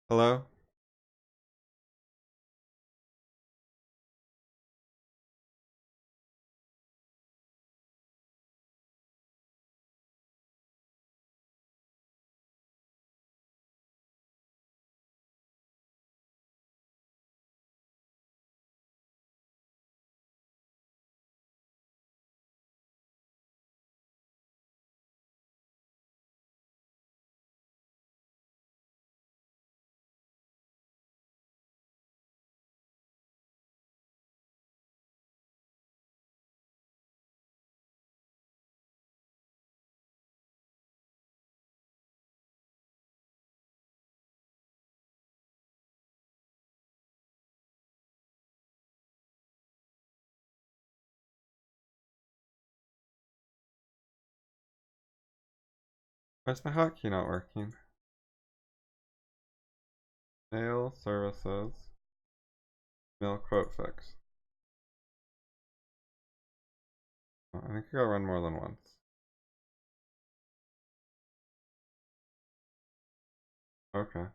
Hello? Why's my hotkey not working? Mail services. Mail quote fix. Oh, I think I gotta run more than once. Okay.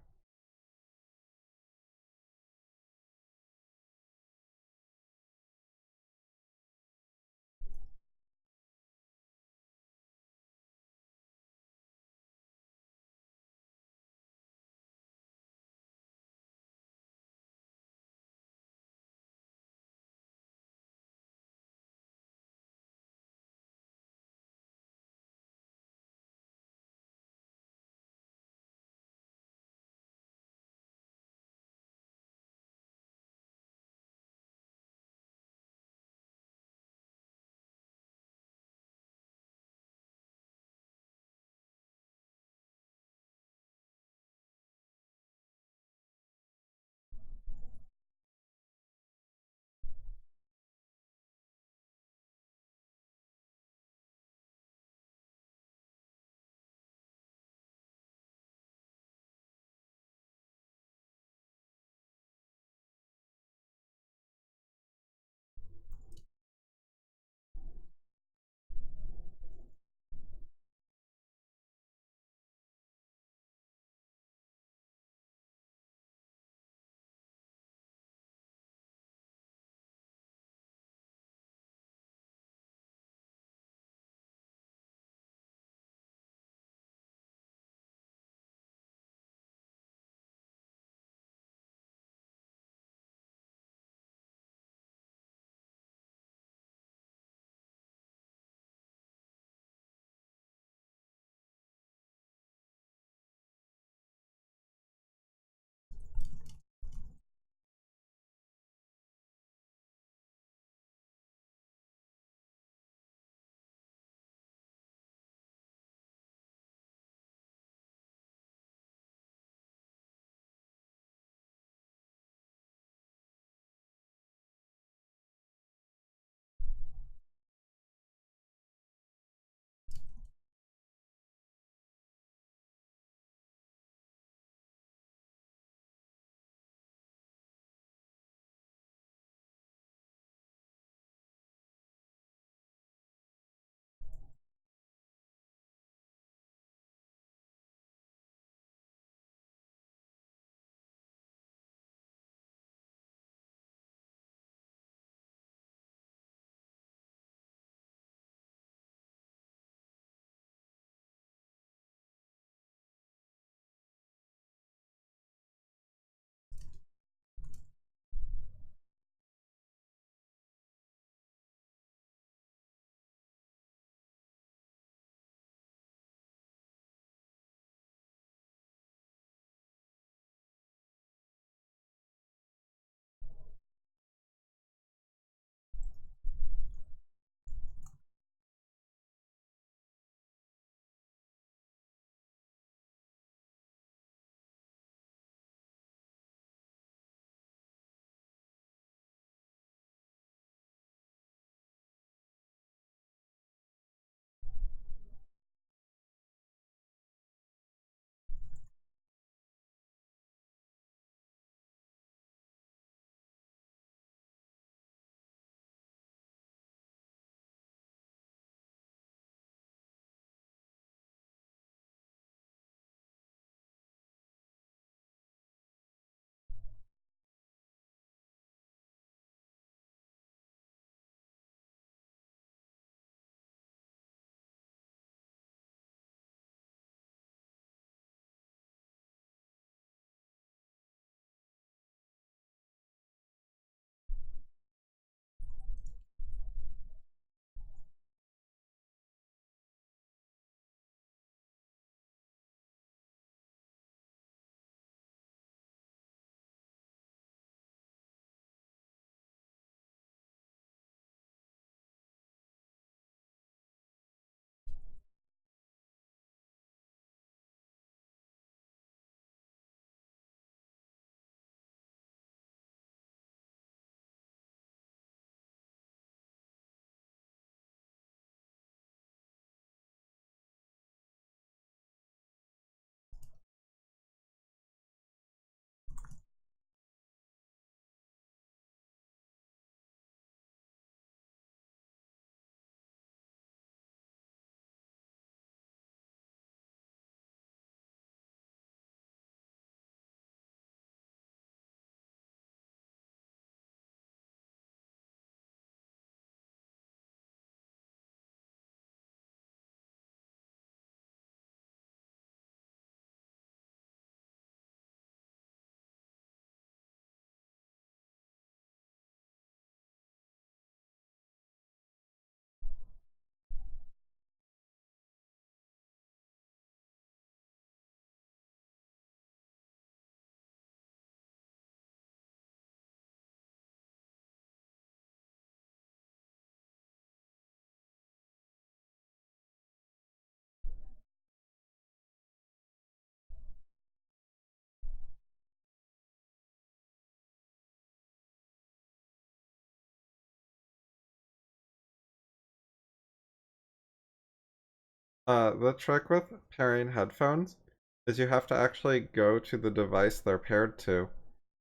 The trick with pairing headphones is you have to actually go to the device they're paired to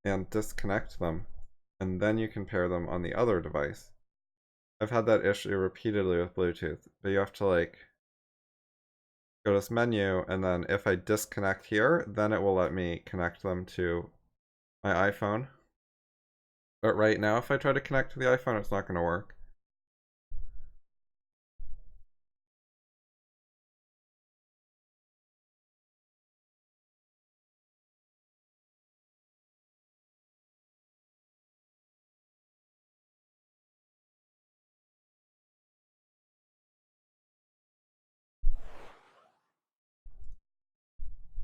and disconnect them, and then you can pair them on the other device. I've had that issue repeatedly with Bluetooth, but you have to like go to this menu, and then if I disconnect here, then it will let me connect them to my iPhone. But right now, if I try to connect to the iPhone, it's not going to work.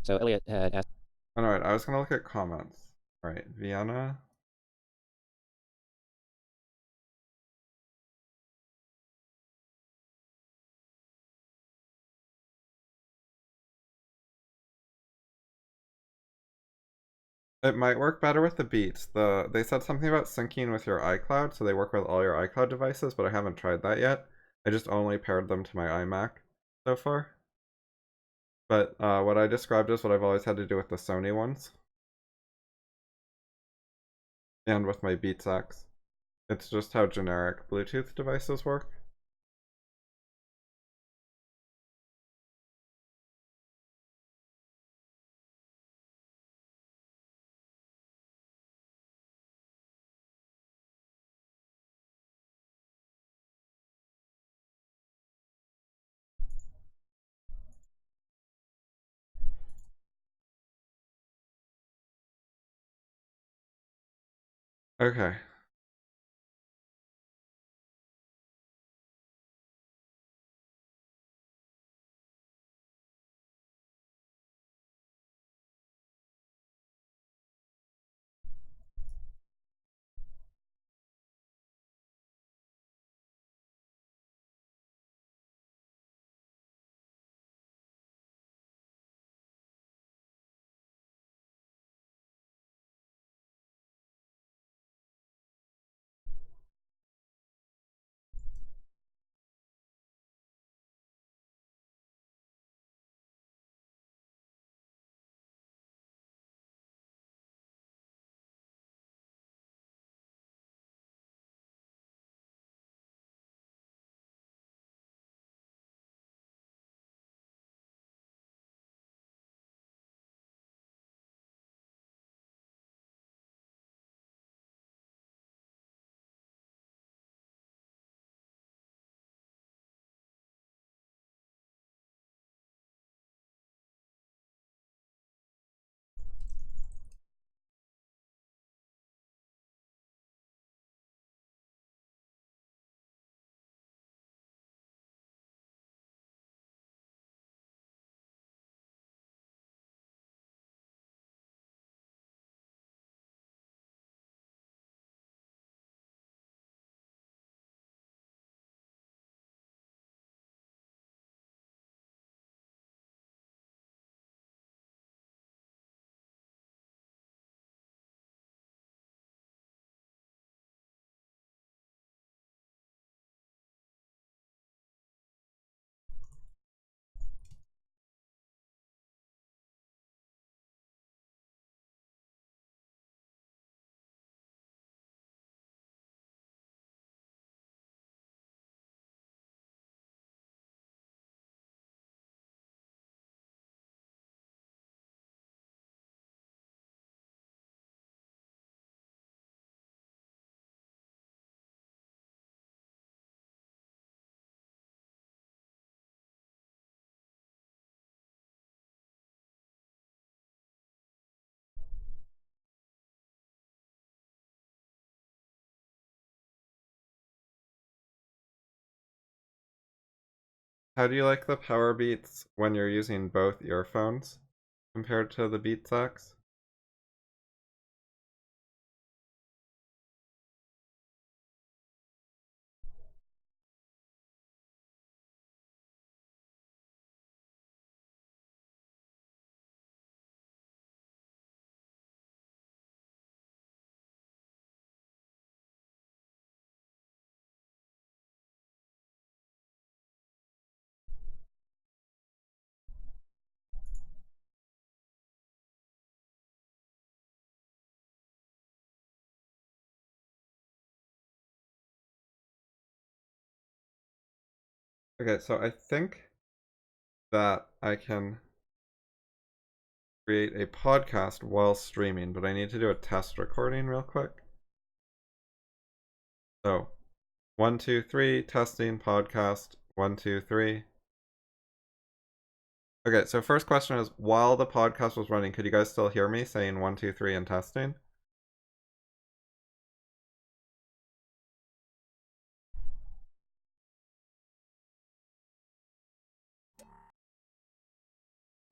So Elliot had asked. Alright, I was going to look at comments. Alright, Vienna. It might work better with the Beats. They said something about syncing with your iCloud, so they work with all your iCloud devices, but I haven't tried that yet. I just only paired them to my iMac so far. But what I described is what I've always had to do with the Sony ones. And with my Beats X. It's just how generic Bluetooth devices work. Okay. How do you like the power beats when you're using both earphones compared to the Beats X? Okay, so I think that I can create a podcast while streaming, but I need to do a test recording real quick. So, 1, 2, 3, testing podcast. 1, 2, 3. Okay, so first question is, while the podcast was running, could you guys still hear me saying 1, 2, 3 and testing?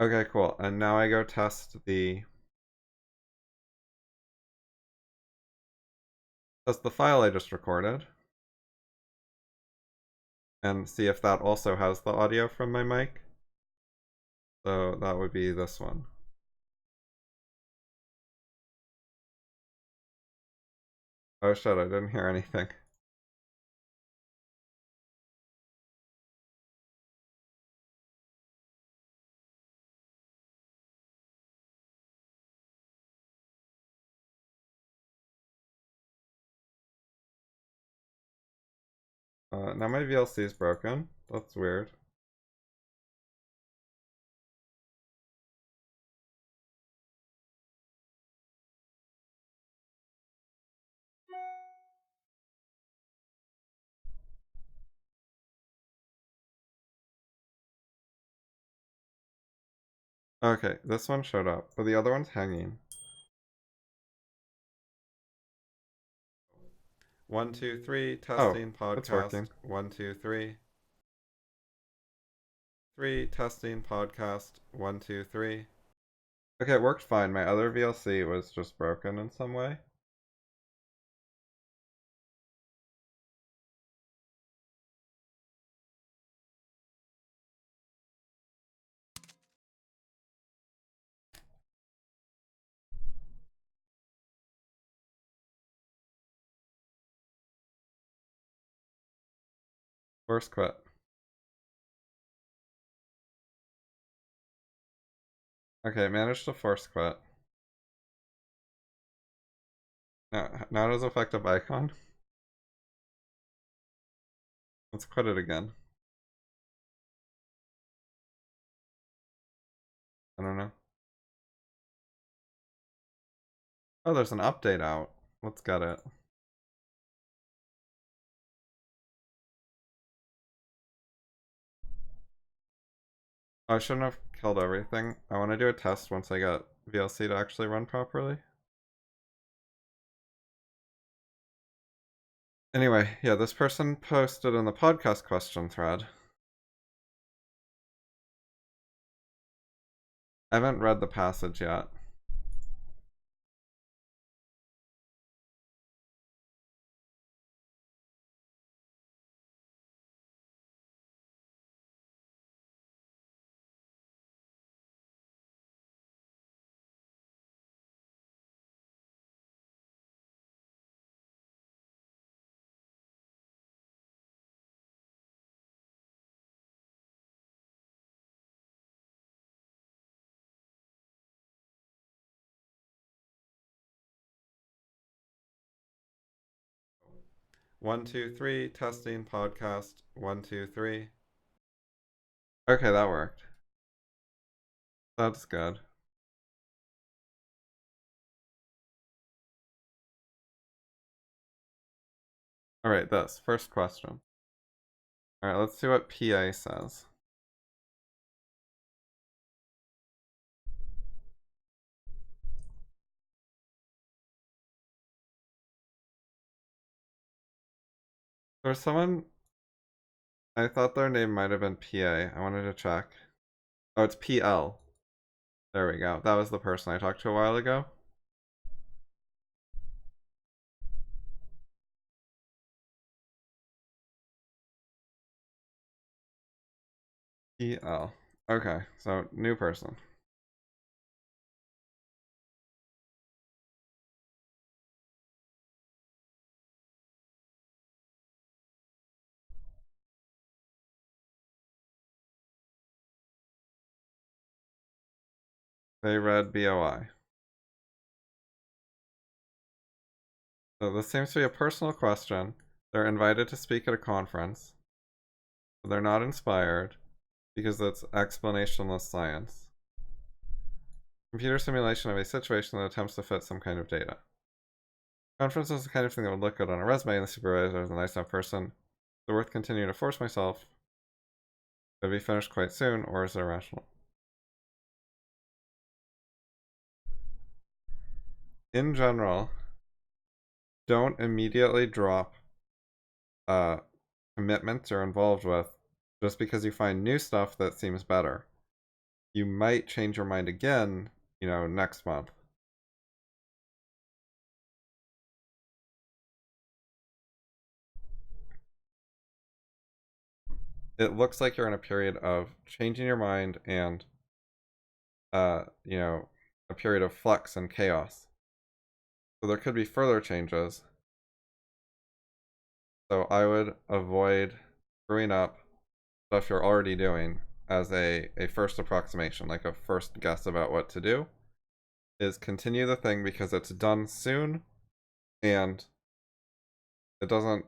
Okay, cool. And now I go test the file I just recorded and see if that also has the audio from my mic. So that would be this one. Oh shit, I didn't hear anything. Now my VLC is broken. That's weird. Okay, this one showed up, but the other one's hanging. 1, 2, 3, testing podcast. It's working. 1, 2, 3. 3, testing podcast. 1, 2, 3. Okay, it worked fine. My other VLC was just broken in some way. Force quit. Okay, managed to force quit. Now it has effective icon. Let's quit it again. I don't know. Oh, there's an update out. Let's get it. Oh, I shouldn't have killed everything. I want to do a test once I get VLC to actually run properly. Anyway, yeah, this person posted in the podcast question thread. I haven't read the passage yet. One, two, three, testing podcast. 1, 2, 3. Okay, that worked. That's good. Alright, this. First question. Alright, let's see what PA says. There's someone... I thought their name might have been PA. I wanted to check. Oh, it's PL. There we go. That was the person I talked to a while ago. PL. Okay, so new person. They read BOI. So this seems to be a personal question. They're invited to speak at a conference. They're not inspired because it's explanationless science. Computer simulation of a situation that attempts to fit some kind of data. Conference is the kind of thing that would look good on a resume, and the supervisor is a nice enough person. Is it worth continuing to force myself? Could be finished quite soon, or is it irrational? In general, don't immediately drop commitments you're involved with just because you find new stuff that seems better. You might change your mind again, next month. It looks like you're in a period of changing your mind and, a period of flux and chaos. So there could be further changes. So I would avoid screwing up stuff you're already doing as a first approximation, like a first guess about what to do. Is continue the thing because it's done soon and it doesn't,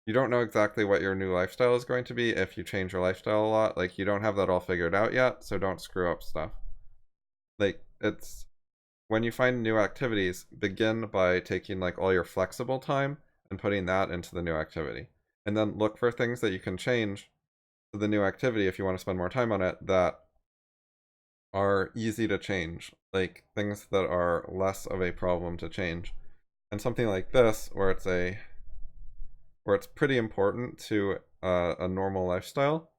you don't know exactly what your new lifestyle is going to be if you change your lifestyle a lot. Like, you don't have that all figured out yet, so don't screw up stuff. Like, it's, when you find new activities, begin by taking like all your flexible time and putting that into the new activity. And then look for things that you can change to the new activity if you want to spend more time on it that are easy to change, like things that are less of a problem to change. And something like this, where it's pretty important to a normal lifestyle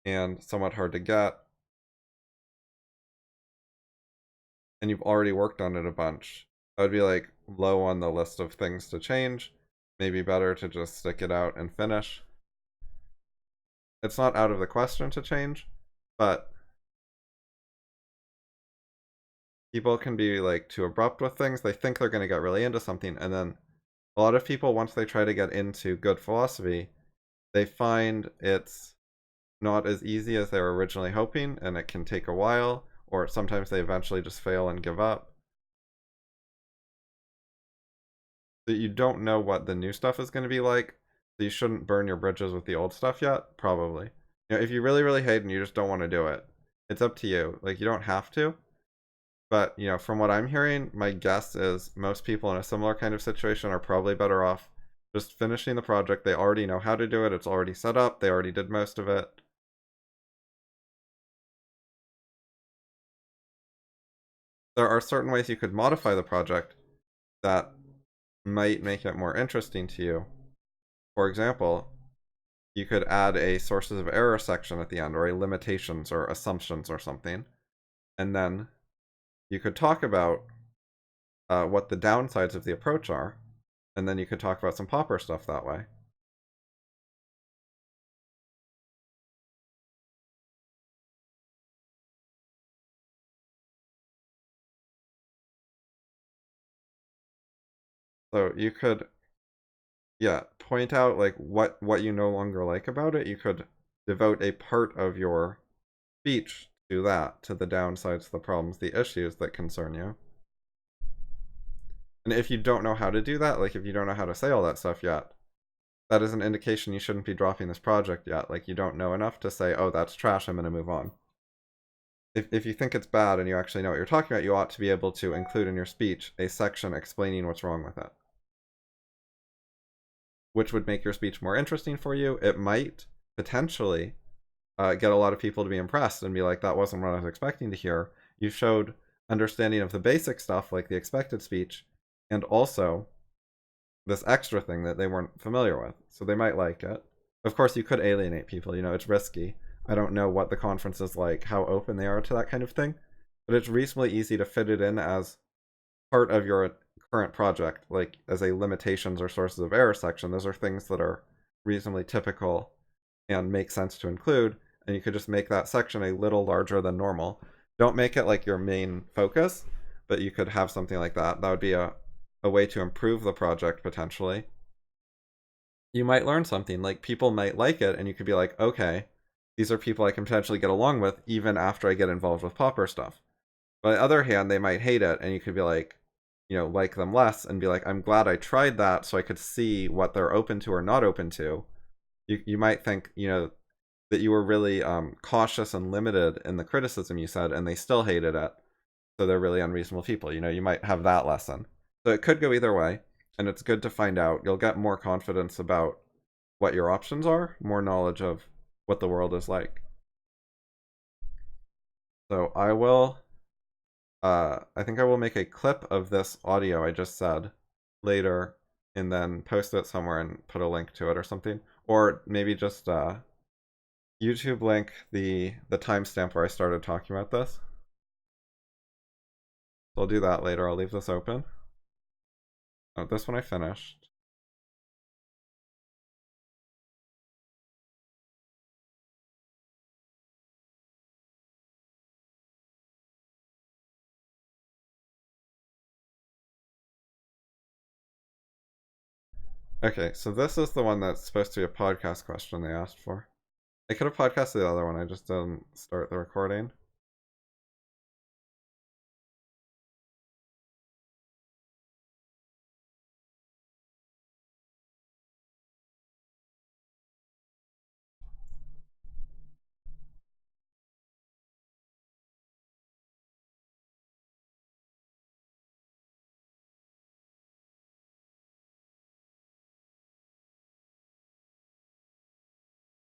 and somewhat hard to get, and you've already worked on it a bunch, that would be like low on the list of things to change. Maybe better to just stick it out and finish. It's not out of the question to change, but people can be like too abrupt with things. They think they're going to get really into something, and then a lot of people, once they try to get into good philosophy, they find it's not as easy as they were originally hoping, and it can take a while, or sometimes they eventually just fail and give up. So you don't know what the new stuff is going to be like, so you shouldn't burn your bridges with the old stuff yet, probably. If you really, really hate and you just don't want to do it, it's up to you. Like, you don't have to. But, from what I'm hearing, my guess is most people in a similar kind of situation are probably better off just finishing the project. They already know how to do it. It's already set up. They already did most of it. There are certain ways you could modify the project that might make it more interesting to you. For example, you could add a sources of error section at the end, or a limitations or assumptions or something. And then you could talk about what the downsides of the approach are, and then you could talk about some Popper stuff that way. So you could, point out like what you no longer like about it. You could devote a part of your speech to that, to the downsides, the problems, the issues that concern you. And if you don't know how to do that, like if you don't know how to say all that stuff yet, that is an indication you shouldn't be dropping this project yet. Like, you don't know enough to say, oh, that's trash, I'm going to move on. If you think it's bad and you actually know what you're talking about, you ought to be able to include in your speech a section explaining what's wrong with it, which would make your speech more interesting for you. It might potentially get a lot of people to be impressed and be like, that wasn't what I was expecting to hear. You showed understanding of the basic stuff, like the expected speech, and also this extra thing that they weren't familiar with. So they might like it. Of course, you could alienate people. It's risky. I don't know what the conference is like, how open they are to that kind of thing, but it's reasonably easy to fit it in as part of your current project, like as a limitations or sources of error section. Those are things that are reasonably typical and make sense to include, and you could just make that section a little larger than normal. Don't make it like your main focus, but you could have something like that. That would be a way to improve the project, potentially. You might learn something, like people might like it, and you could be like, okay, these are people I can potentially get along with even after I get involved with Popper stuff. But on the other hand, they might hate it, and you could be like, like them less and be like, I'm glad I tried that so I could see what they're open to or not open to. You might think, that you were really cautious and limited in the criticism you said, and they still hated it, so they're really unreasonable people. You might have that lesson. So it could go either way, and it's good to find out. You'll get more confidence about what your options are, more knowledge of what the world is like. So I think I will make a clip of this audio I just said later, and then post it somewhere and put a link to it or something. Or maybe just YouTube link the timestamp where I started talking about this. So I'll do that later. I'll leave this open. Oh, this one I finished. Okay, so this is the one that's supposed to be a podcast question they asked for. I could have podcasted the other one, I just didn't start the recording.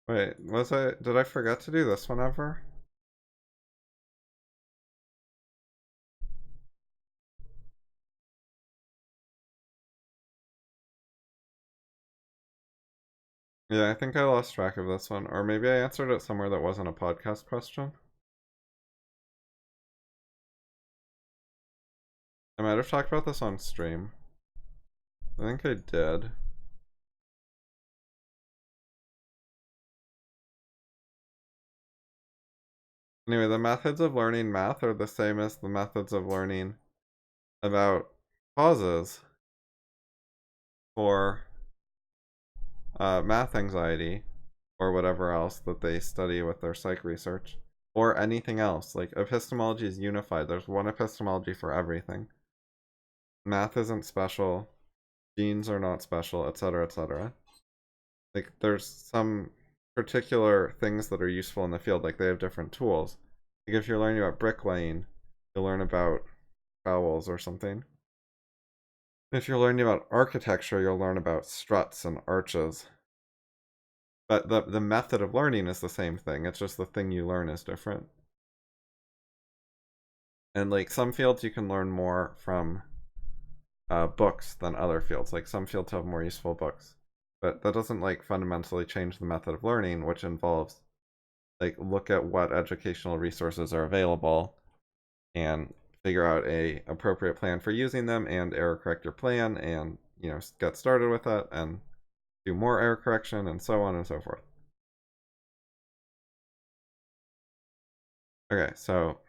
Wait, did I forget to do this one ever? Yeah, I think I lost track of this one. Or maybe I answered it somewhere that wasn't a podcast question. I might have talked about this on stream. I think I did. Anyway, the methods of learning math are the same as the methods of learning about causes for math anxiety or whatever else that they study with their psych research, or anything else. Like, epistemology is unified. There's one epistemology for everything. Math isn't special, genes are not special, etc., etc. Like, there's some particular things that are useful in the field, like they have different tools. Like, if you're learning about bricklaying, you'll learn about trowels or something. If you're learning about architecture, you'll learn about struts and arches. But the method of learning is the same thing. It's just the thing you learn is different. And like some fields you can learn more from books than other fields. Like some fields have more useful books. But that doesn't like fundamentally change the method of learning, which involves like look at what educational resources are available and figure out a appropriate plan for using them and error correct your plan and get started with it and do more error correction and so on and so forth. Okay, so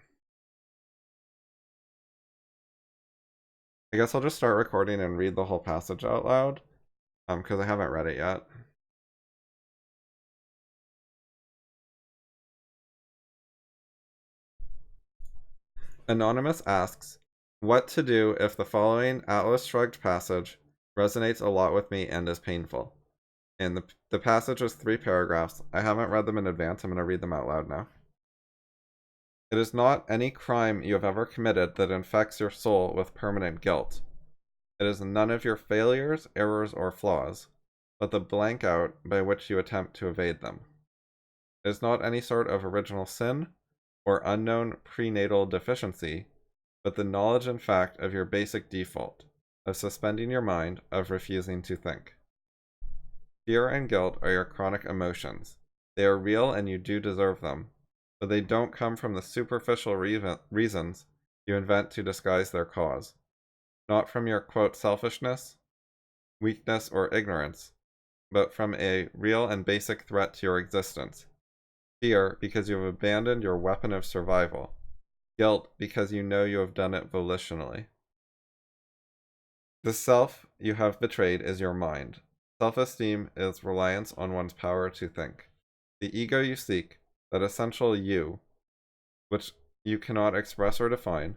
I guess I'll just start recording and read the whole passage out loud, because I haven't read it yet. Anonymous asks, what to do if the following Atlas Shrugged passage resonates a lot with me and is painful? And the passage is 3 paragraphs. I haven't read them in advance. I'm going to read them out loud now. It is not any crime you have ever committed that infects your soul with permanent guilt. It is none of your failures, errors, or flaws, but the blank out by which you attempt to evade them. It is not any sort of original sin or unknown prenatal deficiency, but the knowledge and fact of your basic default, of suspending your mind, of refusing to think. Fear and guilt are your chronic emotions. They are real and you do deserve them, but they don't come from the superficial reasons you invent to disguise their cause. Not from your, quote, selfishness, weakness, or ignorance, but from a real and basic threat to your existence. Fear, because you have abandoned your weapon of survival. Guilt, because you know you have done it volitionally. The self you have betrayed is your mind. Self-esteem is reliance on one's power to think. The ego you seek, that essential you, which you cannot express or define,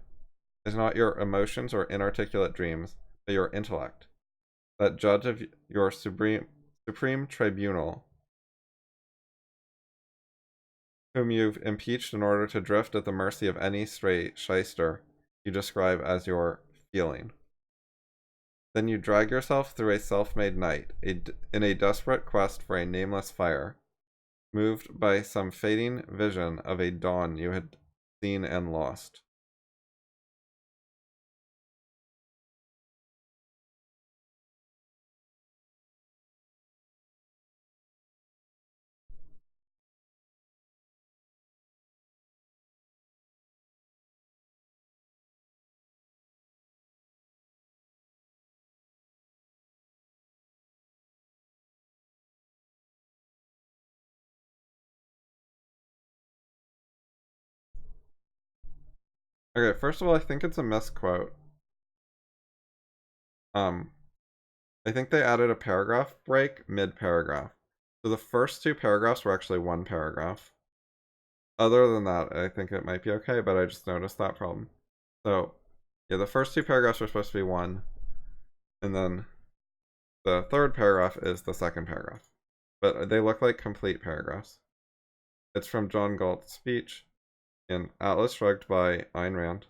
is not your emotions or inarticulate dreams, but your intellect, that judge of your supreme tribunal whom you've impeached in order to drift at the mercy of any stray shyster you describe as your feeling. Then you drag yourself through a self-made night, in a desperate quest for a nameless fire, moved by some fading vision of a dawn you had seen and lost. Okay, first of all, I think it's a misquote. I think they added a paragraph break mid-paragraph. So the first two paragraphs were actually one paragraph. Other than that, I think it might be okay, but I just noticed that problem. So, yeah, the first two paragraphs were supposed to be one, and then the third paragraph is the second paragraph. But they look like complete paragraphs. It's from John Galt's speech in Atlas Shrugged by Ayn Rand.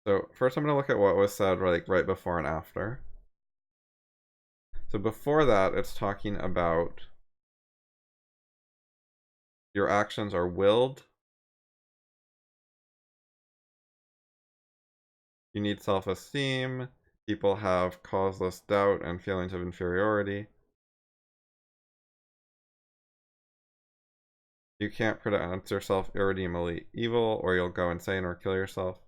So first I'm going to look at what was said like right before and after. So before that, it's talking about your actions are willed. You need self-esteem. People have causeless doubt and feelings of inferiority. You can't pronounce yourself irredeemably evil, or you'll go insane or kill yourself.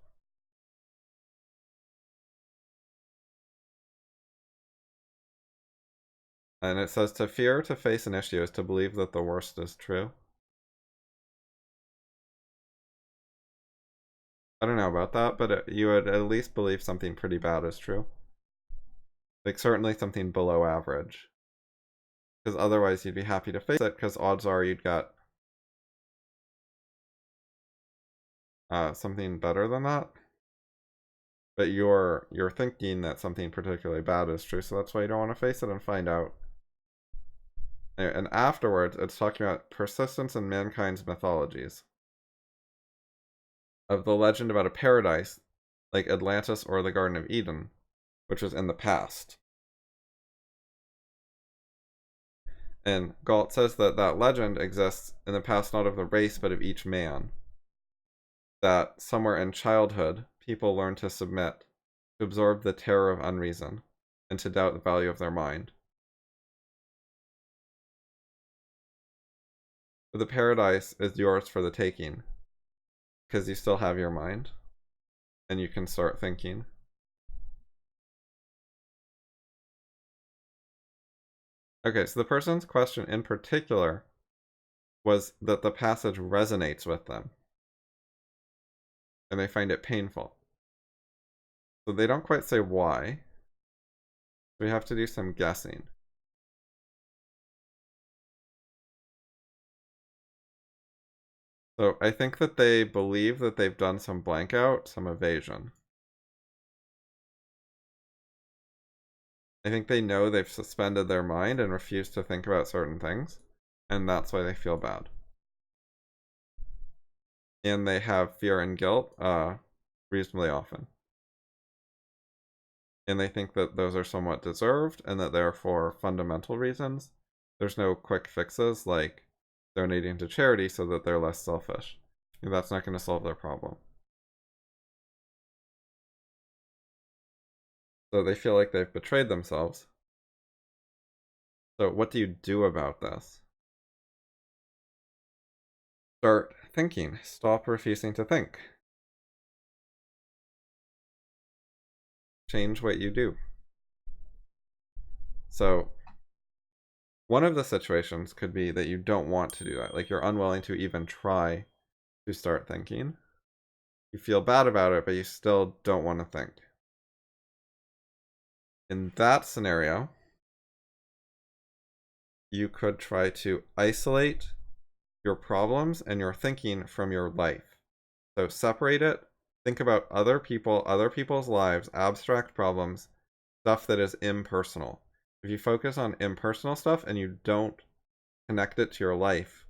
And it says to fear to face an issue is to believe that the worst is true. I don't know about that, but you would at least believe something pretty bad is true. Like certainly something below average. Because otherwise you'd be happy to face it, because odds are you'd get something better than that. But you're thinking that something particularly bad is true, so that's why you don't want to face it and find out. And afterwards, it's talking about persistence in mankind's mythologies. Of the legend about a paradise, like Atlantis or the Garden of Eden, which was in the past. And Galt says that that legend exists in the past not of the race, but of each man. That somewhere in childhood, people learn to submit, to absorb the terror of unreason, and to doubt the value of their mind. But the paradise is yours for the taking, because you still have your mind, and you can start thinking. Okay, so the person's question in particular was that the passage resonates with them, and they find it painful. So they don't quite say why. We have to do some guessing. So I think that they believe that they've done some blank out, some evasion. I think they know they've suspended their mind and refused to think about certain things, and that's why they feel bad. And they have fear and guilt reasonably often. And they think that those are somewhat deserved, and that therefore fundamental reasons. There's no quick fixes like donating to charity so that they're less selfish. And that's not going to solve their problem. So they feel like they've betrayed themselves. So what do you do about this? Start thinking. Stop refusing to think. Change what you do. So one of the situations could be that you don't want to do that. Like you're unwilling to even try to start thinking. You feel bad about it, but you still don't want to think. In that scenario, you could try to isolate your problems and your thinking from your life. So separate it. Think about other people, other people's lives, abstract problems, stuff that is impersonal. If you focus on impersonal stuff and you don't connect it to your life,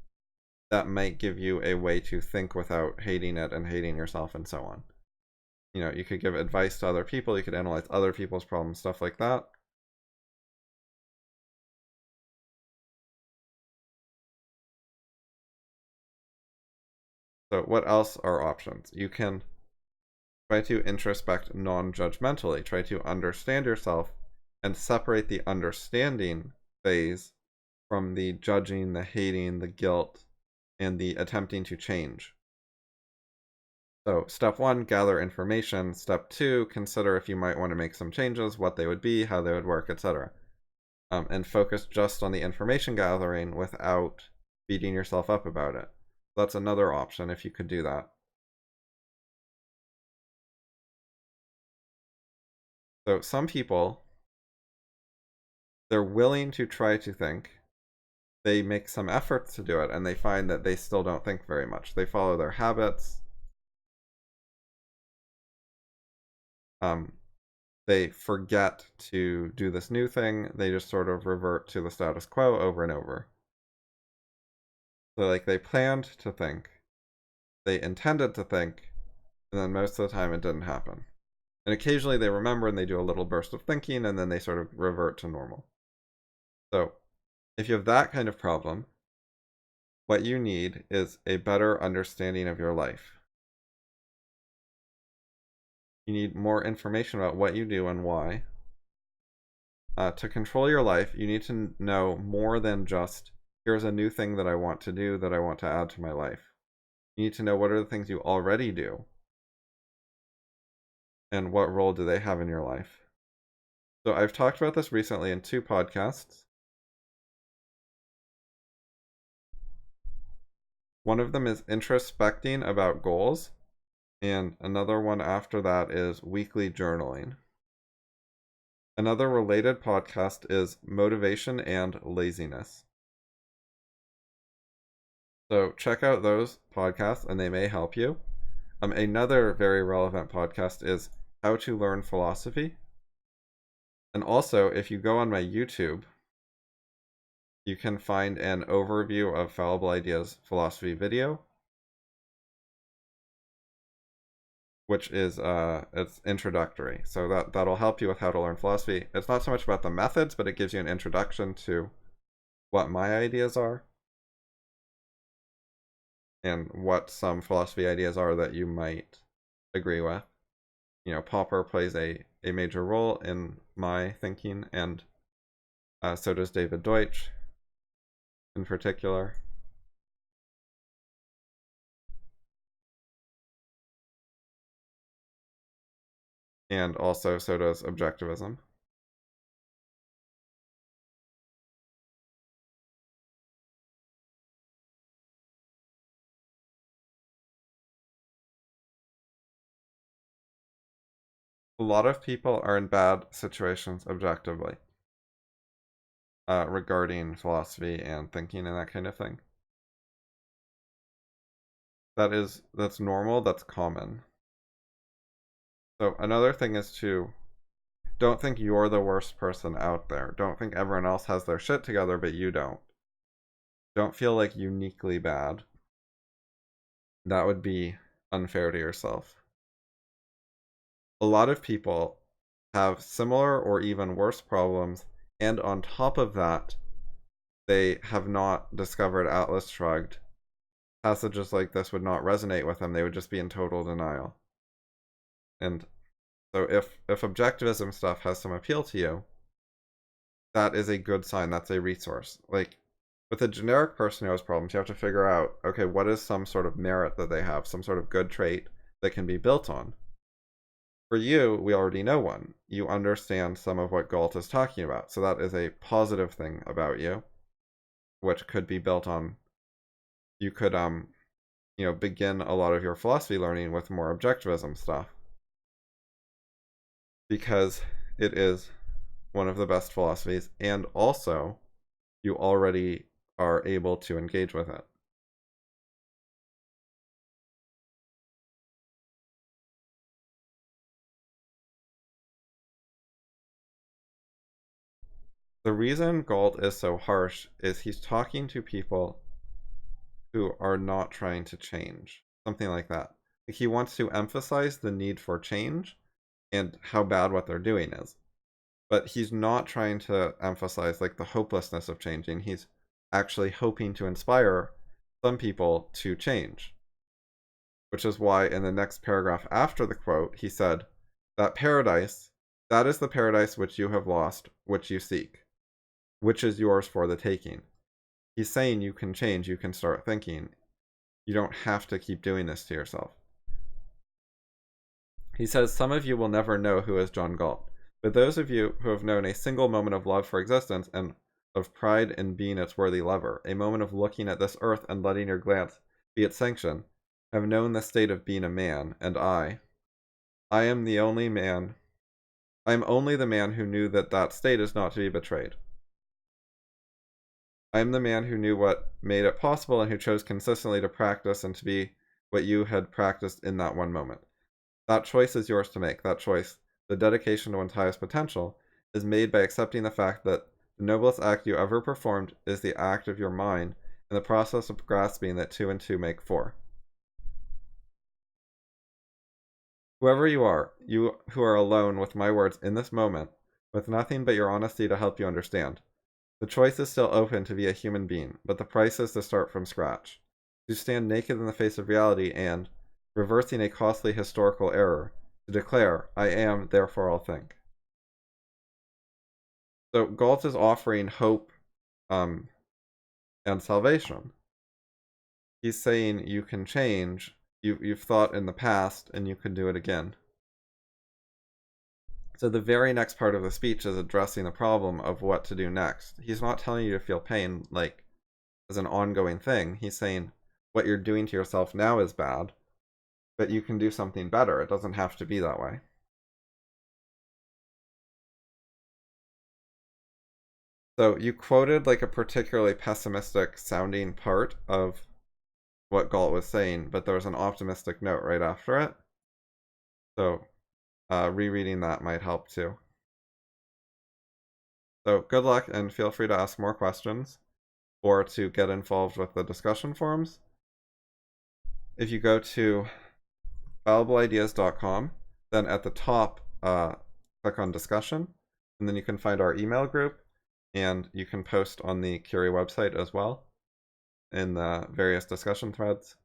that might give you a way to think without hating it and hating yourself and so on. You know, you could give advice to other people, you could analyze other people's problems, stuff like that. So what else are options? You can try to introspect non-judgmentally, try to understand yourself and separate the understanding phase from the judging, the hating, the guilt, and the attempting to change. So step 1, gather information. Step 2, consider if you might want to make some changes, what they would be, how they would work, etc. And focus just on the information gathering without beating yourself up about it. That's another option if you could do that. So some people, they're willing to try to think. They make some efforts to do it, and they find that they still don't think very much. They follow their habits. They forget to do this new thing. They just sort of revert to the status quo over and over. So like they planned to think, they intended to think, and then most of the time it didn't happen. And occasionally they remember and they do a little burst of thinking, and then they sort of revert to normal. So if you have that kind of problem, what you need is a better understanding of your life. You need more information about what you do and why. To control your life, you need to know more than just, here's a new thing that I want to do, that I want to add to my life. You need to know what are the things you already do, and what role do they have in your life. So I've talked about this recently in 2 podcasts. One of them is introspecting about goals, and another one after that is weekly journaling. Another related podcast is motivation and laziness. So check out those podcasts and they may help you. Another very relevant podcast is How to Learn Philosophy. And also, if you go on my YouTube, you can find an overview of Fallible Ideas philosophy video, which is it's introductory. So that'll help you with how to learn philosophy. It's not so much about the methods, but it gives you an introduction to what my ideas are and what some philosophy ideas are that you might agree with. You know, Popper plays a major role in my thinking, and so does David Deutsch in particular. And also so does objectivism. A lot of people are in bad situations objectively regarding philosophy and thinking and that kind of thing. That's normal, that's common. So another thing is to don't think you're the worst person out there. Don't think everyone else has their shit together, but you don't. Don't feel like uniquely bad. That would be unfair to yourself. A lot of people have similar or even worse problems, and on top of that, they have not discovered Atlas Shrugged. Passages like this would not resonate with them. They would just be in total denial. And so if objectivism stuff has some appeal to you, that is a good sign. That's a resource. Like with a generic person who has problems, you have to figure out, okay, what is some sort of merit that they have, some sort of good trait that can be built on. For you, we already know one. You understand some of what Galt is talking about. So that is a positive thing about you, which could be built on. You could begin a lot of your philosophy learning with more objectivism stuff, because it is one of the best philosophies, and also you already are able to engage with it. The reason Galt is so harsh is he's talking to people who are not trying to change. Something like that. Like, he wants to emphasize the need for change and how bad what they're doing is. But he's not trying to emphasize like the hopelessness of changing. He's actually hoping to inspire some people to change. Which is why in the next paragraph after the quote, he said, that paradise, that is the paradise which you have lost, which you seek, which is yours for the taking. He's saying you can change, you can start thinking. You don't have to keep doing this to yourself. He says, some of you will never know who is John Galt, but those of you who have known a single moment of love for existence and of pride in being its worthy lover, a moment of looking at this earth and letting your glance be its sanction, have known the state of being a man, and I am the only man, I am only the man who knew that that state is not to be betrayed. I am the man who knew what made it possible and who chose consistently to practice and to be what you had practiced in that one moment. That choice is yours to make. That choice, the dedication to one's highest potential, is made by accepting the fact that the noblest act you ever performed is the act of your mind in the process of grasping that 2 and 2 make 4. Whoever you are, you who are alone with my words in this moment, with nothing but your honesty to help you understand. The choice is still open to be a human being, but the price is to start from scratch, to stand naked in the face of reality and, reversing a costly historical error, to declare, I am, therefore I'll think. So Galt is offering hope and salvation. He's saying you can change, you've thought in the past, and you can do it again. So the very next part of the speech is addressing the problem of what to do next. He's not telling you to feel pain like as an ongoing thing. He's saying what you're doing to yourself now is bad, but you can do something better. It doesn't have to be that way. So you quoted like a particularly pessimistic sounding part of what Galt was saying, but there was an optimistic note right after it. So rereading that might help too. So good luck, and feel free to ask more questions or to get involved with the discussion forums. If you go to fallibleideas.com, then at the top, click on discussion, and then you can find our email group, and you can post on the Curie website as well in the various discussion threads.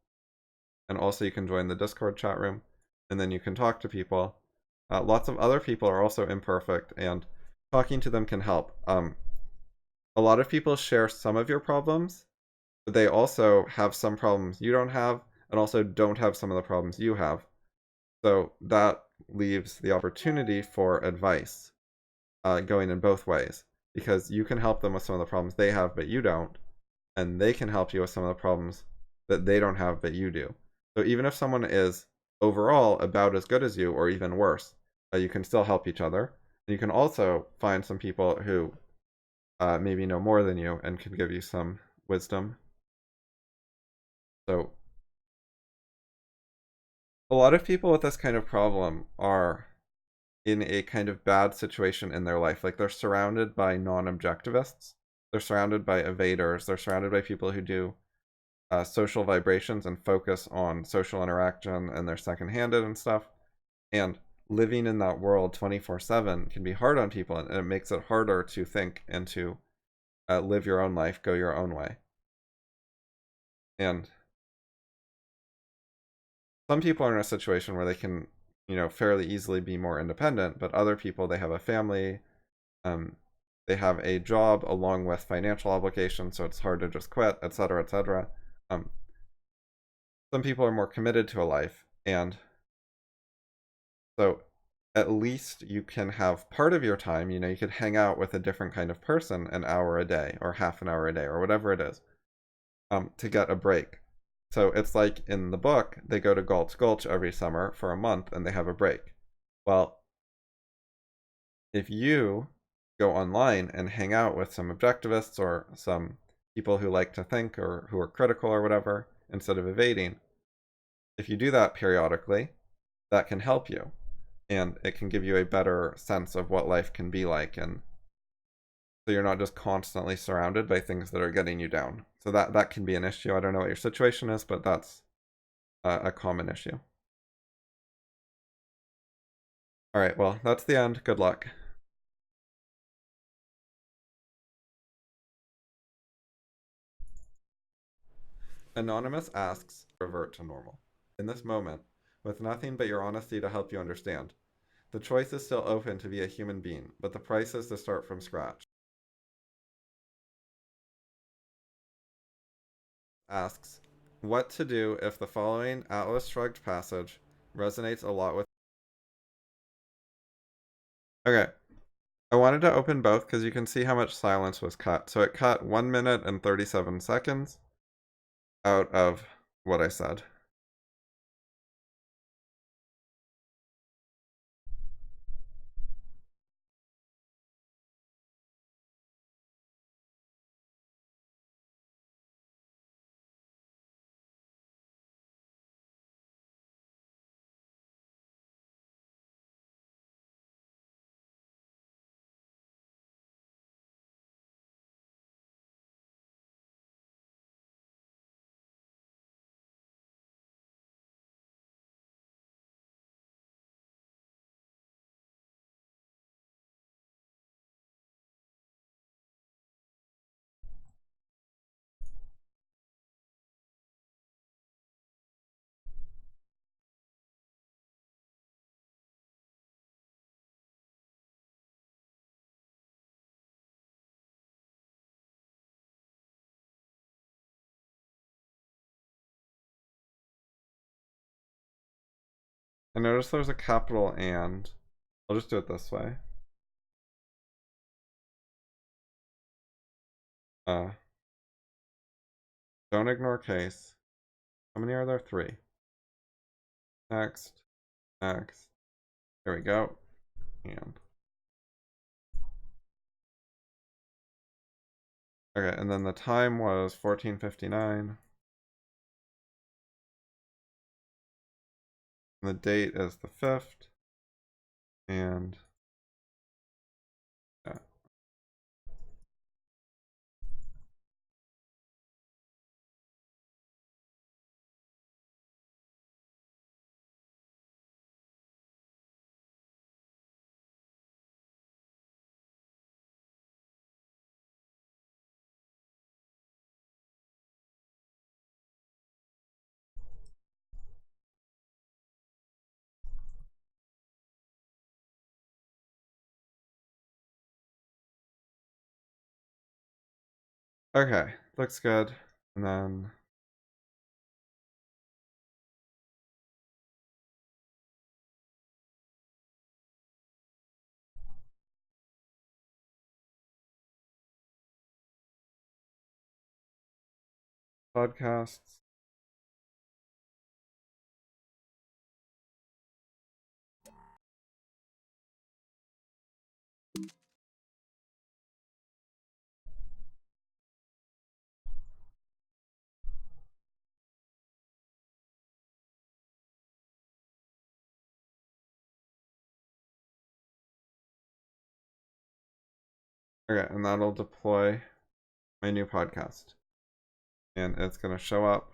And also you can join the Discord chat room, and then you can talk to people. Lots of other people are also imperfect, and talking to them can help. A lot of people share some of your problems, but they also have some problems you don't have, and also don't have some of the problems you have. So that leaves the opportunity for advice going in both ways, because you can help them with some of the problems they have but you don't, and they can help you with some of the problems that they don't have but you do. So even if someone is overall about as good as you or even worse, you can still help each other. And you can also find some people who maybe know more than you and can give you some wisdom. So a lot of people with this kind of problem are in a kind of bad situation in their life. Like, they're surrounded by non-objectivists. They're surrounded by evaders. They're surrounded by people who do social vibrations and focus on social interaction, and they're second-handed and stuff. And living in that world 24/7 can be hard on people, and it makes it harder to think and to live your own life, go your own way. And some people are in a situation where they can, fairly easily be more independent, but other people, they have a family, they have a job along with financial obligations, so it's hard to just quit, etc., etc. Some people are more committed to a life, and so at least you can have part of your time, you could hang out with a different kind of person an hour a day, or half an hour a day, or whatever it is, to get a break. So it's like in the book, they go to Galt's Gulch every summer for a month and they have a break. Well, if you go online and hang out with some objectivists or some people who like to think or who are critical or whatever, instead of evading, if you do that periodically, that can help you. And it can give you a better sense of what life can be like. And So you're not just constantly surrounded by things that are getting you down. So that can be an issue. I don't know what your situation is, but that's a common issue. All right, well, that's the end. Good luck. Anonymous asks, revert to normal. In this moment, with nothing but your honesty to help you understand, the choice is still open to be a human being, but the price is to start from scratch. Asks, what to do if the following Atlas Shrugged passage resonates a lot with. Okay, I wanted to open both because you can see how much silence was cut. So it cut 1 minute and 37 seconds out of what I said. I noticed there's a capital and. I'll just do it this way. Uh, don't ignore case. How many are there? 3. Next. Next. There we go. And. Okay, and then the time was 14:59. And the date is the 5th. And yeah. Okay, looks good. And then podcasts. Okay, and that'll deploy my new podcast. And it's going to show up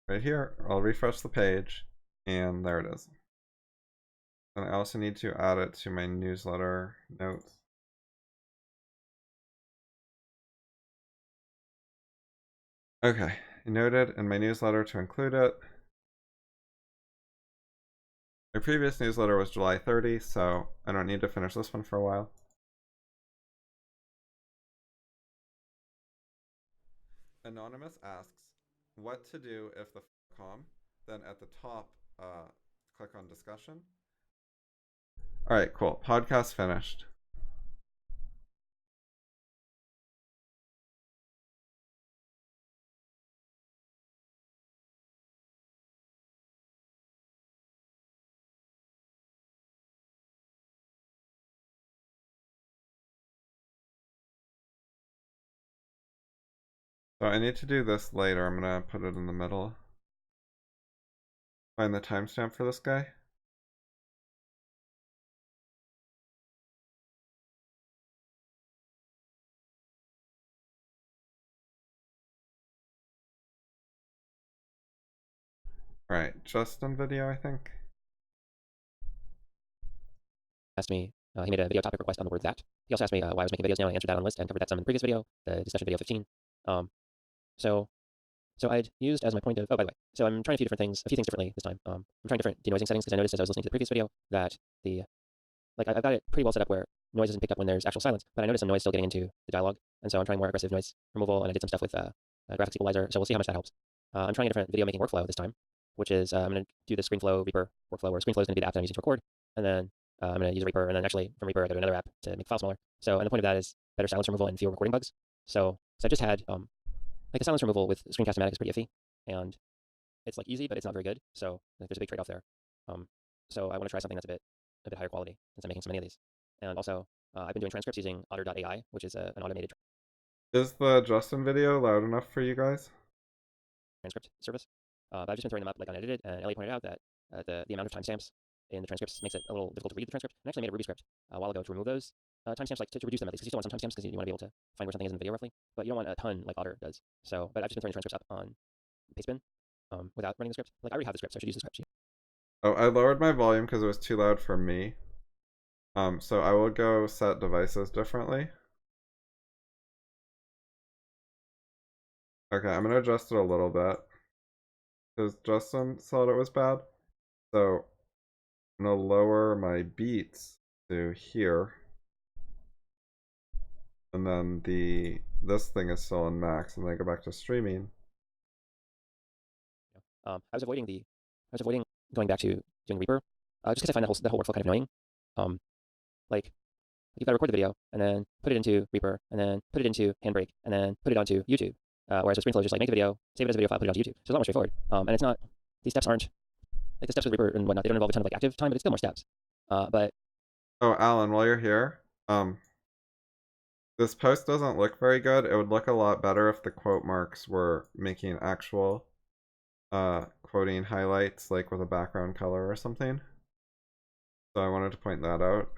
right here. I'll refresh the page, and there it is. And I also need to add it to my newsletter notes. Okay, I noted in my newsletter to include it. My previous newsletter was July 30, so I don't need to finish this one for a while. Anonymous asks, what to do if the com? Then at the top, click on discussion. All right, cool. Podcast finished. So I need to do this later. I'm gonna put it in the middle. Find the timestamp for this guy. Alright, just on video, I think. Asked me, he made a video topic request on the word that. He also asked me why I was making videos now, and I answered that on the list and covered that some in the previous video, the discussion video 15. So I'd used as my point of, oh, by the way, so I'm trying a few things differently this time. I'm trying different denoising settings because I noticed as I was listening to the previous video that I've got it pretty well set up where noise isn't picked up when there's actual silence, but I noticed some noise still getting into the dialogue, and so I'm trying more aggressive noise removal, and I did some stuff with graphics equalizer, so we'll see how much that helps. I'm trying a different video making workflow this time, which is I'm going to do the ScreenFlow Reaper workflow, where ScreenFlow is going to be the app that I'm using to record, and then I'm going to use Reaper, and then actually from Reaper I go to another app to make the file smaller. So, and the point of that is better silence removal and fewer recording bugs. So I just had like the silence removal with Screencast-O-Matic is pretty iffy, and it's like easy, but it's not very good. So like, there's a big trade-off there. So I want to try something that's a bit higher quality since I'm making so many of these. And also, I've been doing transcripts using otter.ai, which is an automated Is the Justin video loud enough for you guys? transcript service. But I've just been throwing them up like unedited, and Ellie pointed out that the amount of timestamps in the transcripts makes it a little difficult to read the transcript. And I actually made a Ruby script a while ago to remove those timestamps, like to reduce them at least, because you still want some timestamps because you want to be able to find where something is in the video roughly, but you don't want a ton like Otter does. So, but I've just been throwing transcripts up on Pastebin without running the script. Like I already have the script, so I should use the script. Oh, I lowered my volume because it was too loud for me. So I will go set devices differently. Okay, I'm gonna adjust it a little bit because Justin thought it was bad. So I'm gonna lower my beats to here. And then this thing is still in max, and then I go back to streaming. I was avoiding going back to doing Reaper, just because I find that whole workflow kind of annoying. Like you've got to record the video and then put it into Reaper and then put it into Handbrake and then put it onto YouTube. Whereas with ScreenFlow, just like make the video, save it as a video file, put it onto YouTube. So it's a lot more straightforward. And it's not, these steps aren't like the steps with Reaper and whatnot. They don't involve a ton of like active time, but it's still more steps. But oh, Alan, while you're here, this post doesn't look very good. It would look a lot better if the quote marks were making actual quoting highlights, like with a background color or something. So I wanted to point that out.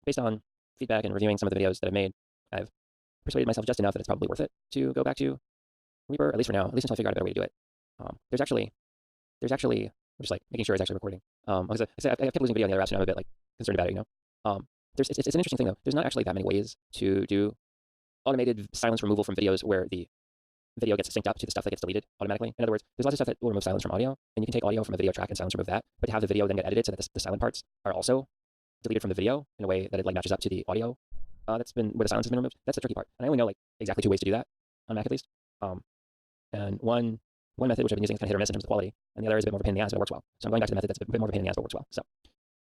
based on feedback and reviewing some of the videos that I've made, I've persuaded myself just enough that it's probably worth it to go back to Reaper, at least for now, at least until I figure out a better way to do it. There's actually, I'm just like making sure it's actually recording. Because I kept losing video on the other apps, and I'm a bit like concerned about it, you know. It's an interesting thing though. There's not actually that many ways to do automated silence removal from videos where the video gets synced up to the stuff that gets deleted automatically. In other words, there's lots of stuff that will remove silence from audio, and you can take audio from a video track and silence remove that, but to have the video then get edited so that the silent parts are also deleted from the video in a way that it like matches up to the audio that's been where the silence has been removed. That's the tricky part. And I only know like exactly 2 ways to do that on Mac at least. And one method which I've been using is kind of hit or miss in terms of the quality, and the other is a bit more of a pain in the ass, but it works well. So I'm going back to the method that's a bit more of a pain in the ass, but works well. So,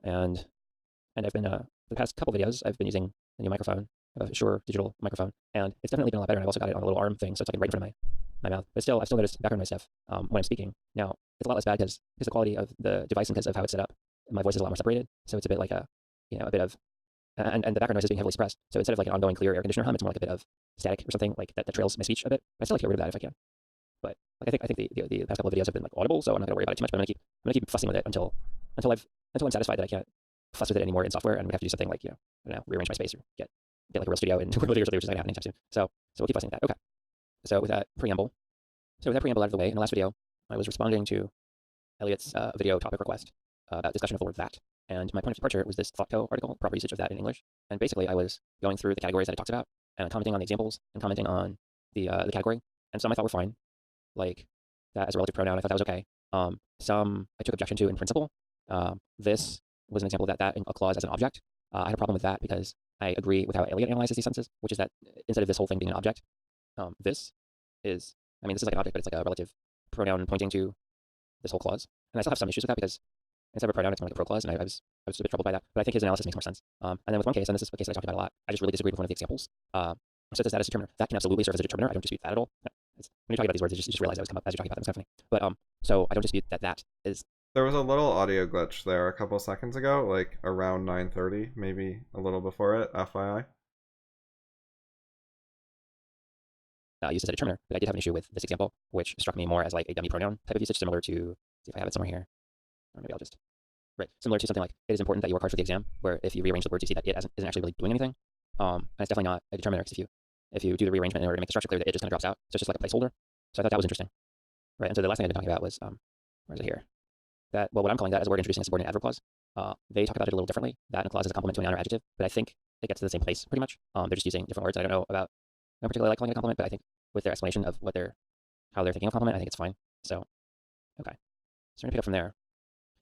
and I've been the past couple videos I've been using a new microphone, a Shure digital microphone, and it's definitely been a lot better. And I've also got it on a little arm thing, so it's like right in front of my mouth. But still, I've still noticed background noise stuff when I'm speaking. Now it's a lot less bad because the quality of the device and because of how it's set up, my voice is a lot more separated. So it's a bit like a a bit of and the background noise is being heavily suppressed. So instead of like an ongoing clear air conditioner hum, it's more like a bit of static or something like that trails my speech a bit. But I still like to get rid of that if I can. But like, I think the past couple of videos have been like audible, so I'm not gonna worry about it too much. But I'm gonna keep fussing with it until I'm satisfied that I can't fuss with it anymore in software, and we have to do something like I don't know, rearrange my space or get like a real studio and record videos or something, which is not gonna happen anytime soon. So we'll keep fussing with that. Okay. So with that preamble out of the way, in the last video, I was responding to Elliot's video topic request about discussion of the word that. And my point of departure was this ThoughtCo article, proper usage of that in English. And basically, I was going through the categories that it talks about and commenting on the examples and commenting on the category. And some I thought were fine, like that as a relative pronoun. I thought that was okay. Some I took objection to in principle. This was an example of that in a clause as an object. I had a problem with that because I agree with how Elliot analyzes these sentences, which is that instead of this whole thing being an object, this is like an object, but it's like a relative pronoun pointing to this whole clause. And I still have some issues with that because instead of a pronoun, it's more like a pro clause, and I was a bit troubled by that. But I think his analysis makes more sense. And then with one case, and this is a case that I talked about a lot, I just really disagreed with one of the examples. So the status determiner, that can absolutely serve as a determiner. I don't dispute that at all. When you talk about these words, you just realize those come up as you're talking about them. It's kind of funny. But so I don't dispute that is. There was a little audio glitch there a couple seconds ago, like around 9:30, maybe a little before it, FYI. Used as a determiner, but I did have an issue with this example, which struck me more as like a dummy pronoun type of usage, similar to, see if I have it somewhere here, or maybe I'll just, right, similar to something like, it is important that you work hard for the exam, where if you rearrange the words, you see that it isn't actually really doing anything. And it's definitely not a determiner, because if you if you do the rearrangement in order to make the structure clear, that it just kind of drops out. So it's just like a placeholder. So I thought that was interesting, right? And so the last thing I've been talking about was where is it here? That, well, what I'm calling that is a word introducing a subordinate adverb clause. They talk about it a little differently. That in a clause is a complement to a noun or adjective, but I think it gets to the same place pretty much. They're just using different words. I don't know about, I don't particularly like calling it a complement, but I think with their explanation of how they're thinking of complement, I think it's fine. So, okay. So we're gonna pick up from there.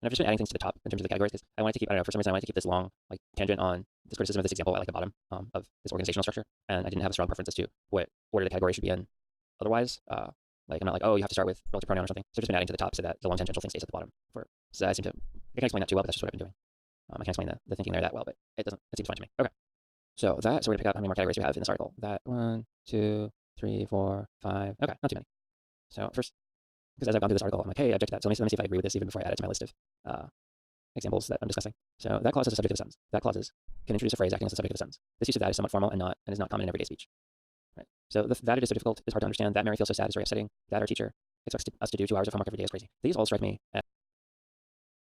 And I've just been adding things to the top in terms of the categories because I wanted to keep, I don't know, for some reason I wanted to keep this long like tangent on this criticism of this example at like the bottom of this organizational structure, and I didn't have a strong preference as to what order the category should be in. Otherwise, like I'm not like, oh, you have to start with relative pronoun or something. So I've just been adding to the top so that the long tangential thing stays at the bottom. So I can explain that too well, but that's just what I've been doing. I can't explain the thinking there that well, but it doesn't. It seems fine to me. Okay. So we're gonna pick out how many more categories we have in this article. That 1, 2, 3, 4, 5. Okay, not too many. So first, because as I've gone through this article, I'm like, hey, I object to that. So let me see if I agree with this even before I add it to my list of examples that I'm discussing. So that clause is a subject of a sentence. That clause can introduce a phrase acting as the subject of a sentence. This use of that is somewhat formal and is not common in everyday speech. Right. So that it is so difficult is hard to understand. That Mary feels so sad is very upsetting. That our teacher expects us to do 2 hours of homework every day is crazy. These all strike me.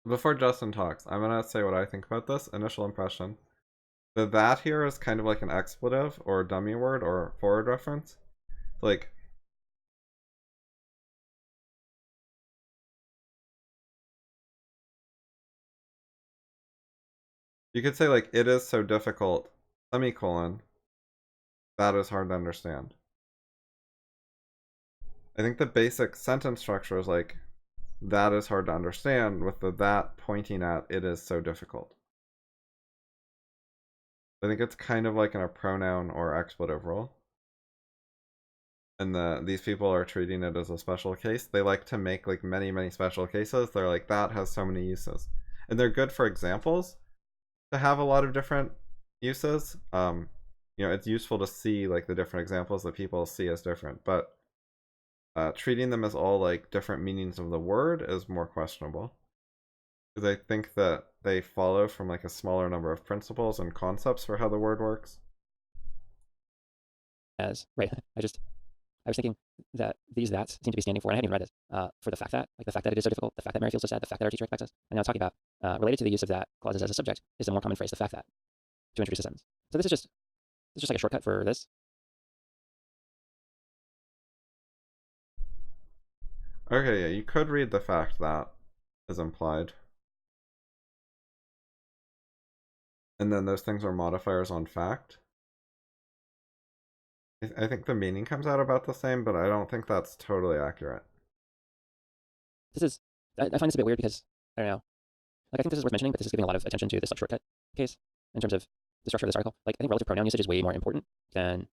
Before Justin talks, I'm gonna say what I think about this initial impression. That here is kind of like an expletive or a dummy word or forward reference. Like, you could say like, it is so difficult, semicolon, that is hard to understand. I think the basic sentence structure is like, that is hard to understand, with the that pointing at it is so difficult. I think it's kind of like in a pronoun or expletive rule. And these people are treating it as a special case. They like to make like many special cases. They're like, that has so many uses. And they're good for examples to have a lot of different uses. It's useful to see like the different examples that people see as different, but treating them as all like different meanings of the word is more questionable. Because I think that they follow from like a smaller number of principles and concepts for how the word works. Right. I was thinking that these that's seem to be standing for, and I hadn't even read this, for the fact that it is so difficult, the fact that Mary feels so sad, the fact that our teacher expects us. And now talking about, related to the use of that clauses as a subject is the more common phrase, the fact that, to introduce a sentence. So this is just like a shortcut for this. Okay, yeah, you could read the fact that is implied. And then those things are modifiers on fact. I think the meaning comes out about the same, but I don't think that's totally accurate. I find this a bit weird because, I don't know, like I think this is worth mentioning, but this is giving a lot of attention to this like shortcut case in terms of the structure of this article. Like I think relative pronoun usage is way more important than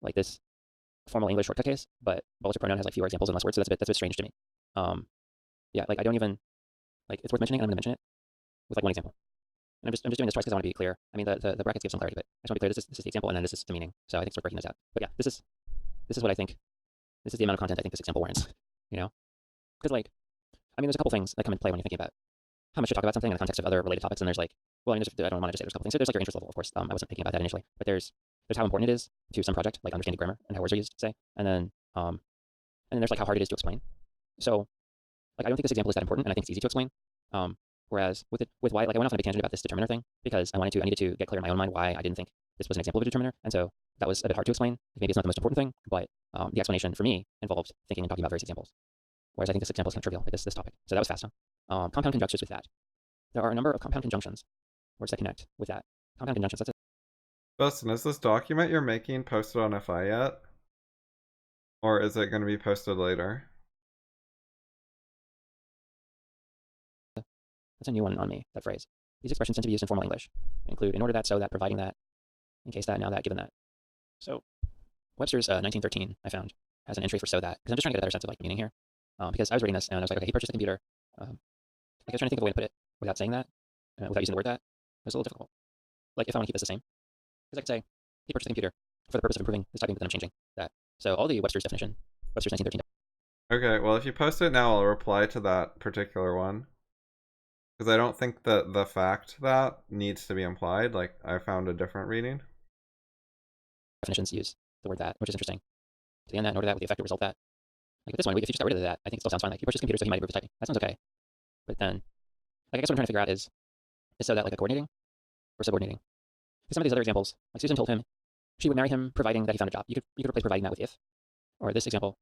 like this formal English shortcut case, but relative pronoun has like fewer examples and less words, so that's a bit strange to me. Yeah, like I don't even, like it's worth mentioning, and I'm going to mention it with like one example. And I'm just doing this twice because I want to be clear. I mean, the brackets give some clarity, but I just want to be clear. This is the example, and then this is the meaning. So I think it's worth breaking those out. But yeah, this is what I think. This is the amount of content I think this example warrants. You know, because like, I mean, there's a couple things that come into play when you're thinking about how much to talk about something in the context of other related topics. And there's like, well, I don't want to just say there's a couple things. So there's like your interest level, of course. I wasn't thinking about that initially, but there's how important it is to some project, like understanding grammar and how words are used, say, and then there's like how hard it is to explain. So like, I don't think this example is that important, and I think it's easy to explain. Whereas with why, like I went off on a big tangent about this determiner thing because I needed to get clear in my own mind why I didn't think this was an example of a determiner, and so that was a bit hard to explain. Maybe it's not the most important thing, but the explanation for me involved thinking and talking about various examples. Whereas I think this example is kind of trivial, like this topic. So that was fast, huh? Compound conjunctions with that. There are a number of compound conjunctions, words that connect with that. Compound conjunctions. That's it. Justin, is this document you're making posted on FI yet, or is it going to be posted later? That's a new one on me, that phrase. These expressions tend to be used in formal English. Include in order that, so that, providing that, in case that, now that, given that. So Webster's 1913, I found, has an entry for so that, because I'm just trying to get a better sense of like meaning here. Because I was reading this and I was like, okay, he purchased a computer. Like I was trying to think of a way to put it without saying that, without using the word that. It was a little difficult. Like if I want to keep this the same, because I could say, he purchased a computer for the purpose of improving his typing, but then I'm changing that. So all the Webster's definition, Webster's 1913. Okay, well if you post it now, I'll reply to that particular one. Because I don't think that the fact that needs to be implied. Like, I found a different reading. Definitions use the word that, which is interesting. To the end that, in order that, with the effect or result that. Like with this one, if you just got rid of that, I think it still sounds fine. Like he purchased a computer so he might improve his typing. That sounds okay. But then, like I guess what I'm trying to figure out is so that like a coordinating or subordinating? Because some of these other examples, like Susan told him she would marry him providing that he found a job. You could replace providing that with if. Or this example,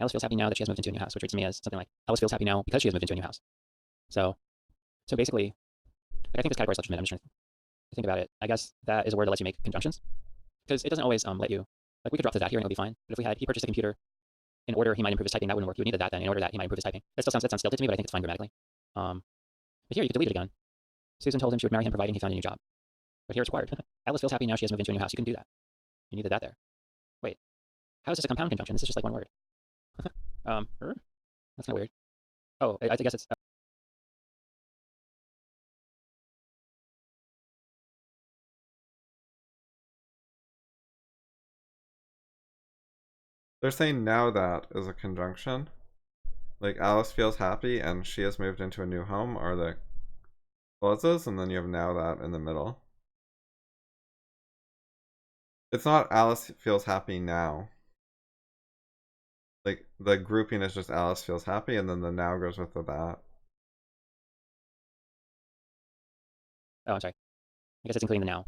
Alice feels happy now that she has moved into a new house, which reads to me as something like Alice feels happy now because she has moved into a new house. So basically, like, I think this category is legitimate. I'm just trying to think about it. I guess that is a word that lets you make conjunctions because it doesn't always let you, like, we could drop the that here and it'll be fine. But if we had he purchased a computer in order he might improve his typing, that wouldn't work. You would need the that then in order that he might improve his typing. That sounds stilted to me, but I think it's fine grammatically. But here you could delete it again. Susan told him she would marry him providing he found a new job. But here it's required. Alice feels happy now she has moved into a new house. You can do that. You need the that there. Wait, how is this a compound conjunction? This is just like one word. That's kind of weird. Oh, I guess it's. They're saying now that is a conjunction. Like Alice feels happy and she has moved into a new home are the clauses, and then you have now that in the middle. It's not Alice feels happy now. Like the grouping is just Alice feels happy, and then the now goes with the that. Oh, I'm sorry. I guess it's including the now.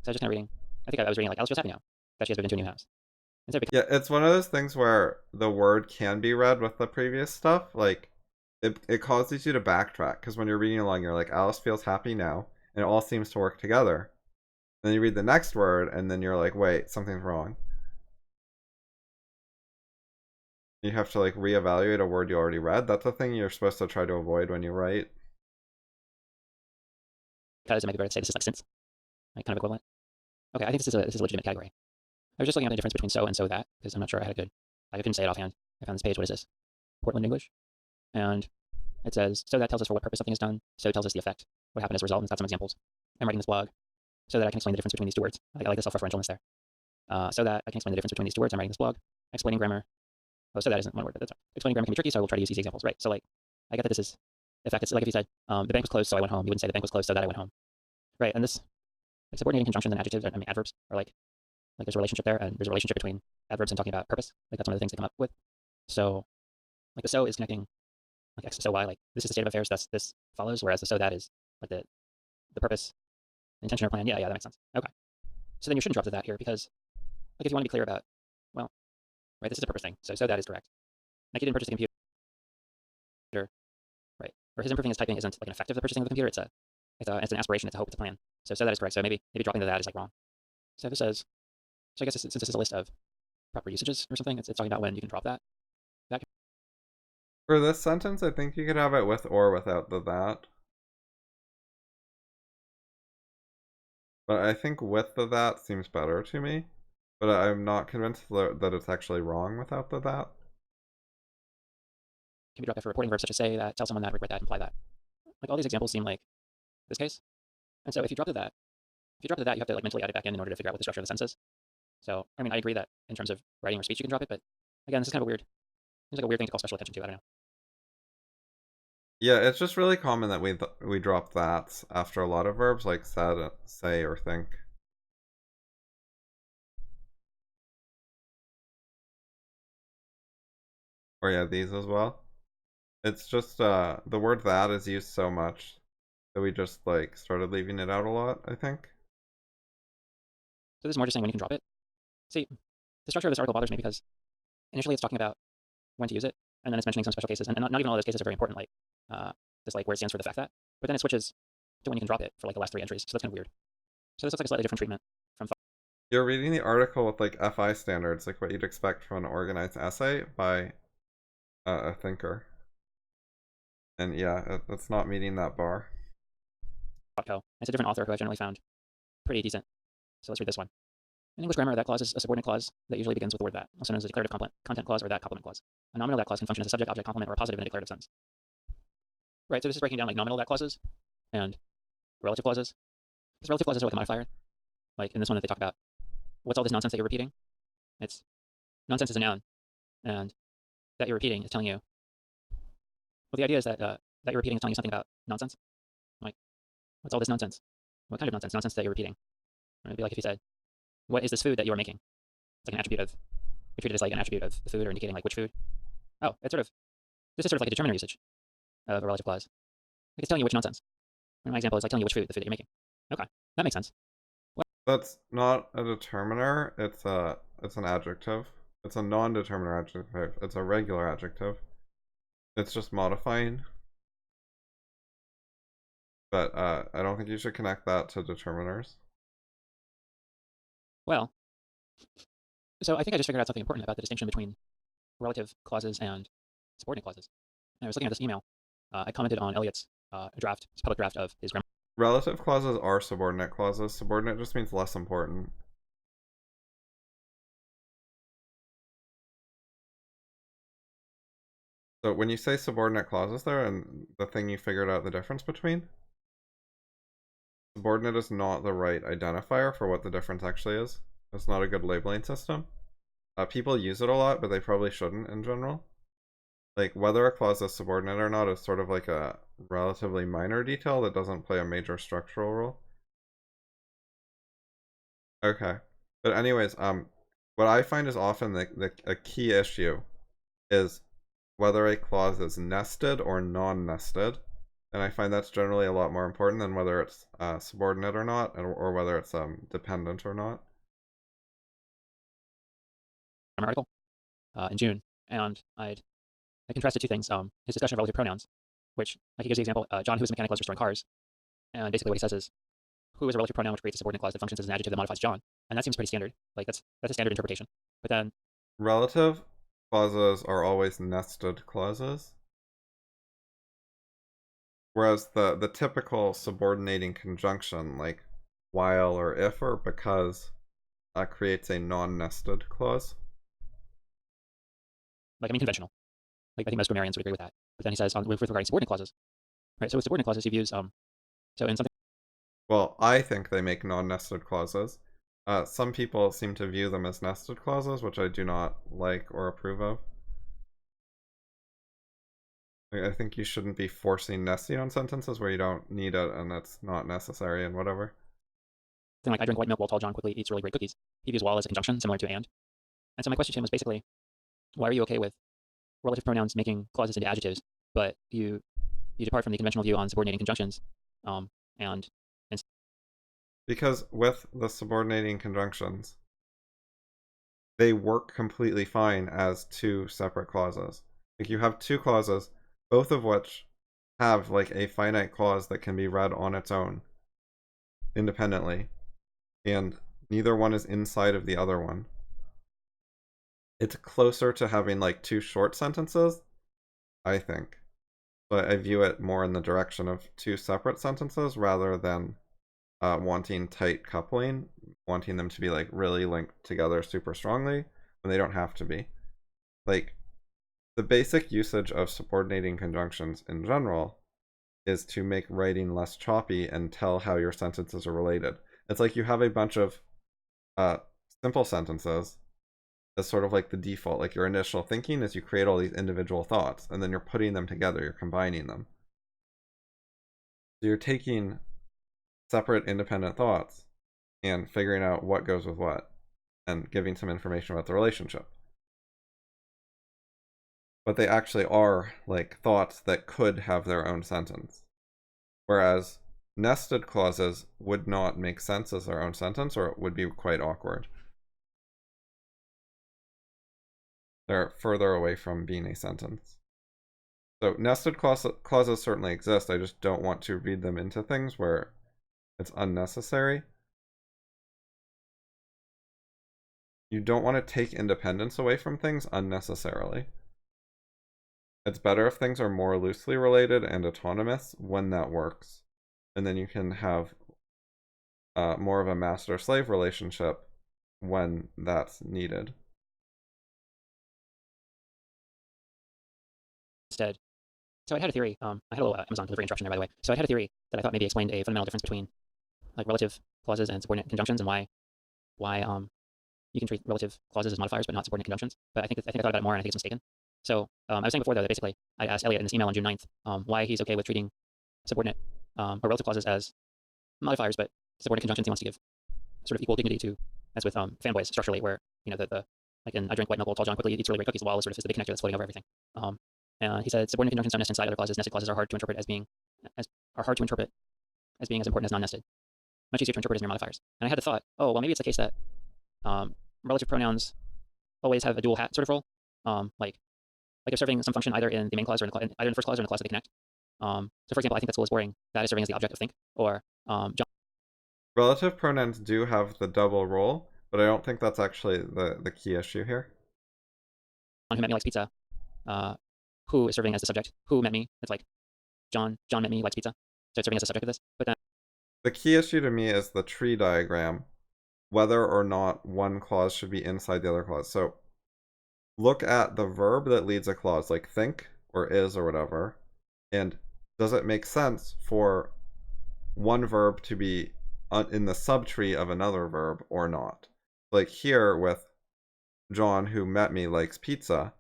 So I was just kind of reading. I think I was reading like Alice feels happy now that she has moved into a new house. Yeah, it's one of those things where the word can be read with the previous stuff. Like, it causes you to backtrack, because when you're reading along, you're like, Alice feels happy now, and it all seems to work together. Then you read the next word, and then you're like, wait, something's wrong. You have to, like, reevaluate a word you already read. That's a thing you're supposed to try to avoid when you write. Because it might be better to say this is like since, like kind of equivalent. Okay, I think this is a legitimate category. I was just looking at the difference between so and so that, because I'm not sure I had a good, like, I couldn't say it offhand. I found this page. What is this? Portland English. And it says, so that tells us for what purpose something is done. So tells us the effect, what happened as a result. And it's got some examples. I'm writing this blog so that I can explain the difference between these two words. I like the self-referentialness there. So that I can explain the difference between these two words. I'm writing this blog, explaining grammar. Oh, so that isn't one word, but that's explaining grammar can be tricky, so I will try to use easy examples. Right. So, like, I get that this is, in fact, it's like if you said, the bank was closed, so I went home. You wouldn't say the bank was closed, so that I went home. Right. And this, like, subordinating conjunctions and adjectives, I mean, adverbs are like there's a relationship there, and there's a relationship between adverbs and talking about purpose. Like, that's one of the things they come up with. So, like, the so is connecting like X to so Y. Like, this is the state of affairs, thus this follows, whereas the so that is like the purpose, intention, or plan. Yeah, that makes sense. Okay. So then you shouldn't drop the that here because, like, if you want to be clear about, well, right, this is a purpose thing. So that is correct. Like, he didn't purchase the computer, right? Or his improving his typing isn't like an effect of the purchasing of the computer. It's an aspiration. It's a hope. It's a plan. So that is correct. So maybe dropping the that is like wrong. So this says, so I guess since this is a list of proper usages or something, it's talking about when you can drop that. For this sentence, I think you could have it with or without the that. But I think with the that seems better to me. But I'm not convinced that it's actually wrong without the that. Can be dropped after reporting verbs such as say that, tell someone that, regret that, imply that. Like, all these examples seem like this case. And so if you drop the that, you have to, like, mentally add it back in order to figure out what the structure of the sentence is. So, I mean, I agree that in terms of writing or speech, you can drop it, but again, this is kind of weird. Seems like a weird thing to call special attention to. I don't know. Yeah, it's just really common that we drop that after a lot of verbs like said, say, or think. Or yeah, these as well. It's just the word that is used so much that we just like started leaving it out a lot, I think. So this is more just saying when you can drop it. See, the structure of this article bothers me because initially it's talking about when to use it, and then it's mentioning some special cases, and not even all of those cases are very important, like this, like, where it stands for the fact that, but then it switches to when you can drop it for like the last 3 entries. So that's kind of weird. So this looks like a slightly different treatment from. You're reading the article with like FI standards, like what you'd expect from an organized essay by a thinker. And yeah, it's not meeting that bar. It's a different author who I generally found pretty decent. So let's read this one. In English grammar, that clause is a subordinate clause that usually begins with the word that, also known as a declarative content clause or that complement clause. A nominal that clause can function as a subject, object, complement, or a positive in a declarative sentence. Right, so this is breaking down like nominal that clauses and relative clauses. Because relative clauses are like a modifier. Like in this one that they talk about, what's all this nonsense that you're repeating? It's nonsense is a noun, and that you're repeating is telling you. Well, the idea is that that you're repeating is telling you something about nonsense. Like, what's all this nonsense? What kind of nonsense? Nonsense that you're repeating. It'd be like if you said, what is this food that you are making? It's like an attribute of, you treat it as like an attribute of the food or indicating like which food. Oh, this is sort of like a determiner usage of a relative clause. Like, it's telling you which nonsense. And my example is like telling you which food, the food that you're making. Okay, that makes sense. That's not a determiner. It's an adjective. It's a non-determiner adjective. It's a regular adjective. It's just modifying. But I don't think you should connect that to determiners. Well, so I think I just figured out something important about the distinction between relative clauses and subordinate clauses. And I was looking at this email. I commented on Elliot's public draft of his grammar. Relative clauses are subordinate clauses. Subordinate just means less important. So when you say subordinate clauses there, and the thing you figured out the difference between, subordinate is not the right identifier for what the difference actually is. It's not a good labeling system. People use it a lot, but they probably shouldn't in general. Like, whether a clause is subordinate or not is sort of like a relatively minor detail that doesn't play a major structural role. Okay. But anyways, what I find is often a key issue is whether a clause is nested or non-nested. And I find that's generally a lot more important than whether it's subordinate or not, or whether it's dependent or not. Article in June, and I contrasted two things. His discussion of relative pronouns, which, like, he gives the example, John, who is a mechanic, loves restoring cars. And basically what he says is, who is a relative pronoun which creates a subordinate clause that functions as an adjective that modifies John. And that seems pretty standard. Like, that's a standard interpretation. But then Relative clauses are always nested clauses. Whereas the typical subordinating conjunction, like while or if or because, creates a non-nested clause. like, I mean, conventional. Like, I think most grammarians would agree with that. But then he says, with regarding subordinate clauses, right? So with subordinate clauses, he views so in something. Well, I think they make non-nested clauses. Some people seem to view them as nested clauses, which I do not like or approve of. I think you shouldn't be forcing nesting on sentences where you don't need it and it's not necessary and whatever. Something like, I drink white milk while tall John quickly eats really great cookies. He views while as a conjunction similar to and. And so my question to him was basically, why are you okay with relative pronouns making clauses into adjectives, but you depart from the conventional view on subordinating conjunctions, and because with the subordinating conjunctions, they work completely fine as two separate clauses. Like, you have two clauses, both of which have like a finite clause that can be read on its own independently, and neither one is inside of the other one. It's closer to having like two short sentences, I think. But I view it more in the direction of two separate sentences rather than wanting tight coupling, wanting them to be like really linked together super strongly when they don't have to be. Like, the basic usage of subordinating conjunctions in general is to make writing less choppy and tell how your sentences are related. It's like you have a bunch of simple sentences as sort of like the default. Like, your initial thinking is you create all these individual thoughts and then you're putting them together, you're combining them. So you're taking separate independent thoughts and figuring out what goes with what and giving some information about the relationship. But they actually are like thoughts that could have their own sentence. Whereas nested clauses would not make sense as their own sentence, or it would be quite awkward. They're further away from being a sentence. So nested clauses certainly exist. I just don't want to read them into things where it's unnecessary. You don't want to take independence away from things unnecessarily. It's better if things are more loosely related and autonomous when that works. And then you can have more of a master-slave relationship when that's needed. instead. So I had a theory. I had a little Amazon delivery instruction there, by the way. So I had a theory that I thought maybe explained a fundamental difference between like relative clauses and subordinate conjunctions, and why you can treat relative clauses as modifiers but not subordinate conjunctions. But I think I thought about it more, and I think it's mistaken. So I was saying before, though, that basically I asked Elliot in this email on June 9th why he's okay with treating subordinate or relative clauses as modifiers, but subordinate conjunctions he wants to give sort of equal dignity to, as with fanboys structurally, where the like in I drink white milk while tall John quickly eats really great cookies, while is sort of is the big connector that's floating over everything. And he said subordinate conjunctions don't nest inside other clauses. Nested clauses are hard to interpret as being as important as non-nested. much easier to interpret as mere modifiers. And I had the thought, oh, well, maybe it's the case that relative pronouns always have a dual hat sort of role. Like they're serving some function either in the main clause or either in the first clause or in the clause that they connect. So for example, I think that school is boring. That is serving as the object of think. Or John Relative pronouns do have the double role, but I don't think that's actually the key issue here. who met me likes pizza. Who is serving as the subject. Who met me? It's like John met me likes pizza. So it's serving as the subject of this. But then The key issue to me is the tree diagram, whether or not one clause should be inside the other clause. So look at the verb that leads a clause, like think or is or whatever, and does it make sense for one verb to be in the subtree of another verb or not? Like here with John, who met me, likes pizza,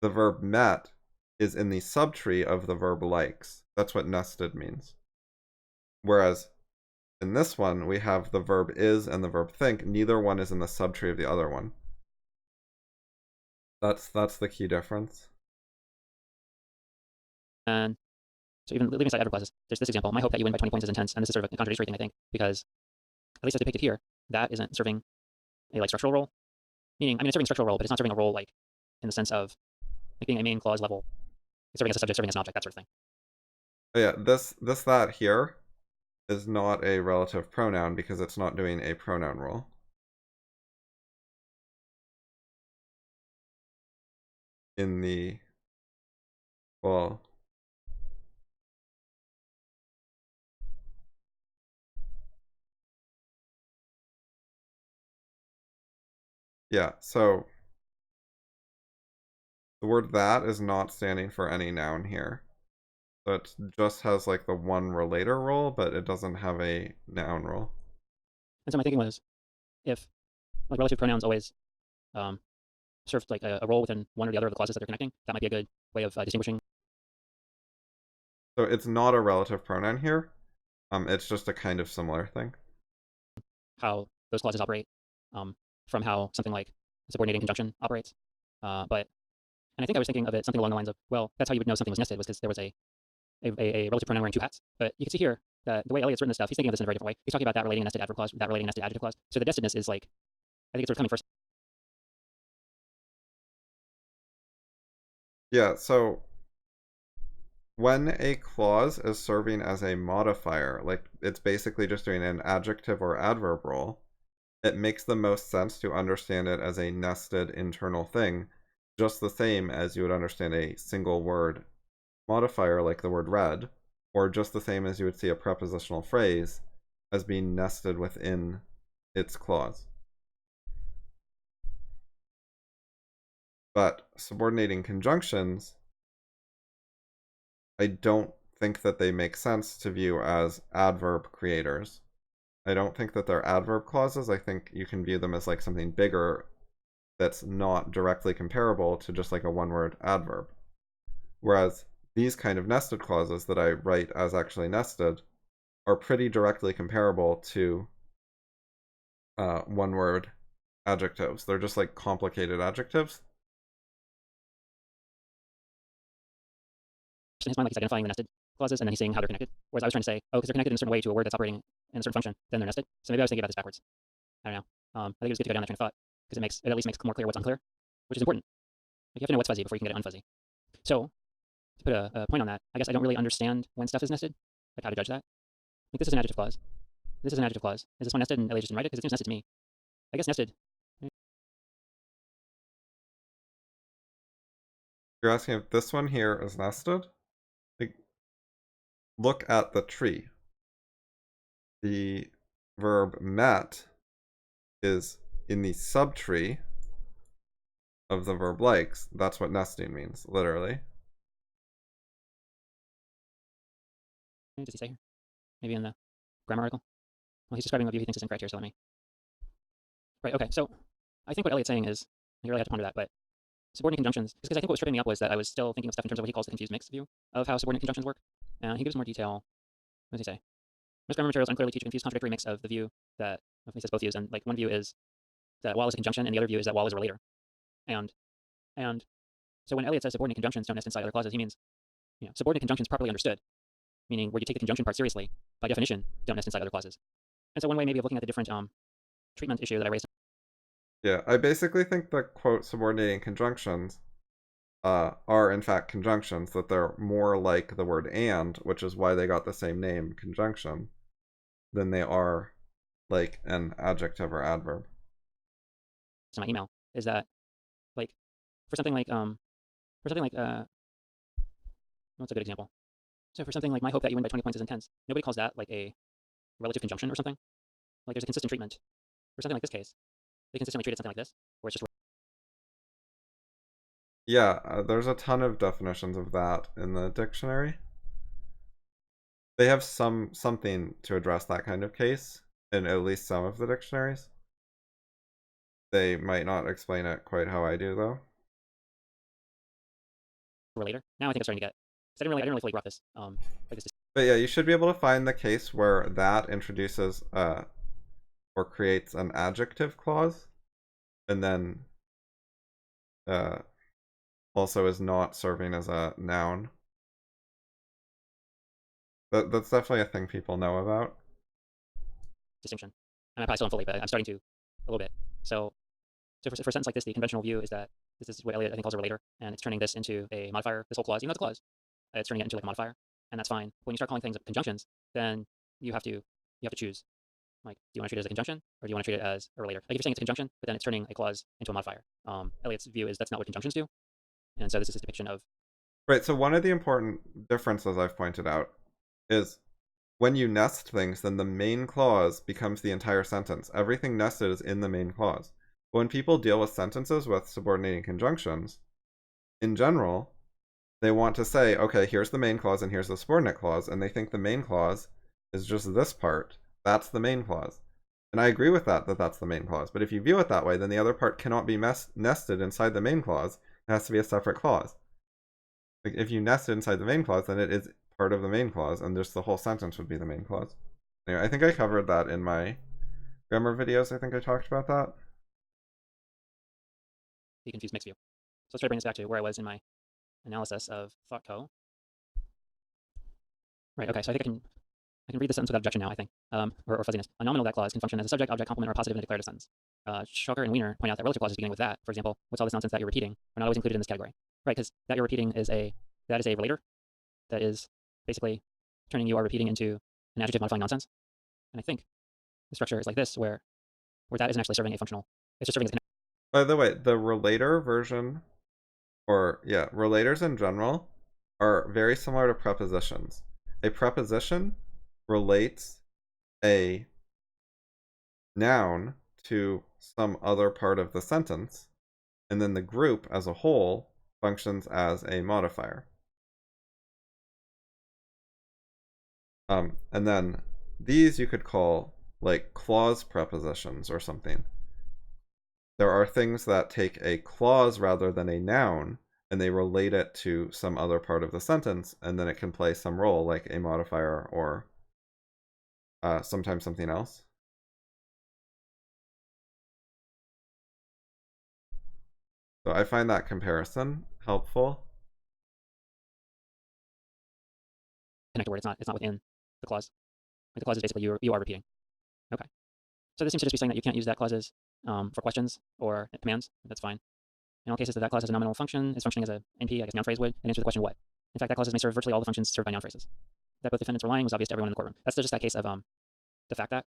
the verb met is in the subtree of the verb likes. That's what nested means. Whereas in this one, we have the verb is and the verb think. Neither one is in the subtree of the other one. That's the key difference. and so even leaving aside adverb clauses, there's this example. My hope that you win by 20 points is intense, and this is sort of a contradictory thing, I think, because at least as depicted here, that isn't serving a like structural role. Meaning, I mean, it's serving a structural role, but it's not serving a role like in the sense of like being a main clause level. It's serving as a subject, serving as an object, that sort of thing. Oh yeah, that here is not a relative pronoun because it's not doing a pronoun role. In the, well, yeah, so the word that is not standing for any noun here. So it just has like the one relator role, but it doesn't have a noun role. And so my thinking was, if like relative pronouns always serve like a role within one or the other of the clauses that they're connecting, that might be a good way of distinguishing. So it's not a relative pronoun here. It's just a kind of similar thing. How those clauses operate from how something like a subordinating conjunction operates. And I think I was thinking of it something along the lines of, well, that's how you would know something was nested was because there was a relative pronoun wearing two hats. But you can see here that the way Eliot's written this stuff, he's thinking of this in a very different way. He's talking about that relating a nested adverb clause, that relating a nested adjective clause. So the nestedness is like, I think it's sort of coming first. Yeah, so when a clause is serving as a modifier, like it's basically just doing an adjective or adverb role, it makes the most sense to understand it as a nested internal thing, just the same as you would understand a single word modifier like the word red, or just the same as you would see a prepositional phrase as being nested within its clause. But subordinating conjunctions, I don't think that they make sense to view as adverb creators. I don't think that they're adverb clauses. I think you can view them as like something bigger that's not directly comparable to just like a one-word adverb. Whereas these kind of nested clauses that I write as actually nested are pretty directly comparable to one-word adjectives. They're just like complicated adjectives. In his mind, like he's identifying the nested clauses and then he's saying how they're connected. Whereas I was trying to say, oh, because they're connected in a certain way to a word that's operating in a certain function, then they're nested. So maybe I was thinking about this backwards. I don't know. I think it was good to go down that train of thought because it at least makes more clear what's unclear, which is important. Like you have to know what's fuzzy before you can get it unfuzzy. So to put a point on that, I guess I don't really understand when stuff is nested, like how to judge that. Like this is an adjective clause. This is an adjective clause. Is this one nested? And Elliot just didn't write it because it seems nested to me. I guess nested. You're asking if this one here is nested? Like, look at the tree. The verb met is in the subtree of the verb likes. That's what nesting means, literally. What does he say here? Maybe in the grammar article? Well, he's describing a view he thinks is incorrect here, so let me. Right, okay, so I think what Elliot's saying is, you really have to ponder that, but subordinate conjunctions, because I think what was tripping me up was that I was still thinking of stuff in terms of what he calls the confused mix view of how subordinate conjunctions work. And he gives more detail. What does he say? Most grammar materials unclearly teach a confused contradictory mix of the view that, he says both views, and like one view is that while is a conjunction, and the other view is that while is a relator. And so when Elliot says subordinate conjunctions don't nest inside other clauses, he means, subordinate conjunctions properly understood, meaning where you take the conjunction part seriously, by definition, don't nest inside other clauses. And so one way maybe of looking at the different treatment issue that I raised. Yeah, I basically think the quote subordinating conjunctions are in fact conjunctions, that they're more like the word and, which is why they got the same name, conjunction, than they are like an adjective or adverb. To my email is that like for something like what's a good example? So for something like my hope that you win by 20 points is intense. Nobody calls that like a relative conjunction or something. Like there's a consistent treatment. For something like this case, they consistently treated something like this, where it's just Yeah, there's a ton of definitions of that in the dictionary. They have something to address that kind of case in at least some of the dictionaries. They might not explain it quite how I do, though. relator. Now I think I'm starting to get. Cause I didn't really fully grok this. Like this. But yeah, you should be able to find the case where that introduces or creates an adjective clause, and then also is not serving as a noun. That's definitely a thing people know about. Distinction. And I probably still don't fully, but I'm starting to a little bit. So for a sentence like this, the conventional view is that this is what Eliot I think calls a relator, and it's turning this into a modifier. This whole clause, even though it's a clause, it's turning it into like a modifier, and that's fine. When you start calling things conjunctions, then you have to choose. Like, do you want to treat it as a conjunction, or do you want to treat it as a relator? Like if you're saying it's a conjunction, but then it's turning a clause into a modifier. Eliot's view is that's not what conjunctions do, and so this is a depiction of. Right, so one of the important differences I've pointed out is when you nest things, then the main clause becomes the entire sentence. Everything nested is in the main clause. But when people deal with sentences with subordinating conjunctions, in general, they want to say, okay, here's the main clause and here's the subordinate clause, and they think the main clause is just this part. That's the main clause. And I agree with that that's the main clause. But if you view it that way, then the other part cannot be nested inside the main clause. It has to be a separate clause. Like if you nest it inside the main clause, then it is part of the main clause, and just the whole sentence would be the main clause. Anyway, I think I covered that in my grammar videos. I think I talked about that. The confused mixed view. So let's try to bring this back to where I was in my analysis of ThoughtCo. Right. Okay. So I think I can read the sentence without objection now, I think, or fuzziness. A nominal that clause can function as a subject, object, complement, or a positive in a declarative sentence. Shrugged and Wiener point out that relative clauses beginning with that, for example, what's all this nonsense that you're repeating, are not always included in this category, right? Because that you're repeating is a relator that is basically turning you are repeating into an adjective modifying nonsense. And I think the structure is like this, where that isn't actually serving a functional. It's just serving as a. By the way, the relator version, or yeah, relators in general, are very similar to prepositions. A preposition relates a noun to some other part of the sentence, and then the group as a whole functions as a modifier. And then these you could call like clause prepositions or something. There are things that take a clause rather than a noun, and they relate it to some other part of the sentence, and then it can play some role like a modifier or sometimes something else. So I find that comparison helpful. Connector word. It's not within the clause. Like the clause is basically you are repeating. Okay. So this seems to just be saying that you can't use that clauses for questions or commands. That's fine. In all cases, that clause has a nominal function, is functioning as a NP, I guess noun phrase would, and answer the question what. In fact, that clauses may serve virtually all the functions served by noun phrases. That both defendants were lying was obvious to everyone in the courtroom. That's just that case of the fact that.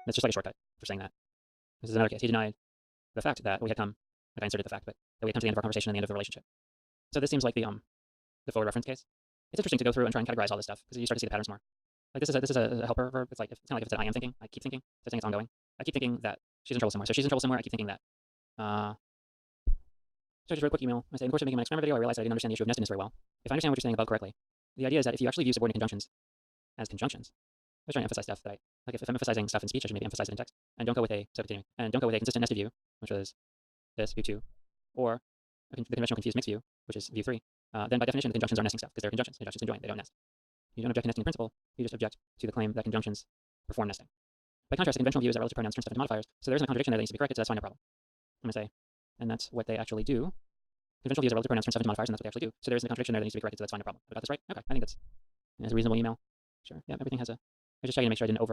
That's just like a shortcut for saying that. This is another case. He denied the fact that we had come, like I inserted the fact, but that we had come to the end of our conversation and the end of the relationship. So this seems like the forward reference case. It's interesting to go through and try and categorize all this stuff because you start to see the patterns more. Like this is a helper verb. It's kind of like if it's an I am thinking. I keep thinking. So I think it's ongoing. I keep thinking that she's in trouble somewhere. So she's in trouble somewhere. I keep thinking that. So I just wrote a quick email. I say, in the course of making my experiment video, I realized I didn't understand the issue of nestedness very well. If I understand what you're saying above correctly, the idea is that if you actually view subordinate conjunctions as conjunctions, I was trying to emphasize stuff that if I'm emphasizing stuff in speech, I should maybe emphasize it in text. And don't go with a consistent nested view, which was this, view 2, or the conventional confused mixed view, which is view 3. Then by definition, the conjunctions are nesting stuff because they're conjunctions. Conjunctions can join, they don't nest. You don't object to nesting in principle, you just object to the claim that conjunctions perform nesting. By contrast, the conventional view is that relative pronouns turn stuff into modifiers, so there isn't a contradiction there that needs to be corrected, so that's fine, no problem. I'm going to say, and that's what they actually do. Conventional views are relative pronouns turn stuff into modifiers, and that's what they actually do. So there isn't a contradiction there that needs to be corrected, so that's fine, no problem. I got this right? Okay, I think that's a reasonable email. Sure, yeah, everything has a. I was just checking to make sure I didn't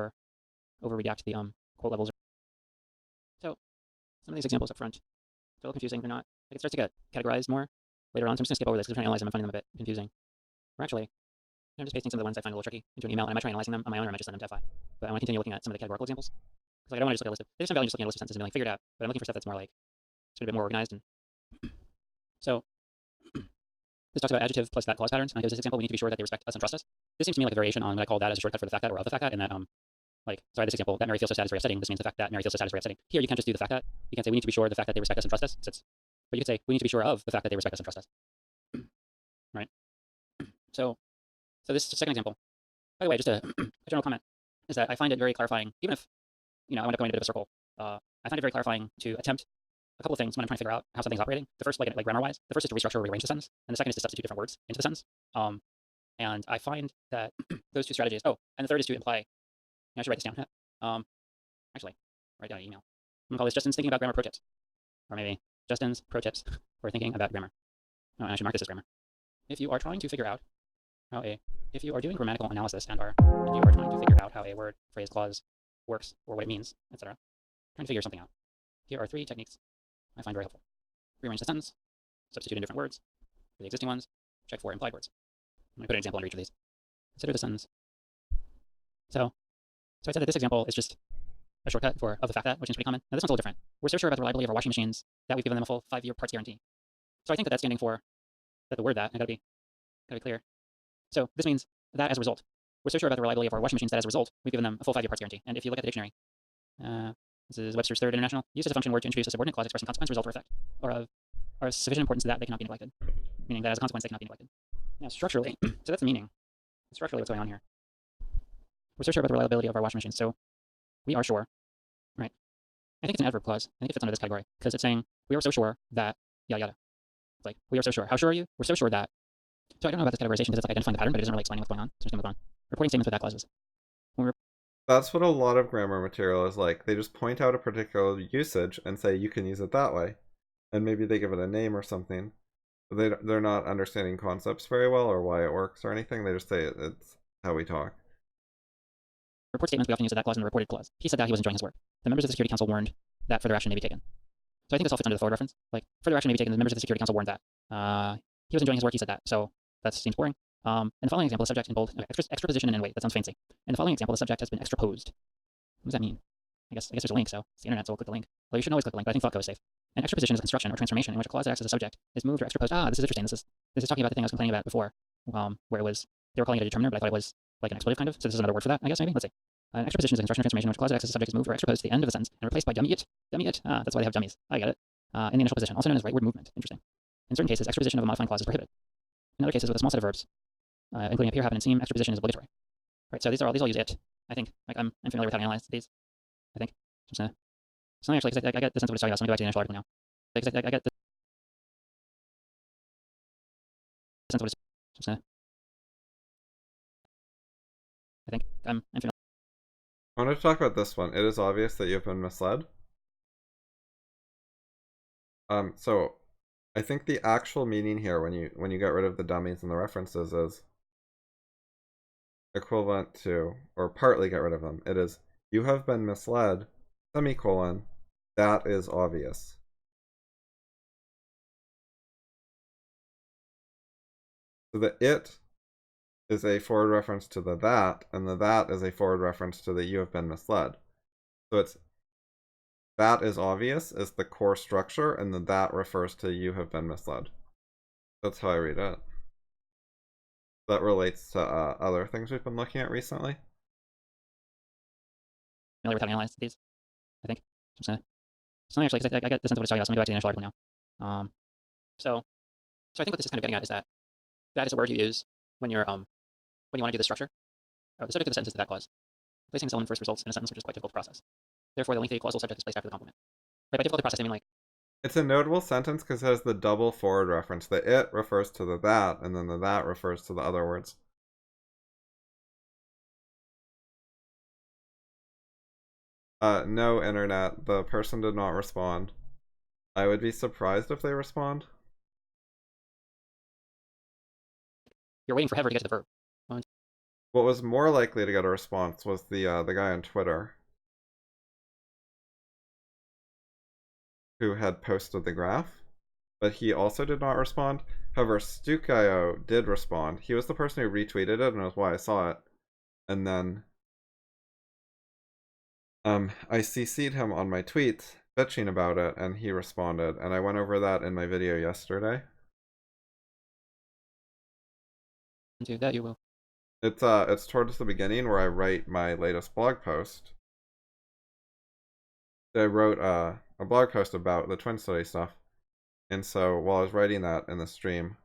over-redact the quote levels. So some of these examples up front, they're a little confusing. They're not, like, it starts to get categorized more later on. So I'm just gonna skip over this because I'm trying to analyze them. I'm finding them a bit confusing. Or actually, I'm just pasting some of the ones I find a little tricky into an email, and I might try analyzing them on my own, or I might just send them to FI. But I want to continue looking at some of the categorical examples. Because, like, I don't want to just look at a list of, there's some value in just looking at a list of sentences and being like, figure it out. But I'm looking for stuff that's more like, it's a bit more organized. And so this talks about adjective plus that clause patterns. And I give this example, we need to be sure that they respect us and trust us. This seems to me like a variation on what I call that as a shortcut for the fact that or of the fact that, and that, like, so I had this example, that Mary feels so sad is very upsetting. This means the fact that Mary feels so sad is very upsetting. Here, you can't just do the fact that. You can't say we need to be sure the fact that they respect us and trust us. But you could say we need to be sure of the fact that they respect us and trust us. Right? So this second example, by the way, just a general comment, is that I find it very clarifying, even if, I wind up going into a bit of a circle. I find it very clarifying to attempt a couple of things when I'm trying to figure out how something's operating. The first, like grammar-wise, the first is to restructure or rearrange the sentence, and the second is to substitute different words into the sentence. And I find that those two strategies. Oh, and the third is to imply. I should write this down. Actually, write down an email. I'm gonna call this Justin's thinking about grammar pro tips, or maybe Justin's pro tips for thinking about grammar. Oh, and I should mark this as grammar. If you are trying to figure out if you are doing grammatical analysis and you are trying to figure out how a word, phrase, clause works or what it means, etc., trying to figure something out, here are 3 techniques I find very helpful. Rearrange the sentence, substitute in different words for the existing ones, check for implied words. I'm going to put an example under each of these. Consider the sentence. So I said that this example is just a shortcut for of the fact that, which is pretty common. Now this one's a little different. We're so sure about the reliability of our washing machines that we've given them a full 5-year parts guarantee. So I think that that's standing for that the word that, I gotta be clear. So this means that as a result, we're so sure about the reliability of our washing machines that as a result, we've given them a full 5-year parts guarantee. And if you look at the dictionary, this is Webster's Third International, used as a function word to introduce a subordinate clause expressing consequence, result, or effect, or of sufficient importance that they cannot be neglected. Meaning that as a consequence, they cannot be neglected. Now structurally, so that's the meaning. Structurally, what's going on here? We're so sure about the reliability of our washing machines. So we are sure, right? I think it's an adverb clause. I think it fits under this category because it's saying we are so sure that yada yada. It's like we are so sure. How sure are you? We're so sure that. So I don't know about this categorization because it's like identifying the pattern, but it isn't really explaining what's going on. So I'm just gonna move on. Reporting statements with that clauses. That's what a lot of grammar material is like. They just point out a particular usage and say you can use it that way, and maybe they give it a name or something. They're not understanding concepts very well or why it works or anything. They just say it's how we talk. Report statements, we often use that clause in the reported clause. He said that he was enjoying his work. The members of the Security Council warned that further action may be taken. So I think this all fits under the forward reference. Like, further action may be taken, the members of the Security Council warned that. He was enjoying his work, he said that. So that seems boring. In the following example, the subject in bold, extraposition and in wait. That sounds fancy. In the following example, the subject has been extraposed. What does that mean? I guess there's a link, so it's the internet, so we'll click the link. Although you shouldn't always click the link, but I think thought is safe. An extraposition is a construction or transformation in which a clause that acts as a subject is moved or extraposed. This is interesting. This is talking about the thing I was complaining about before, where it was, they were calling it a determiner, but I thought it was like an expletive kind of. So this is another word for that, I guess, maybe? Let's see. An extraposition is a construction or transformation in which a clause that acts as a subject is moved or extraposed to the end of the sentence and replaced by dummy it. Dummy it. That's why they have dummies. I get it. In the initial position, also known as rightward movement. Interesting. In certain cases, extraposition of a modifying clause is prohibited. In other cases, with a small set of verbs, including appear, happen, and seem, extraposition is obligatory. Right. So these all use it. I think. Like I'm familiar with how to analyze these. I think. Just something actually, because I get the sense of what it's talking about. So let me go back to the initial article now. Because I get the sense of what it's. Just I think I'm familiar. I wanted to talk about this one. It is obvious that you've been misled. So I think the actual meaning here when you get rid of the dummies and the references is equivalent to, or partly get rid of them. It is, you have been misled, semicolon, that is obvious. So the it is a forward reference to the that, and the that is a forward reference to the you have been misled. So it's that is obvious is the core structure, and the that refers to you have been misled. That's how I read it. That relates to other things we've been looking at recently. Familiar with how to analyze these, I think. Something actually, because I get the sense of what it's talking about. So let me go back to the initial article now. So I think what this is kind of getting at is that is a word you use when you're when you want to do the structure. The subject of the sentence is that clause. Placing its element first results in a sentence which is quite difficult to process. Therefore, the lengthy clausal subject is placed after the complement. Right, by difficult to process, I mean like. It's a notable sentence because it has the double forward reference. The it refers to the that, and then the that refers to the other words. No, internet. The person did not respond. I would be surprised if they respond. You're waiting forever to get to the verb. What was more likely to get a response was the guy on Twitter. who had posted the graph, but he also did not respond. However, Stukio did respond. He was the person who retweeted it, and was why I saw it. And then I CC'd him on my tweets bitching about it, and he responded, and I went over that in my video yesterday. Do that you will. It's towards the beginning where I write my latest blog post. I wrote a blog post about the twin study stuff, and so while I was writing that in the stream,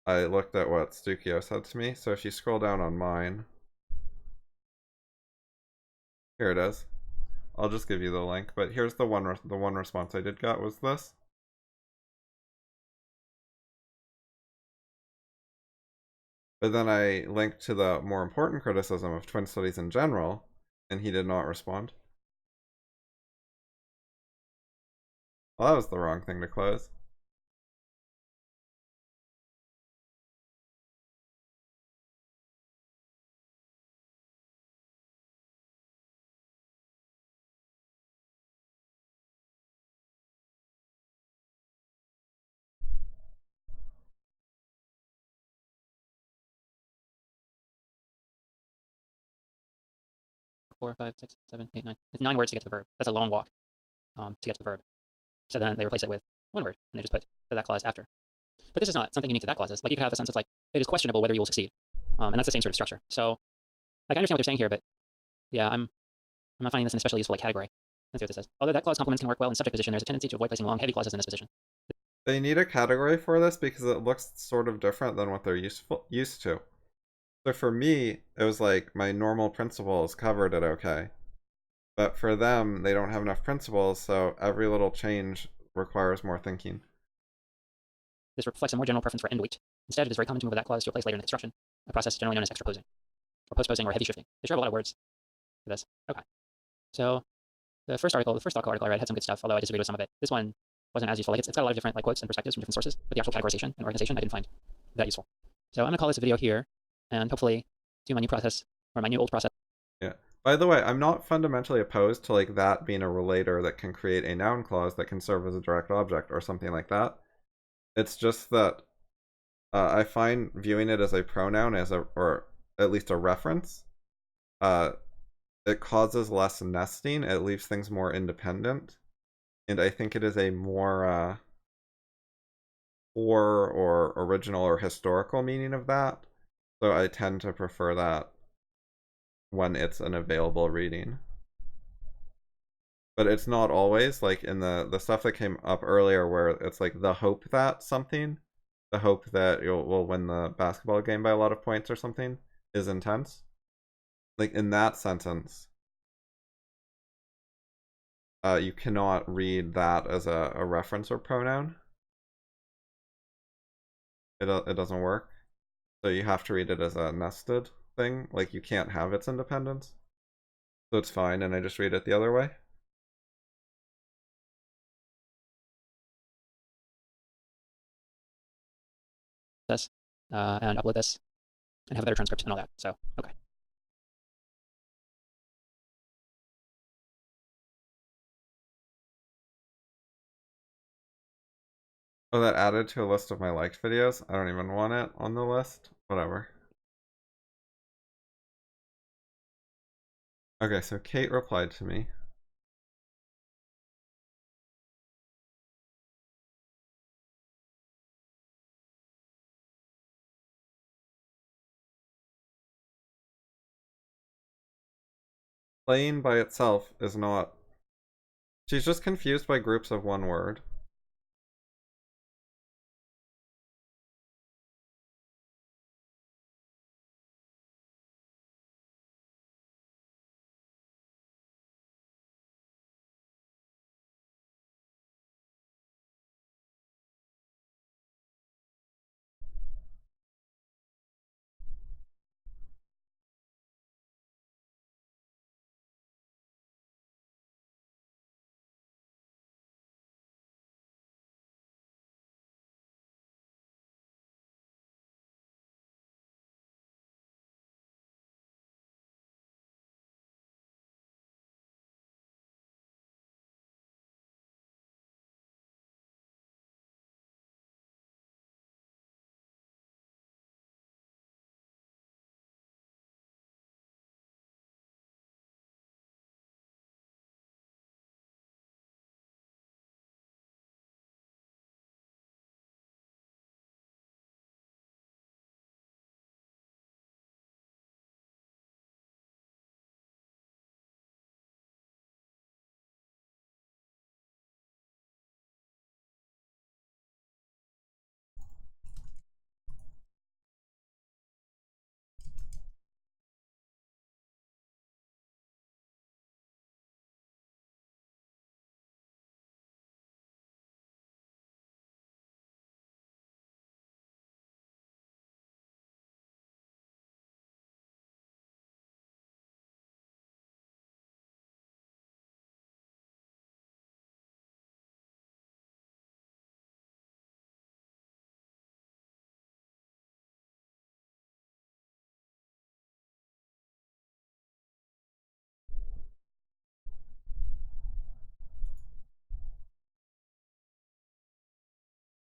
I looked at what Stukio said to me. So if you scroll down on mine, here it is. I'll just give you the link, but here's the one response I did get was this. But then I linked to the more important criticism of twin studies in general, and he did not respond. Well, that was the wrong thing to close. Four, five, six, seven, eight, nine. It's 9 words to get to the verb. That's a long walk to get to the verb. So then they replace it with 1 word, and they just put that clause after. But this is not something unique to that clause. Like you could have the sense of like, it is questionable whether you will succeed. And that's the same sort of structure. So like, I understand what they're saying here, but yeah, I'm not finding this an especially useful like category. Let's see what this says. Although that clause complements can work well in subject position, there's a tendency to avoid placing long, heavy clauses in this position. They need a category for this because it looks sort of different than what they're used to. So for me, it was like my normal principles covered it okay. But for them, they don't have enough principles, so every little change requires more thinking. This reflects a more general preference for end weight. Instead, it is very common to move that clause to a place later in the construction, a process generally known as extraposing, or postposing, or heavy shifting. They sure have a lot of words for this. Okay. So the first article I read had some good stuff, although I disagreed with some of it. This one wasn't as useful. Like it's got a lot of different like quotes and perspectives from different sources, but the actual categorization and organization I didn't find that useful. So I'm gonna call this a video here, and hopefully do my new process or my new old process. Yeah. By the way, I'm not fundamentally opposed to like that being a relator that can create a noun clause that can serve as a direct object or something like that. It's just that I find viewing it as a pronoun or at least a reference, it causes less nesting. It leaves things more independent, and I think it is a more core or original or historical meaning of that. So I tend to prefer that when it's an available reading. But it's not always, like in the stuff that came up earlier where it's like the hope that something, the hope that will win the basketball game by a lot of points or something is intense. Like in that sentence, you cannot read that as a reference or pronoun. It doesn't work. So you have to read it as a nested thing. Like you can't have its independence. So it's fine, and I just read it the other way. And upload this and have a better transcript and all that. So, okay. Oh, that added to a list of my liked videos. I don't even want it on the list. Whatever. Okay, so Kate replied to me. Playing by itself is not... She's just confused by groups of one word.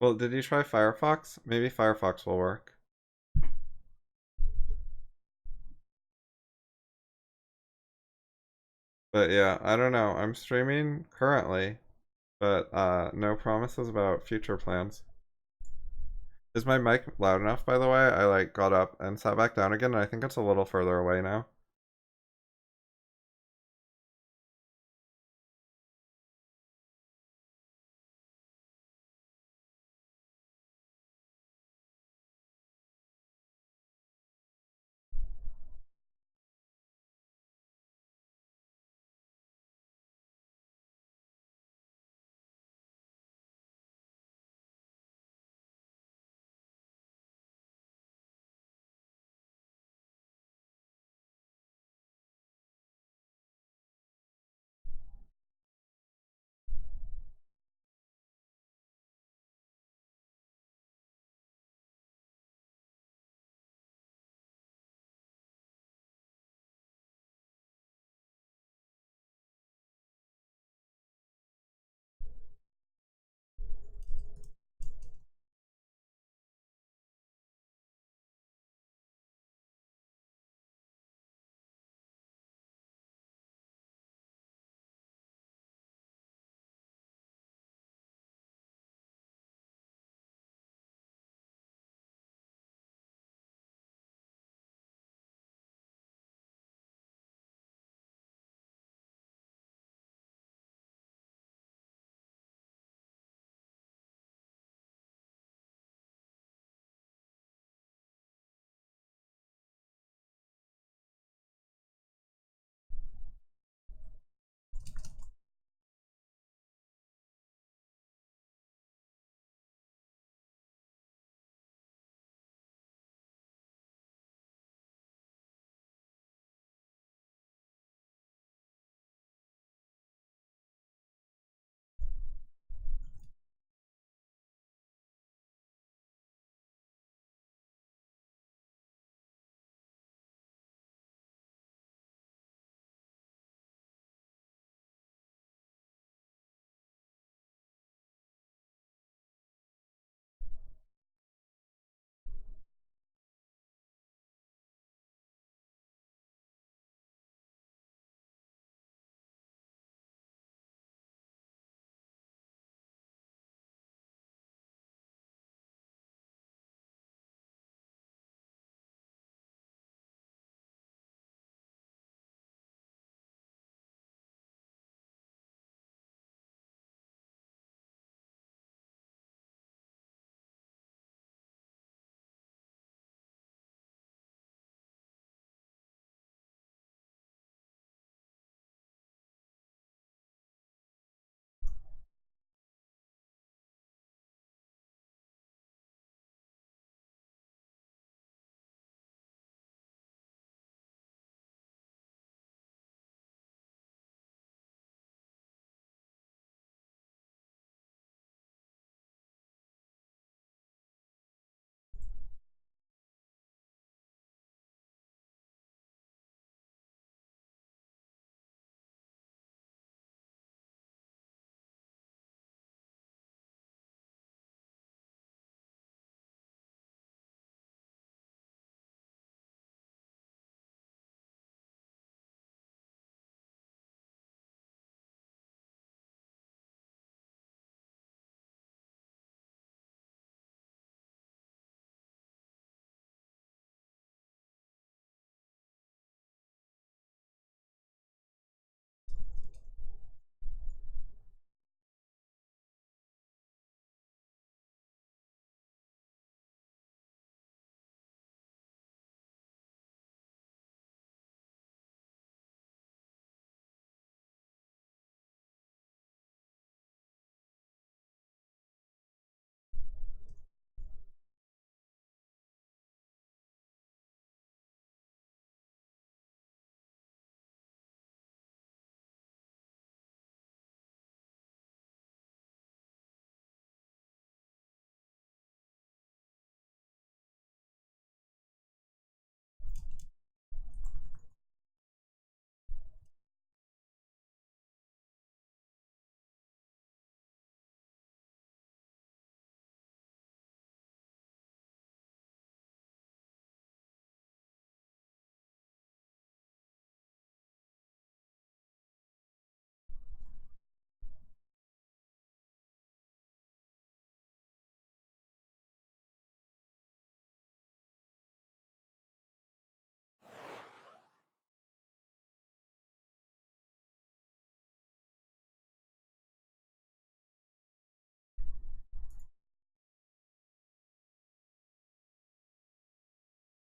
Well, did you try Firefox? Maybe Firefox will work. But yeah, I don't know. I'm streaming currently, but no promises about future plans. Is my mic loud enough, by the way? I like got up and sat back down again, and I think it's a little further away now.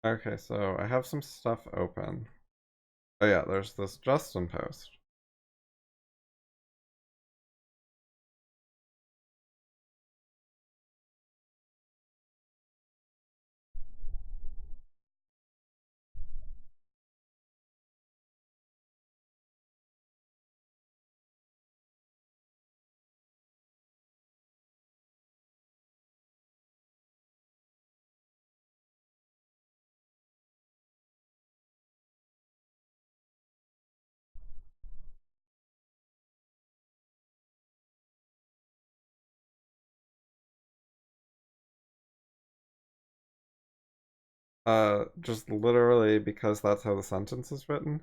Okay, so I have some stuff open. Oh yeah, there's this Justin post. Just literally because that's how the sentence is written.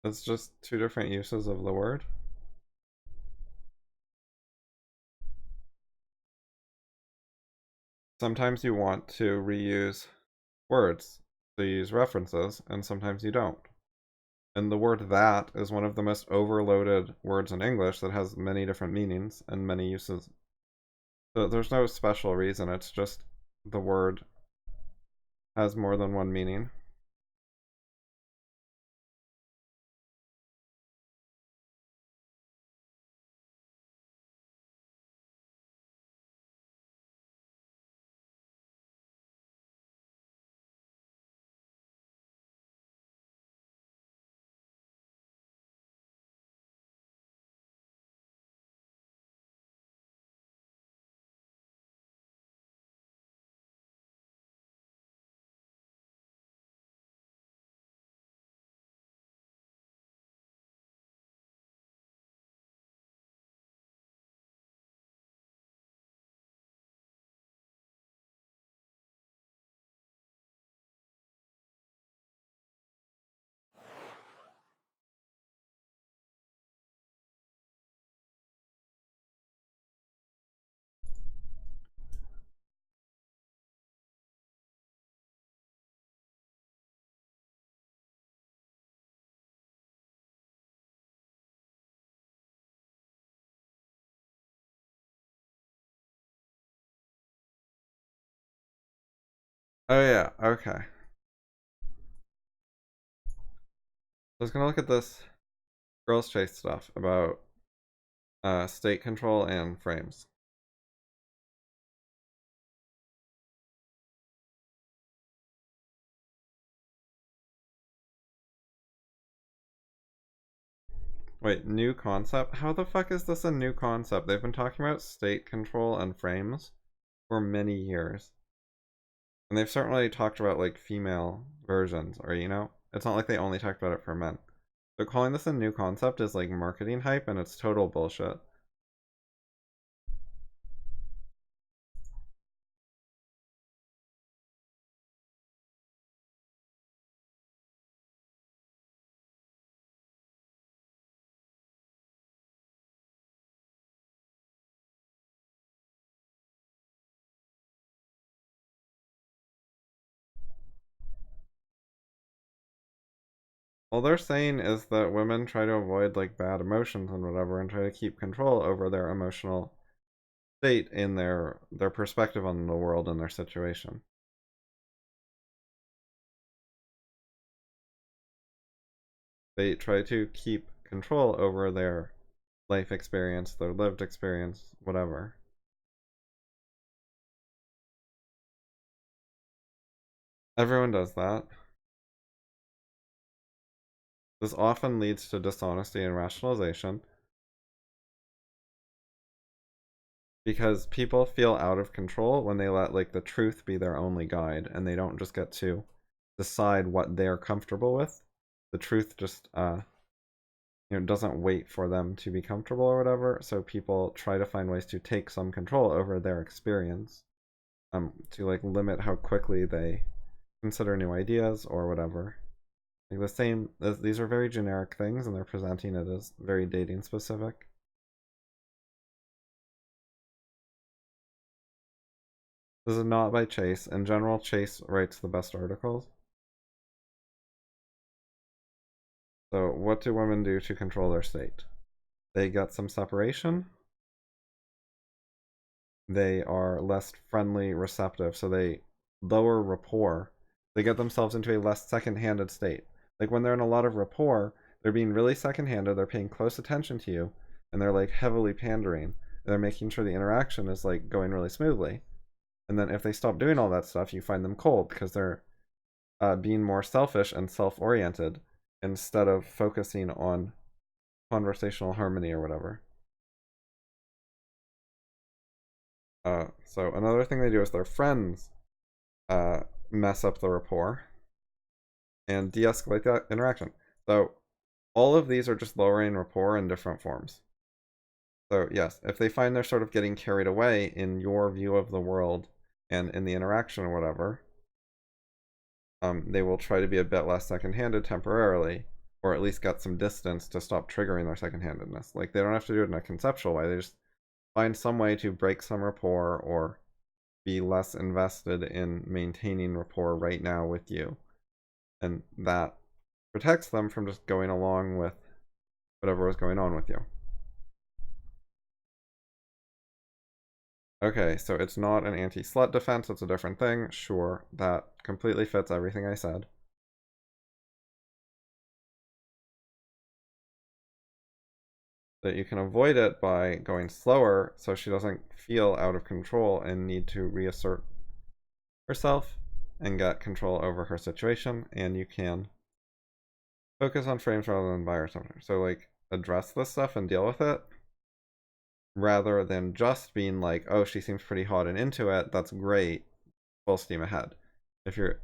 It's just two different uses of the word. Sometimes you want to reuse words, so you use references, and sometimes you don't. And the word that is one of the most overloaded words in English that has many different meanings and many uses. So there's no special reason, it's just the word has more than one meaning. Oh yeah, okay. I was gonna look at this girls chase stuff about state control and frames. Wait, new concept? How the fuck is this a new concept? They've been talking about state control and frames for many years. And they've certainly talked about like female versions, or it's not like they only talked about it for men. So calling this a new concept is like marketing hype and it's total bullshit. All they're saying is that women try to avoid like bad emotions and whatever and try to keep control over their emotional state in their perspective on the world and their situation. They try to keep control over their life experience, their lived experience, whatever. Everyone does that. This often leads to dishonesty and rationalization because people feel out of control when they let like the truth be their only guide and they don't just get to decide what they're comfortable with. The truth just doesn't wait for them to be comfortable or whatever, so people try to find ways to take some control over their experience, to like limit how quickly they consider new ideas or whatever. Like the same, these are very generic things and they're presenting it as very dating specific. This is not by Chase. In general, Chase writes the best articles. So what do women do to control their state? They get some separation. They are less friendly, receptive, so they lower rapport, they get themselves into a less second-handed state. Like when they're in a lot of rapport, they're being really second-handed, they're paying close attention to you, and they're like heavily pandering. And they're making sure the interaction is like going really smoothly. And then if they stop doing all that stuff, you find them cold because they're being more selfish and self-oriented instead of focusing on conversational harmony or whatever. So another thing they do is their friends mess up the rapport and de-escalate that interaction. So all of these are just lowering rapport in different forms. So yes, if they find they're sort of getting carried away in your view of the world and in the interaction or whatever, they will try to be a bit less second-handed temporarily, or at least get some distance to stop triggering their second-handedness. Like they don't have to do it in a conceptual way, they just find some way to break some rapport or be less invested in maintaining rapport right now with you. And that protects them from just going along with whatever is going on with you. Okay, so it's not an anti-slut defense, it's a different thing. Sure, that completely fits everything I said. That you can avoid it by going slower so she doesn't feel out of control and need to reassert herself and get control over her situation, and you can focus on frames rather than buyer something. So like address this stuff and deal with it rather than just being like, oh, she seems pretty hot and into it, that's great, full steam ahead. If you're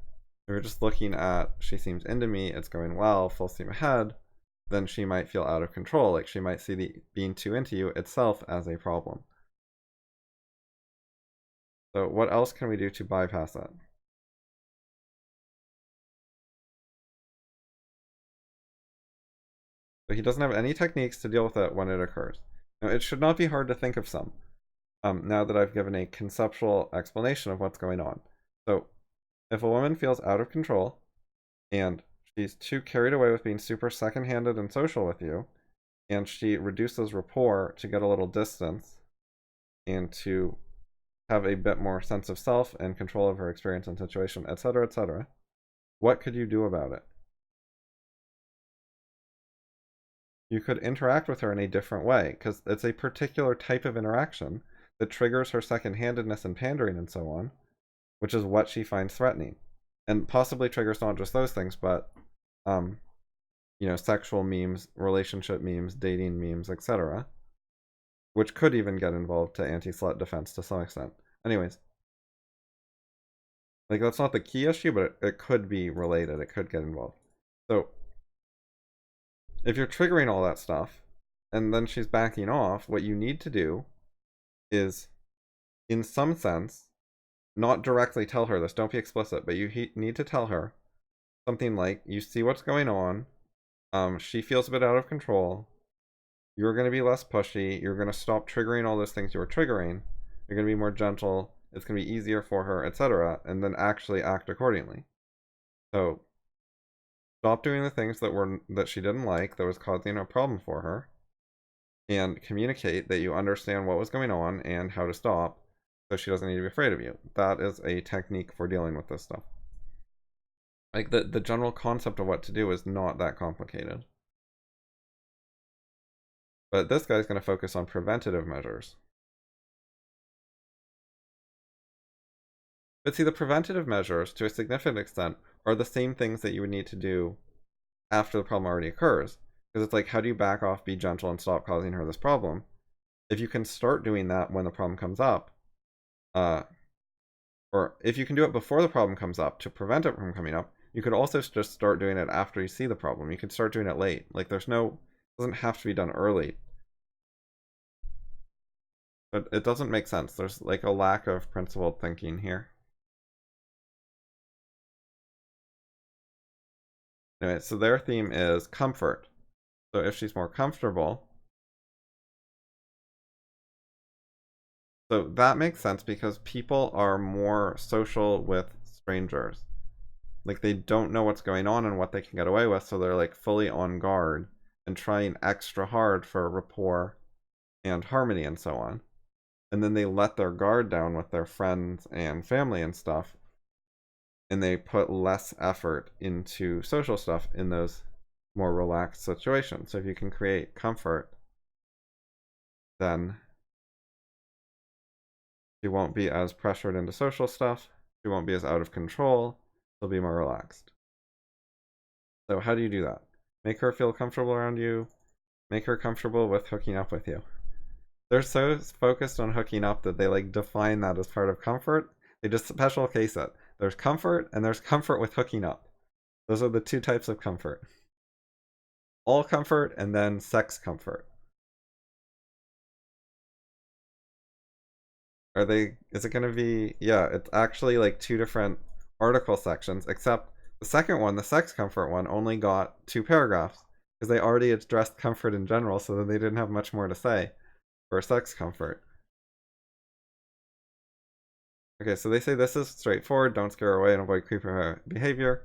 just looking at she seems into me, it's going well, full steam ahead, then she might feel out of control. Like she might see the being too into you itself as a problem. So what else can we do to bypass that? So he doesn't have any techniques to deal with it when it occurs. Now, it should not be hard to think of some, now that I've given a conceptual explanation of what's going on. So if a woman feels out of control and she's too carried away with being super second-handed and social with you, and she reduces rapport to get a little distance and to have a bit more sense of self and control of her experience and situation, etc., etc., what could you do about it? You could interact with her in a different way, because it's a particular type of interaction that triggers her second-handedness and pandering and so on, which is what she finds threatening. And possibly triggers not just those things, but sexual memes, relationship memes, dating memes, etc., which could even get involved to anti-slut defense to some extent. Anyways, like that's not the key issue, but it could be related. It could get involved. So if you're triggering all that stuff and then she's backing off, what you need to do is, in some sense, not directly tell her this, don't be explicit, but you need to tell her something like, you see what's going on, she feels a bit out of control, you're going to be less pushy, you're going to stop triggering all those things you were triggering, you're going to be more gentle, it's going to be easier for her, etc., and then actually act accordingly. So stop doing the things that she didn't like, that was causing a problem for her, and communicate that you understand what was going on and how to stop, so she doesn't need to be afraid of you. That is a technique for dealing with this stuff. Like the general concept of what to do is not that complicated. But this guy's going to focus on preventative measures. But see, the preventative measures, to a significant extent, are the same things that you would need to do after the problem already occurs. Because it's like, how do you back off, be gentle, and stop causing her this problem? If you can start doing that when the problem comes up, or if you can do it before the problem comes up to prevent it from coming up, you could also just start doing it after you see the problem. You could start doing it late. Like it doesn't have to be done early. But it doesn't make sense. There's like a lack of principled thinking here. Anyway, so their theme is comfort. So if she's more comfortable, so that makes sense because people are more social with strangers. Like they don't know what's going on and what they can get away with, so they're like fully on guard and trying extra hard for rapport and harmony and so on. And then they let their guard down with their friends and family and stuff and they put less effort into social stuff in those more relaxed situations. So if you can create comfort, then she won't be as pressured into social stuff. She won't be as out of control. She'll be more relaxed. So how do you do that? Make her feel comfortable around you. Make her comfortable with hooking up with you. They're so focused on hooking up that they like define that as part of comfort. They just special case it. There's comfort and there's comfort with hooking up. Those are the two types of comfort. All comfort and then sex comfort. Is it going to be, yeah, it's actually like two different article sections, except the second one, the sex comfort one, only got 2 paragraphs because they already addressed comfort in general, so that they didn't have much more to say for sex comfort. Okay, so they say this is straightforward, don't scare away and avoid creepy behavior.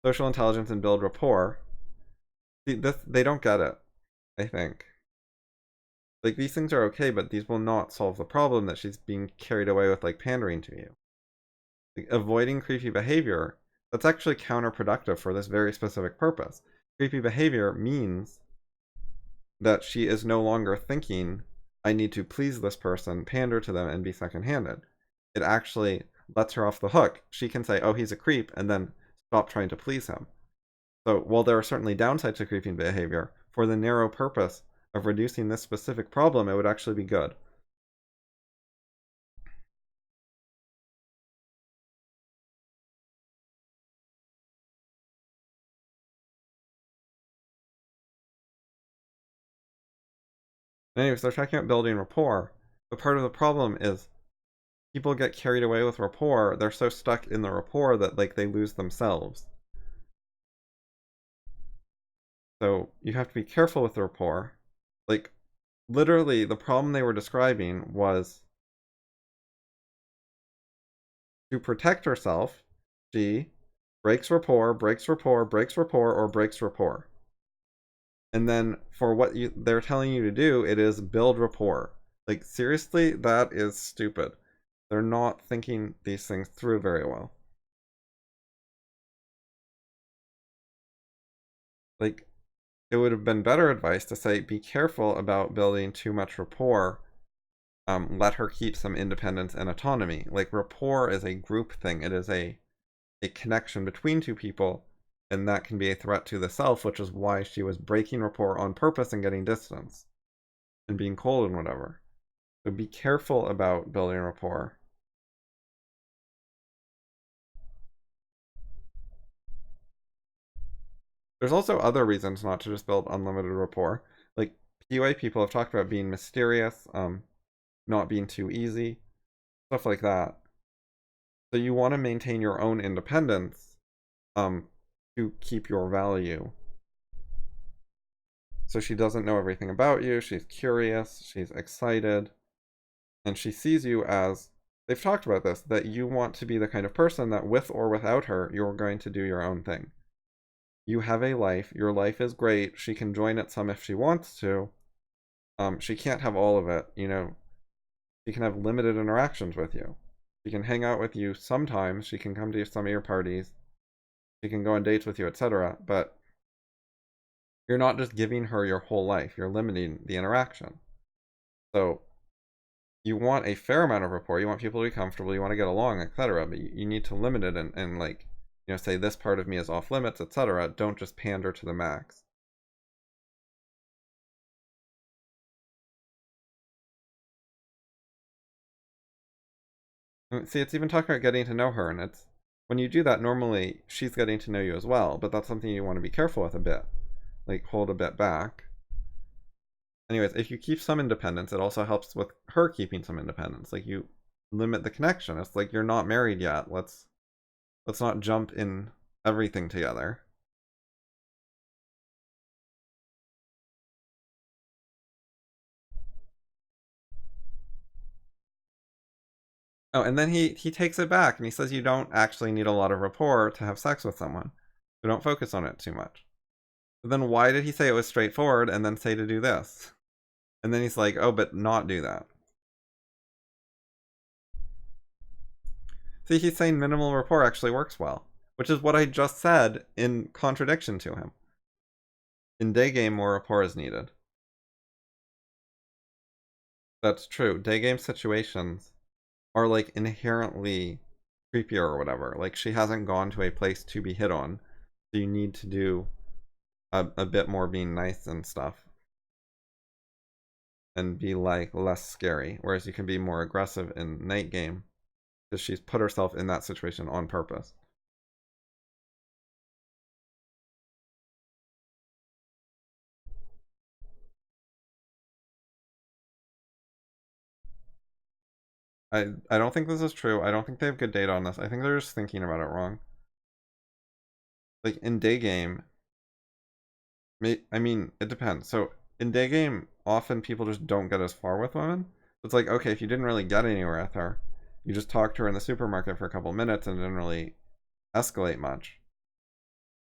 Social intelligence and build rapport. See, they don't get it, I think. Like, these things are okay, but these will not solve the problem that she's being carried away with, like, pandering to you. Like, avoiding creepy behavior, that's actually counterproductive for this very specific purpose. Creepy behavior means that she is no longer thinking, I need to please this person, pander to them, and be second-handed. It actually lets her off the hook. She can say, oh, he's a creep, and then stop trying to please him. So while there are certainly downsides to creeping behavior, for the narrow purpose of reducing this specific problem, it would actually be good. Anyways, they're talking about building rapport, but part of the problem is people get carried away with rapport. They're so stuck in the rapport that like they lose themselves. So you have to be careful with the rapport. Like, literally, the problem they were describing was to protect herself, she breaks rapport, breaks rapport, breaks rapport, or breaks rapport. And then for what they're telling you to do, it is build rapport. Like, seriously, that is stupid. They're not thinking these things through very well. Like, it would have been better advice to say, be careful about building too much rapport. Let her keep some independence and autonomy. Like, rapport is a group thing. It is a connection between two people, and that can be a threat to the self, which is why she was breaking rapport on purpose and getting distance and being cold and whatever. So be careful about building rapport. There's also other reasons not to just build unlimited rapport. Like, PUA people have talked about being mysterious, not being too easy, stuff like that. So you want to maintain your own independence to keep your value. So she doesn't know everything about you, she's curious, she's excited, and she sees you as, they've talked about this, that you want to be the kind of person that with or without her, you're going to do your own thing. You have a life, your life is great, she can join it some if she wants to. She can't have all of it, you know. She can have limited interactions with you. She can hang out with you sometimes, she can come to some of your parties, she can go on dates with you, etc. But you're not just giving her your whole life, you're limiting the interaction. So you want a fair amount of rapport, you want people to be comfortable, you want to get along, etc. But you need to limit it and like, you know, say this part of me is off limits, etc. Don't just pander to the max. See, it's even talking about getting to know her, and it's when you do that, normally she's getting to know you as well, but that's something you want to be careful with a bit. Like, hold a bit back. Anyways, if you keep some independence, it also helps with her keeping some independence. Like, you limit the connection. It's like you're not married yet. Let's not jump in everything together. Oh, and then he takes it back and he says you don't actually need a lot of rapport to have sex with someone. So don't focus on it too much. But then why did he say it was straightforward and then say to do this? And then he's like, oh, but not do that. See, he's saying minimal rapport actually works well, which is what I just said in contradiction to him. In day game, more rapport is needed. That's true. Day game situations are like inherently creepier or whatever. Like she hasn't gone to a place to be hit on, so you need to do a bit more being nice and stuff, and be like less scary. Whereas you can be more aggressive in night game because she's put herself in that situation on purpose. I don't think this is true. I don't think they have good data on this. I think they're just thinking about it wrong. Like in day game, I mean, it depends. So in day game, often people just don't get as far with women. It's like, okay, if you didn't really get anywhere with her, you just talked to her in the supermarket for a couple minutes and didn't really escalate much,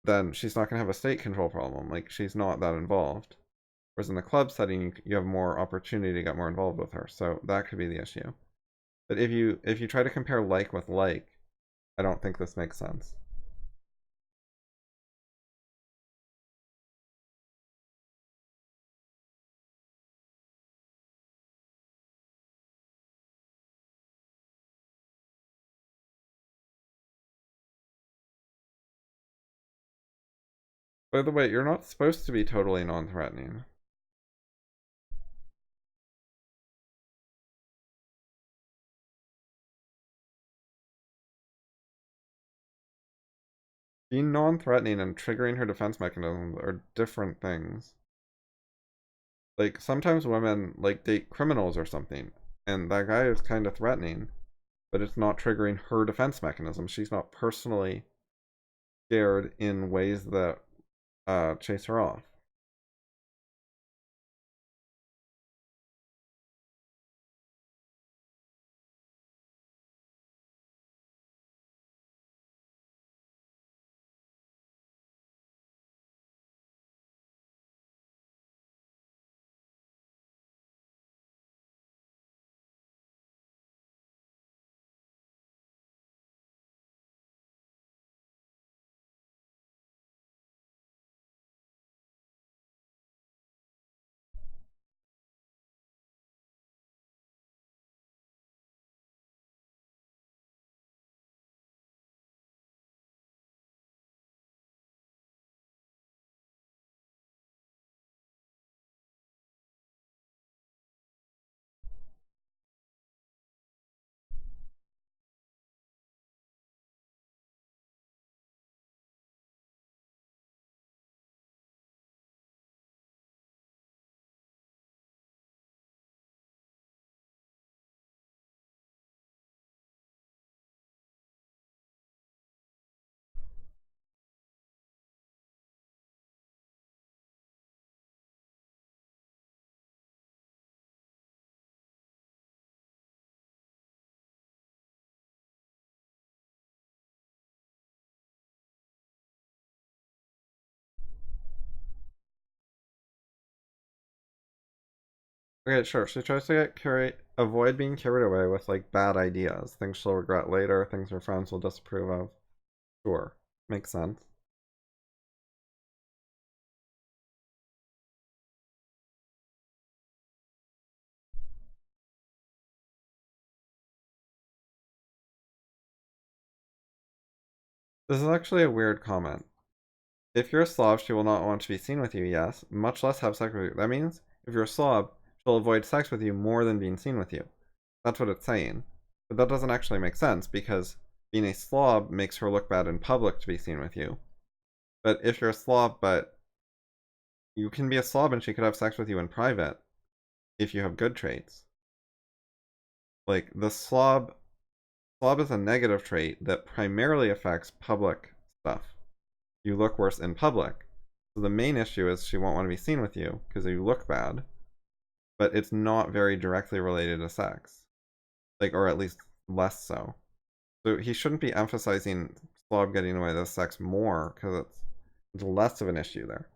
then she's not going to have a state control problem. Like, she's not that involved. Whereas in the club setting, you have more opportunity to get more involved with her. So that could be the issue. But if you try to compare like with like, I don't think this makes sense. By the way, you're not supposed to be totally non-threatening. Being non-threatening and triggering her defense mechanisms are different things. Like, sometimes women, like, date criminals or something, and that guy is kind of threatening, but it's not triggering her defense mechanism. She's not personally scared in ways that chase her off. Okay, sure. She tries to avoid being carried away with like bad ideas, things she'll regret later, things her friends will disapprove of. Sure, makes sense. This is actually a weird comment. If you're a Slav, she will not want to be seen with you, yes, much less have sex with you. That means if you're a Slav, she'll avoid sex with you more than being seen with you. That's what it's saying. But that doesn't actually make sense because being a slob makes her look bad in public to be seen with you. But if you're a slob, but you can be a slob and she could have sex with you in private if you have good traits. Like the slob is a negative trait that primarily affects public stuff. You look worse in public. So the main issue is she won't want to be seen with you because you look bad, but it's not very directly related to sex. Like, or at least less so. So he shouldn't be emphasizing slob getting away with sex more because it's less of an issue there.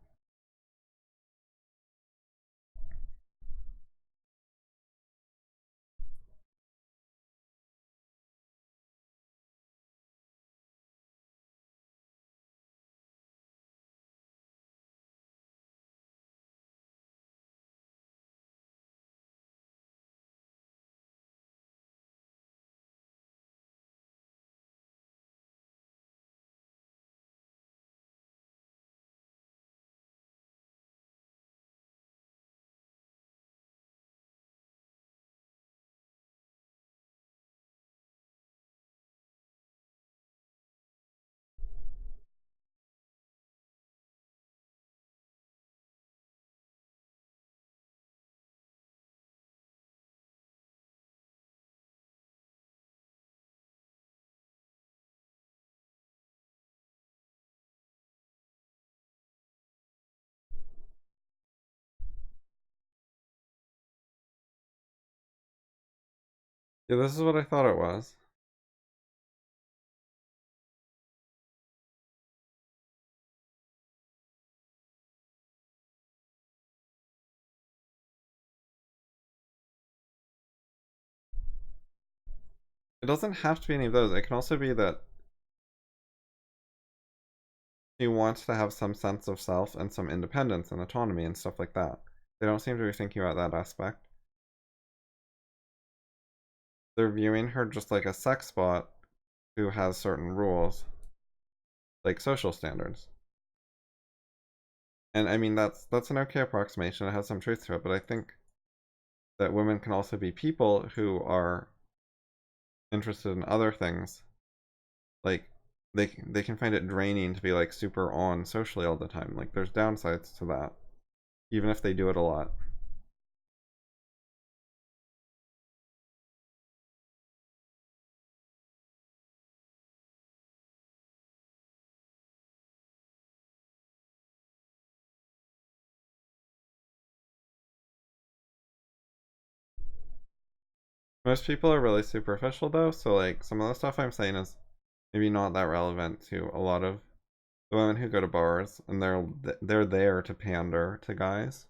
Yeah, this is what I thought it was. It doesn't have to be any of those. It can also be that she wants to have some sense of self and some independence and autonomy and stuff like that. They don't seem to be thinking about that aspect. They're viewing her just like a sex bot who has certain rules, like social standards. And I mean that's an okay approximation. It has some truth to it, but I think that women can also be people who are interested in other things. Like they can find it draining to be like super on socially all the time. Like there's downsides to that, even if they do it a lot. Most people are really superficial though, so like some of the stuff I'm saying is maybe not that relevant to a lot of the women who go to bars, and they're there to pander to guys.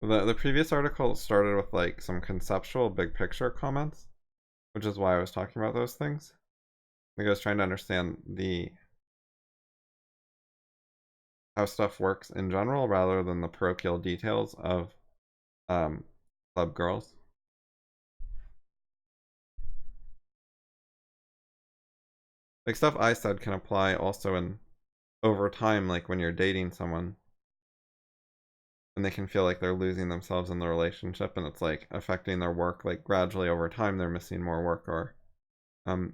The previous article started with like some conceptual big picture comments, which is why I was talking about those things. I think I was trying to understand the how stuff works in general rather than the parochial details of um, club girls. Like stuff I said can apply also in over time, like when you're dating someone and they can feel like they're losing themselves in the relationship and it's like affecting their work, like gradually over time they're missing more work or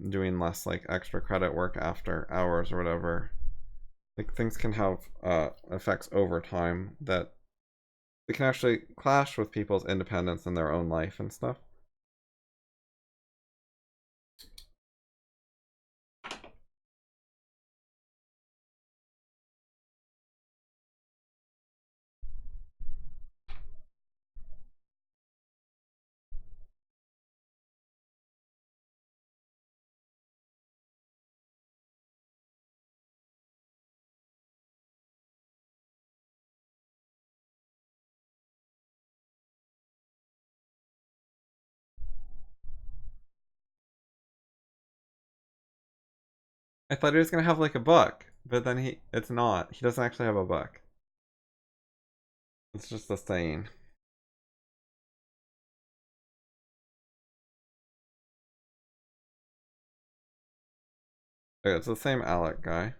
doing less like extra credit work after hours or whatever. Like things can have effects over time that they can actually clash with people's independence in their own life and stuff. I thought he was gonna have like a book, but then it's not. He doesn't actually have a book. It's just a saying. Okay, it's the same Alec guy.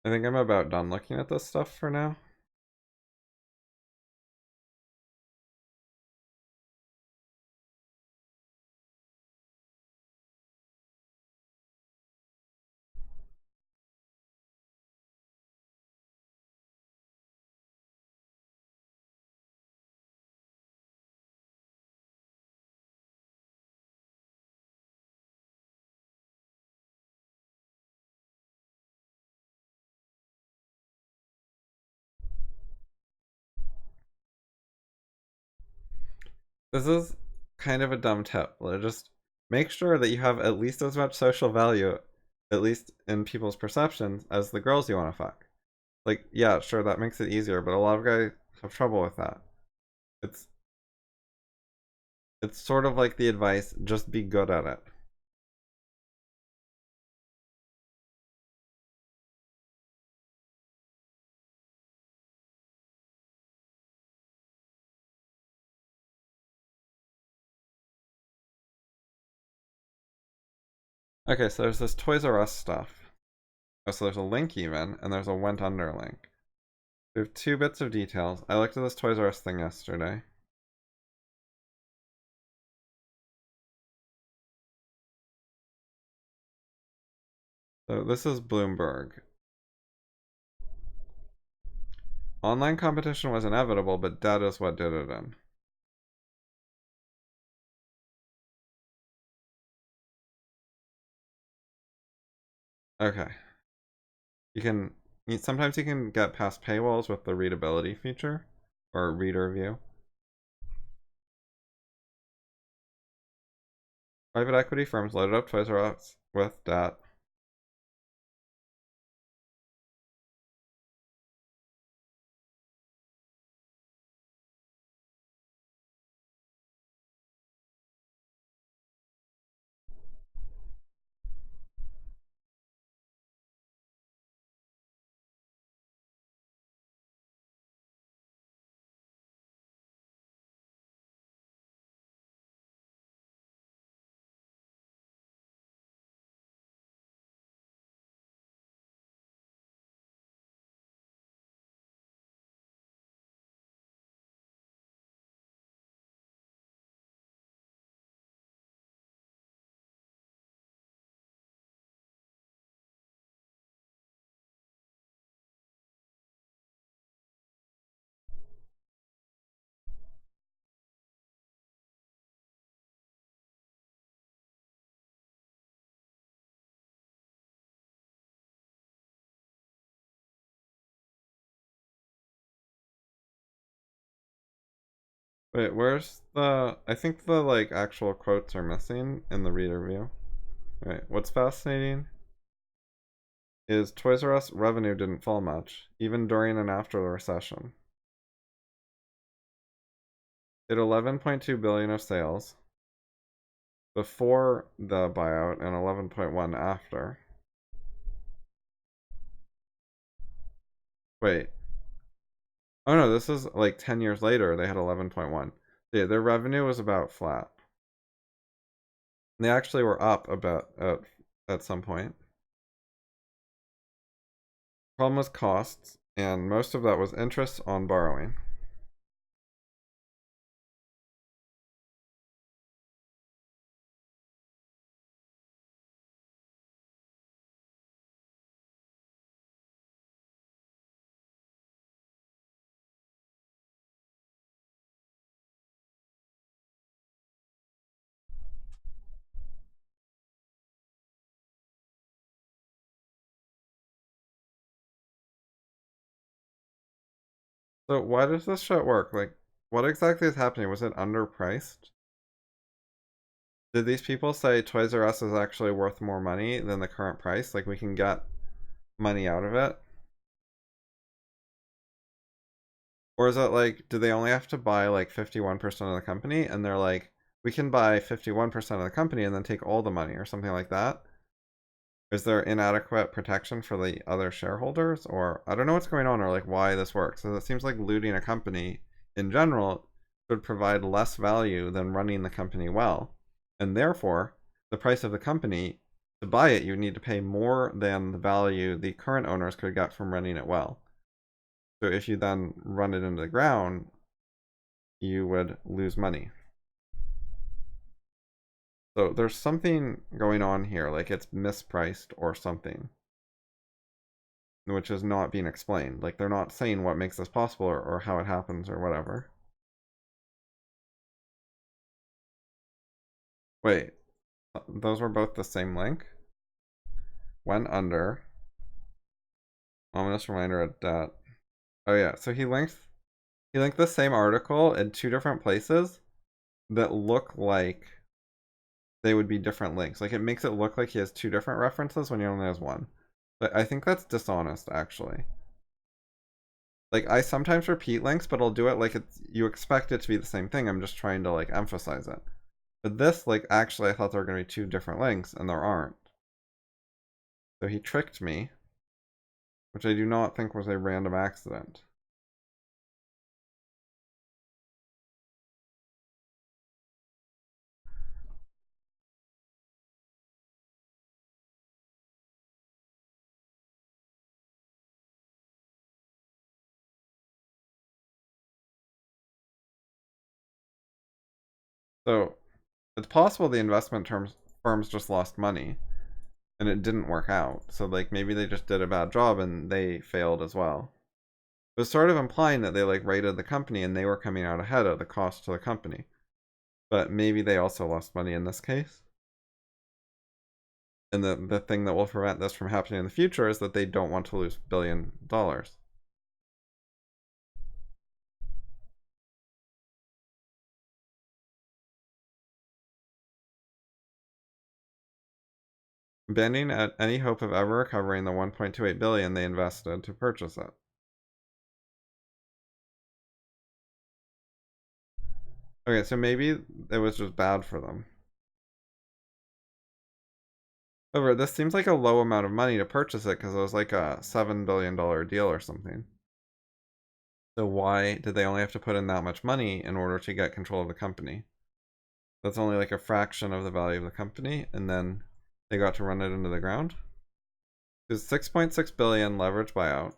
I think I'm about done looking at this stuff for now. This is kind of a dumb tip. Just make sure that you have at least as much social value, at least in people's perceptions, as the girls you want to fuck. Like, yeah, sure, that makes it easier, but a lot of guys have trouble with that. It's it's sort of like the advice, just be good at it. Okay, so there's this Toys R Us stuff. Oh, so there's a link even, and there's a went under link. We have two bits of details. I looked at this Toys R Us thing yesterday. So this is Bloomberg. Online competition was inevitable, but debt is what did it in. Okay. Sometimes you can get past paywalls with the readability feature or reader view. Private equity firms loaded up Toys R Us with debt. Wait, where's I think the like actual quotes are missing in the reader view. Right. What's fascinating is Toys R Us revenue didn't fall much, even during and after the recession. It 11.2 billion of sales before the buyout and 11.1 after. Wait. Oh no, this is like 10 years later they had 11.1. Yeah, their revenue was about flat. They actually were up about at some point. Problem was costs, and most of that was interest on borrowing. So why does this shit work? Like, what exactly is happening? Was it underpriced? Did these people say Toys R Us is actually worth more money than the current price? Like, we can get money out of it? Or is it like, do they only have to buy like 51% of the company? And they're like, we can buy 51% of the company and then take all the money or something like that? Is there inadequate protection for the other shareholders? Or I don't know what's going on or like why this works. So it seems like looting a company in general would provide less value than running the company well. And therefore, the price of the company, to buy it, you need to pay more than the value the current owners could get from running it well. So if you then run it into the ground, you would lose money. So there's something going on here, like it's mispriced or something, which is not being explained. Like they're not saying what makes this possible or how it happens or whatever. Wait, those were both the same link? Went under. Ominous reminder at that. Oh yeah, so he linked the same article in two different places that look like they would be different links. Like it makes it look like he has two different references when he only has one. But I think that's dishonest actually. Like I sometimes repeat links, but I'll do it like it's you expect it to be the same thing. I'm just trying to like emphasize it. But this, like, actually I thought there were gonna be two different links, and there aren't. So he tricked me, which I do not think was a random accident. So it's possible the investment firms just lost money and it didn't work out. So like maybe they just did a bad job and they failed as well. It was sort of implying that they like rated the company and they were coming out ahead of the cost to the company. But maybe they also lost money in this case. And the thing that will prevent this from happening in the future is that they don't want to lose $1 billion. Abandoning any hope of ever recovering the $1.28 billion they invested to purchase it. Okay, so maybe it was just bad for them. However, this seems like a low amount of money to purchase it because it was like a $7 billion deal or something. So why did they only have to put in that much money in order to get control of the company? That's only like a fraction of the value of the company, and then they got to run it into the ground. It was 6.6 billion leverage buyout,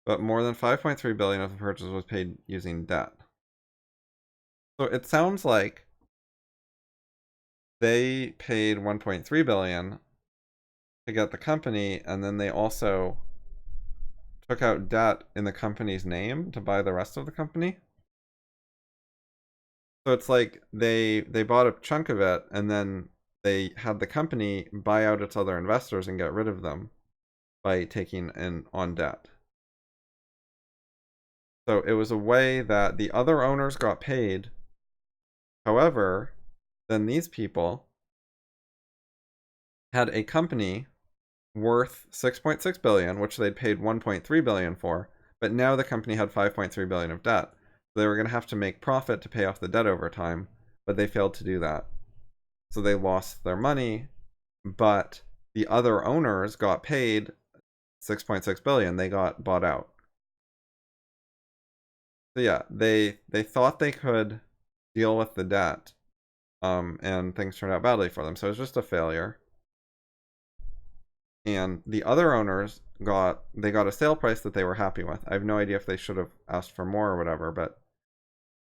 but more than 5.3 billion of the purchase was paid using debt. So it sounds like they paid 1.3 billion to get the company, and then they also took out debt in the company's name to buy the rest of the company. So it's like they bought a chunk of it, and then they had the company buy out its other investors and get rid of them by taking in on debt. So it was a way that the other owners got paid. However, then these people had a company worth 6.6 billion, which they'd paid 1.3 billion for, but now the company had 5.3 billion of debt. So they were going to have to make profit to pay off the debt over time, but they failed to do that. So they lost their money, but the other owners got paid 6.6 billion. They got bought out. So yeah, they thought they could deal with the debt, and things turned out badly for them. So it was just a failure. And the other owners got a sale price that they were happy with. I have no idea if they should have asked for more or whatever, but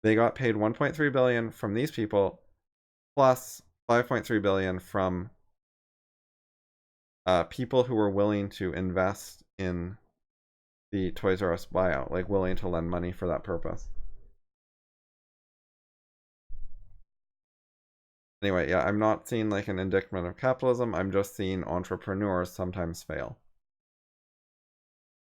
they got paid 1.3 billion from these people plus 5.3 billion from people who were willing to invest in the Toys R Us buyout, like willing to lend money for that purpose. Anyway, yeah, I'm not seeing like an indictment of capitalism. I'm just seeing entrepreneurs sometimes fail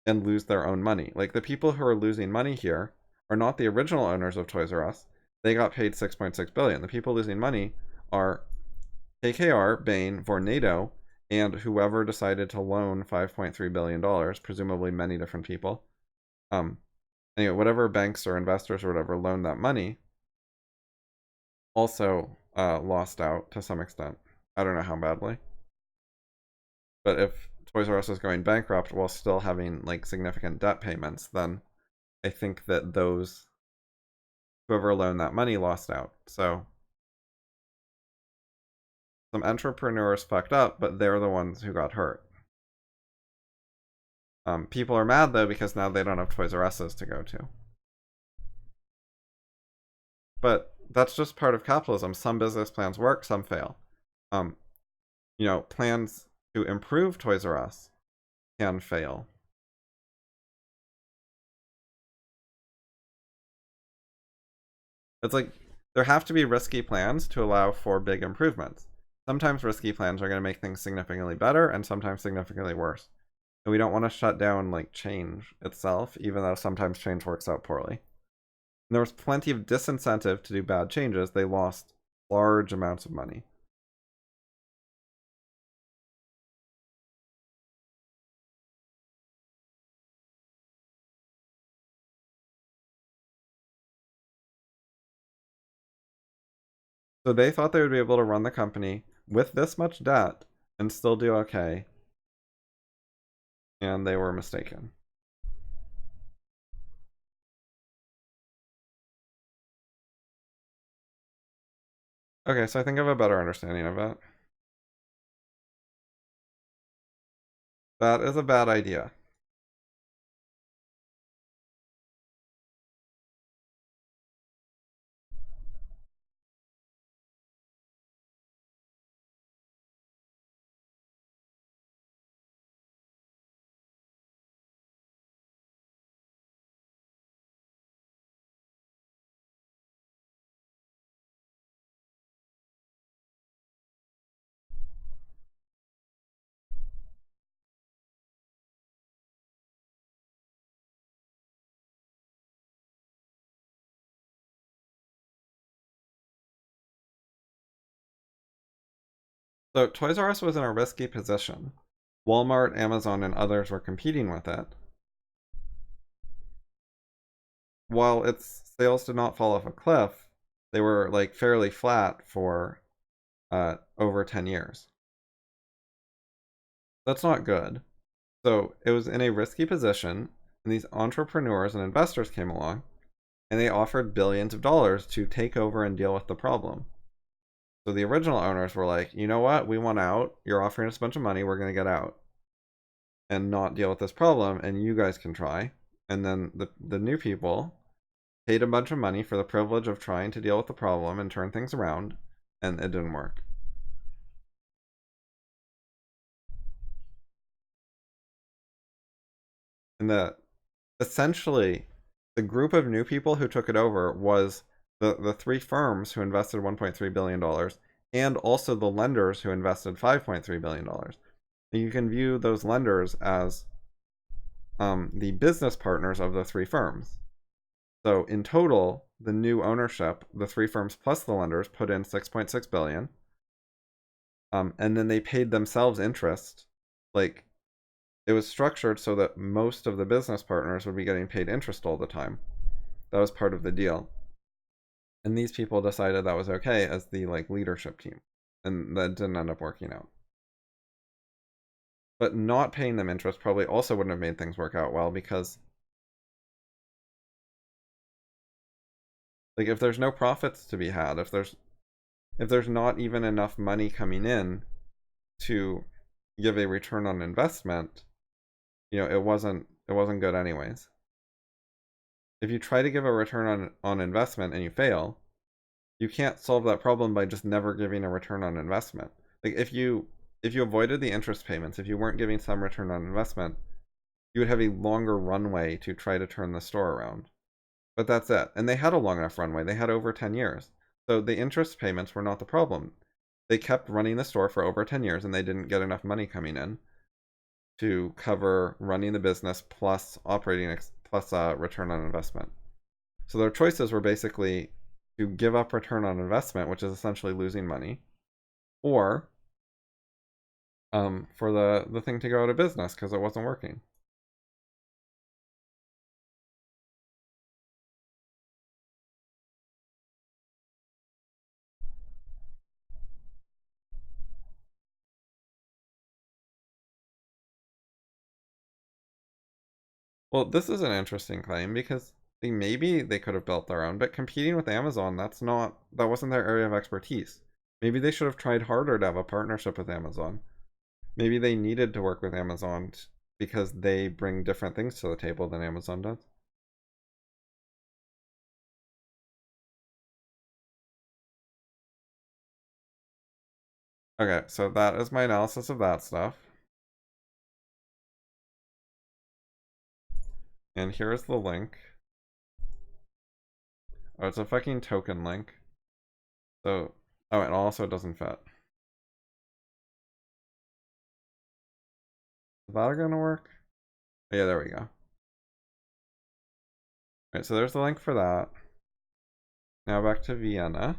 and lose their own money. Like the people who are losing money here are not the original owners of Toys R Us. They got paid 6.6 billion. The people losing money are KKR, Bain, Vornado, and whoever decided to loan $5.3 billion, presumably many different people. Anyway, whatever banks or investors or whatever loaned that money also lost out to some extent. I don't know how badly. But if Toys R Us is going bankrupt while still having like significant debt payments, then I think that those whoever loaned that money lost out. So some entrepreneurs fucked up, but they're the ones who got hurt. People are mad though because now they don't have Toys R Us's to go to. But that's just part of capitalism. Some business plans work, some fail. Plans to improve Toys R Us can fail. It's like there have to be risky plans to allow for big improvements. Sometimes risky plans are going to make things significantly better and sometimes significantly worse. And we don't want to shut down like change itself, even though sometimes change works out poorly. And there was plenty of disincentive to do bad changes. They lost large amounts of money. So they thought they would be able to run the company with this much debt and still do okay. And they were mistaken. Okay, so I think I have a better understanding of it. That is a bad idea. So Toys R Us was in a risky position. Walmart, Amazon, and others were competing with it. While its sales did not fall off a cliff, they were like fairly flat for over 10 years. That's not good. So it was in a risky position, and these entrepreneurs and investors came along, and they offered billions of dollars to take over and deal with the problem. So the original owners were like, you know what? We want out. You're offering us a bunch of money. We're going to get out and not deal with this problem, and you guys can try. And then the new people paid a bunch of money for the privilege of trying to deal with the problem and turn things around, and it didn't work. And essentially, the group of new people who took it over was the three firms who invested $1.3 billion and also the lenders who invested $5.3 billion. And you can view those lenders as the business partners of the three firms. So in total, the new ownership, the three firms plus the lenders, put in $6.6 billion. And then they paid themselves interest. Like, it was structured so that most of the business partners would be getting paid interest all the time. That was part of the deal. And these people decided that was okay as the like leadership team. And that didn't end up working out. But not paying them interest probably also wouldn't have made things work out well, because like if there's no profits to be had, if there's not even enough money coming in to give a return on investment, it wasn't good anyways. If you try to give a return on investment and you fail, you can't solve that problem by just never giving a return on investment. Like if you avoided the interest payments, if you weren't giving some return on investment, you would have a longer runway to try to turn the store around. But that's it. And they had a long enough runway. They had over 10 years. So the interest payments were not the problem. They kept running the store for over 10 years and they didn't get enough money coming in to cover running the business plus operating plus return on investment. So their choices were basically to give up return on investment, which is essentially losing money, or for the thing to go out of business because it wasn't working. Well, this is an interesting claim because maybe they could have built their own, but competing with Amazon, that wasn't their area of expertise. Maybe they should have tried harder to have a partnership with Amazon. Maybe they needed to work with Amazon because they bring different things to the table than Amazon does. Okay, so that is my analysis of that stuff. And here's the link. Oh, it's a fucking token link. So, oh, and also it doesn't fit. Is that gonna work? Yeah, there we go. Alright, so there's the link for that. Now back to Vienna.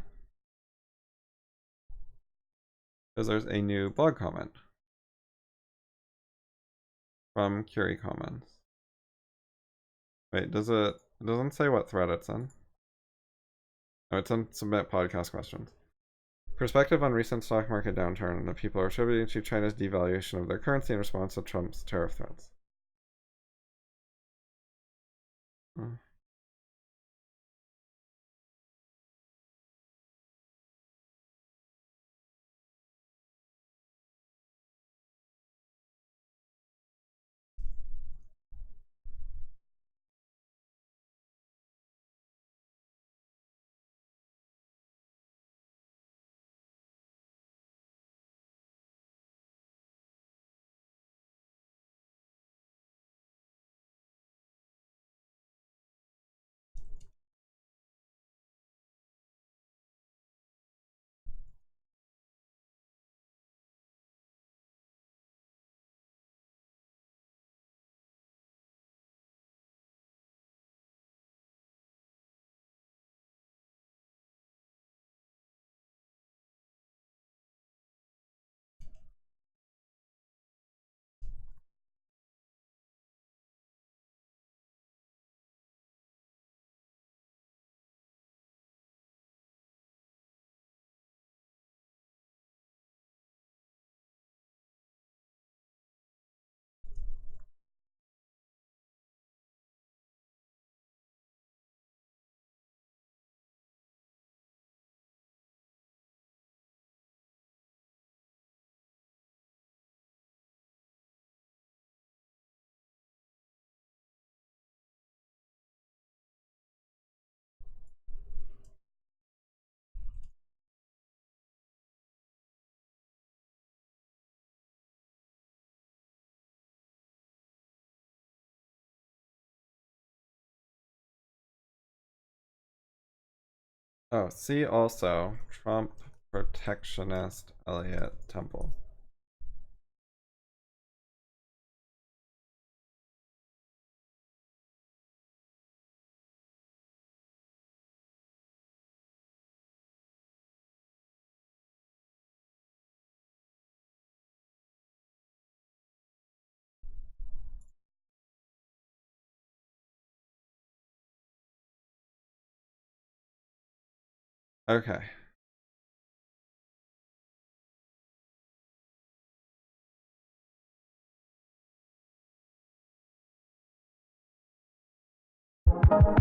Because there's a new blog comment from Curie Comments. Wait, it doesn't say what thread it's in. Oh, it's in submit podcast questions. Perspective on recent stock market downturn that people are attributing to China's devaluation of their currency in response to Trump's tariff threats. Hmm. Oh, see also Trump protectionist Elliot Temple. Okay.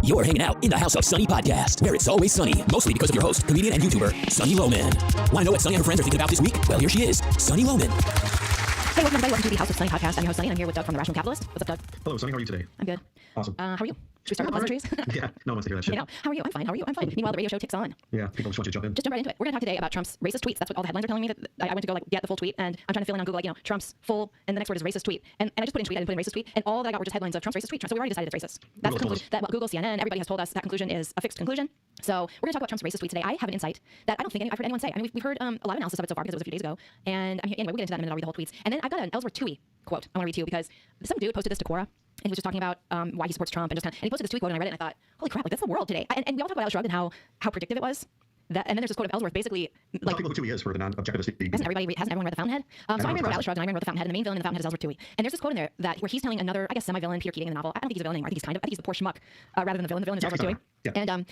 You're hanging out in the House of Sunny podcast, where it's always sunny, mostly because of your host, comedian, and YouTuber, Sunny Loman. Want to know what Sunny and her friends are thinking about this week? Well, here she is, Sunny Loman. Hey, welcome everybody. Welcome to the House of Sunny podcast. I'm your host Sunny, and I'm here with Doug from The Rational Capitalist. What's up, Doug? Hello, Sunny. How are you today? I'm good. Awesome. How are you? Should we start with pleasantries? Yeah, no one wants to hear that shit. You know, how are you? I'm fine. How are you? I'm fine. Meanwhile, the radio show ticks on. Yeah, people just want you to jump in. Just jump right into it. We're going to talk today about Trump's racist tweets. That's what all the headlines are telling me. That I went to go get the full tweet, and I'm trying to fill in on Google, Trump's full, and the next word is racist tweet. And I just put in tweet, I didn't put in racist tweet, and all that I got were just headlines of Trump's racist tweet. So we already decided it's racist. That's the conclusion. Google, CNN, everybody has told us that conclusion is a fixed conclusion. So we're going to talk about Trump's racist tweet today. I have an insight that I don't think I've heard anyone say. I mean, we've heard a lot of analysis of it so far because it was a few days ago. And anyway, we'll get into that in a minute. I'll read the whole tweets. And then I've got an Ellsworth Toohey quote I want to read to you because some dude posted this to Quora. And he was just talking about why he supports Trump and he posted this tweet quote and I read it and I thought, holy crap, like that's the world today. And we all talk about Shrugged and how predictive it was. And then there's this quote of Ellsworth, basically, like people who he is for the non-objective. Hasn't everyone read The Fountainhead? So I wrote Shrugged and I wrote The Fountainhead, and the main villain in The Fountainhead is Ellsworth Toohey. And there's this quote in there where he's telling another, I guess, semi-villain, Peter Keating in the novel. I don't think he's a villain anymore. I think he's the poor schmuck rather than the villain. The villain is Ellsworth Toohey. Yeah. And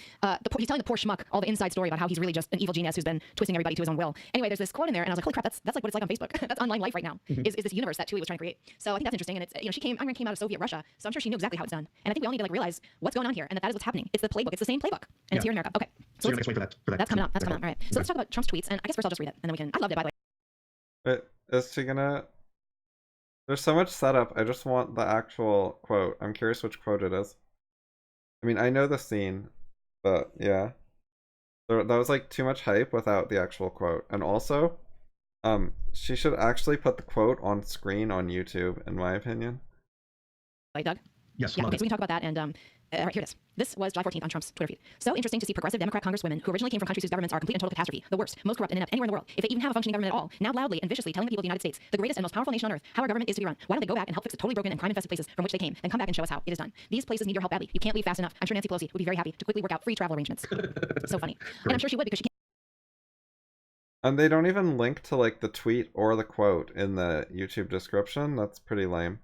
he's telling the poor schmuck all the inside story about how he's really just an evil genius who's been twisting everybody to his own will. Anyway, there's this quote in there, and I was like, holy crap, that's like what it's like on Facebook. That's online life right now. Is this universe that Toohey was trying to create? So I think that's interesting. And it's she came out of Soviet Russia, so I'm sure she knew exactly how it's done. And I think we all need to realize what's going on here, and that is what's happening. It's the playbook. It's the same playbook, and it's here in America. Okay. So you're going to wait for that. That's coming up. All right. So let's talk about Trump's tweets, and I guess first I'll just read it, and then we can. I loved it, by the way. Wait, is she gonna? There's so much setup. I just want the actual quote. I'm curious which quote it is. I mean, I know the scene, but yeah, that was like too much hype without the actual quote. And also, she should actually put the quote on screen on YouTube, in my opinion. Like Doug? Yes. Yeah. Okay. So we can talk about that, and all right, here it is. This was July 14th on Trump's Twitter feed. So interesting to see progressive Democrat congresswomen who originally came from countries whose governments are a complete and total catastrophe, the worst, most corrupt and inept anywhere in the world, if they even have a functioning government at all, now loudly and viciously telling the people of the United States, the greatest and most powerful nation on earth, how our government is to be run. Why don't they go back and help fix the totally broken and crime-infested places from which they came, then come back and show us how it is done? These places need your help badly. You can't leave fast enough. I'm sure Nancy Pelosi would be very happy to quickly work out free travel arrangements. So funny. And I'm sure she would because she can't. And they don't even link to like the tweet or the quote in the YouTube description. That's pretty lame.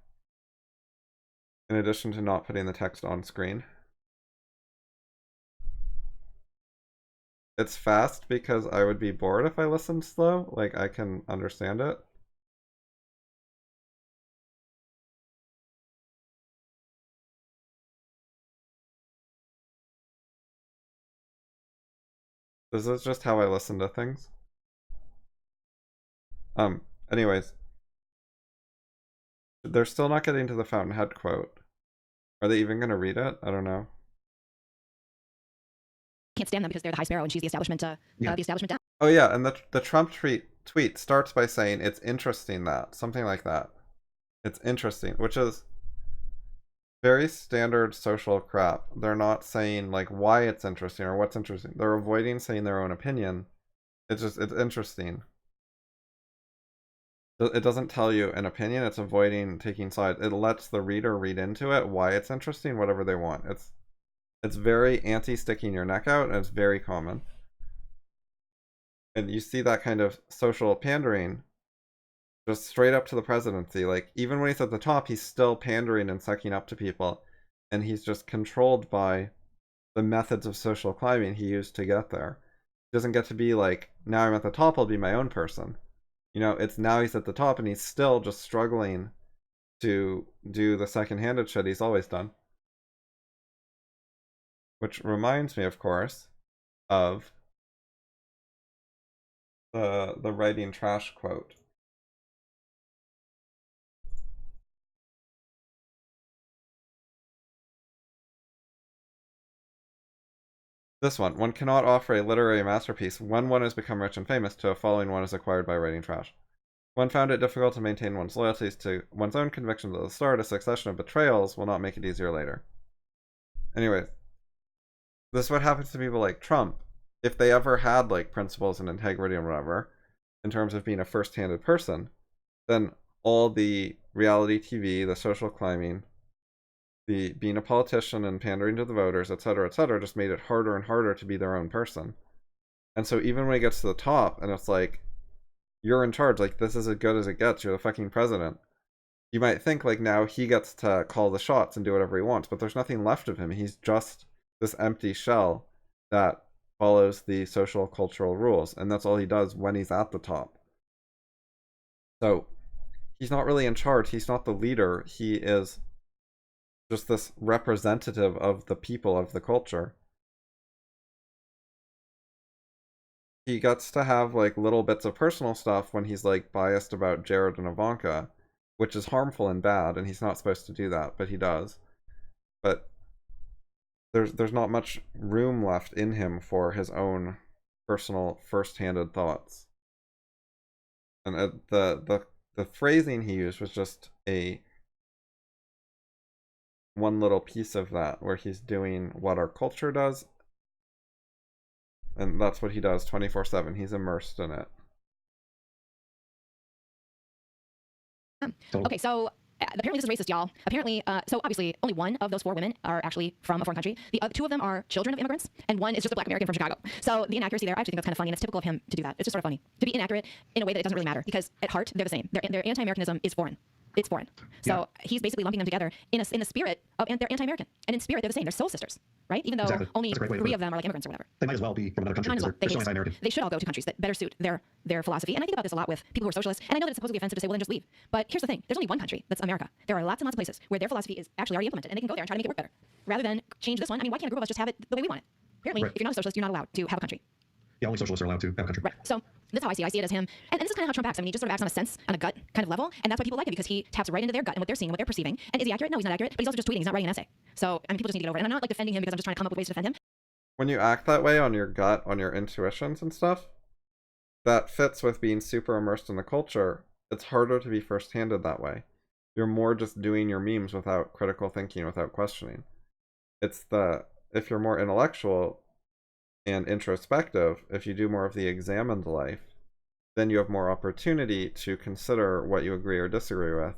In addition to not putting the text on screen. It's fast because I would be bored if I listened slow. Like, I can understand it. This is just how I listen to things. Anyways. They're still not getting to the Fountainhead quote. Are they even gonna read it? I don't know. Can't stand them because they're the high sparrow and she's the establishment down. Oh yeah, and the Trump tweet starts by saying it's interesting that something like that. It's interesting, which is very standard social crap. They're not saying like why it's interesting or what's interesting. They're avoiding saying their own opinion. It's interesting. It doesn't tell you an opinion. It's avoiding taking sides. It lets the reader read into it why it's interesting, whatever they want. It's very anti-sticking your neck out, and it's very common. And you see that kind of social pandering just straight up to the presidency. Like, even when he's at the top, he's still pandering and sucking up to people. And he's just controlled by the methods of social climbing he used to get there. He doesn't get to be like, now I'm at the top, I'll be my own person. You know, it's now he's at the top and he's still just struggling to do the second-handed shit he's always done. Which reminds me, of course, of the writing trash quote. This one cannot offer a literary masterpiece when one has become rich and famous to a following one is acquired by writing trash. One found it difficult to maintain one's loyalties to one's own convictions at the start. A succession of betrayals will not make it easier later. Anyways, this is what happens to people like Trump. if they ever had like principles and integrity and whatever, in terms of being a first-handed person, then all the reality TV, the social climbing, the being a politician and pandering to the voters, etc., etc., just made it harder and harder to be their own person. And so even when he gets to the top and it's like, you're in charge, like this is as good as it gets, you're the fucking president, you might think like now he gets to call the shots and do whatever he wants, but there's nothing left of him. He's just this empty shell that follows the social cultural rules, and that's all he does when he's at the top. So he's not really in charge, he's not the leader, he is just this representative of the people, of the culture. He gets to have like little bits of personal stuff when he's like biased about Jared and Ivanka, which is harmful and bad, and he's not supposed to do that, but he does. But there's not much room left in him for his own personal first-handed thoughts. And the phrasing he used was just one little piece of that, where he's doing what our culture does, and that's what he does 24/7. He's immersed in it. Okay, so apparently this is racist, y'all. Apparently, so obviously only one of those 4 women are actually from a foreign country. The other 2 of them are children of immigrants, and one is just a black American from Chicago. So the inaccuracy there, I actually think that's kind of funny, and it's typical of him to do that. It's just sort of funny to be inaccurate in a way that it doesn't really matter, because at heart they're the same. Their anti-Americanism is foreign. It's foreign. So he's basically lumping them together in the spirit of they're anti-American, and in spirit they're the same. They're soul sisters, right? Even though only 3 of them are like immigrants or whatever. They might as well be from another country. Might as well. They're still anti-American. They should all go to countries that better suit their philosophy. And I think about this a lot with people who are socialists. And I know that it's supposed to be offensive to say, well, then just leave. But here's the thing: there's only one country that's America. There are lots and lots of places where their philosophy is actually already implemented, and they can go there and try to make it work better, rather than change this one. I mean, why can't a group of us just have it the way we want it? Apparently, if you're not a socialist, you're not allowed to have a country. Yeah, only socialists are allowed to have a country. Right. So that's how I see it. I see it as him. And this is kind of how Trump acts. I mean, he just sort of acts on a sense, on a gut kind of level. And that's why people like him, because he taps right into their gut and what they're seeing, what they're perceiving. And is he accurate? No, he's not accurate. But he's also just tweeting. He's not writing an essay. So, I mean, people just need to get over it. And I'm not like defending him because I'm just trying to come up with ways to defend him. When you act that way on your gut, on your intuitions and stuff, that fits with being super immersed in the culture. It's harder to be first-handed that way. You're more just doing your memes without critical thinking, without questioning. If you're more intellectual and introspective, if you do more of the examined life, then you have more opportunity to consider what you agree or disagree with,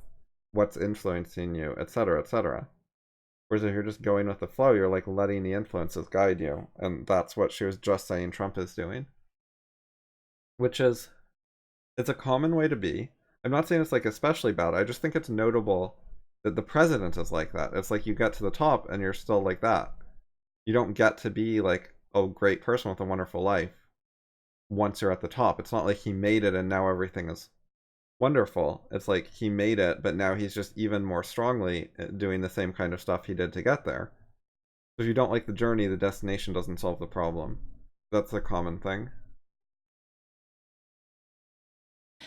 what's influencing you, etc., etc. Whereas if you're just going with the flow, you're like letting the influences guide you, and that's what she was just saying Trump is doing. Which is, it's a common way to be. I'm not saying it's like especially bad, I just think it's notable that the president is like that. It's like you get to the top and you're still like that. You don't get to be like a great person with a wonderful life once you're at the top. It's not like he made it and now everything is wonderful. It's like he made it, but now he's just even more strongly doing the same kind of stuff he did to get there. So if you don't like the journey, the destination doesn't solve the problem. That's a common thing.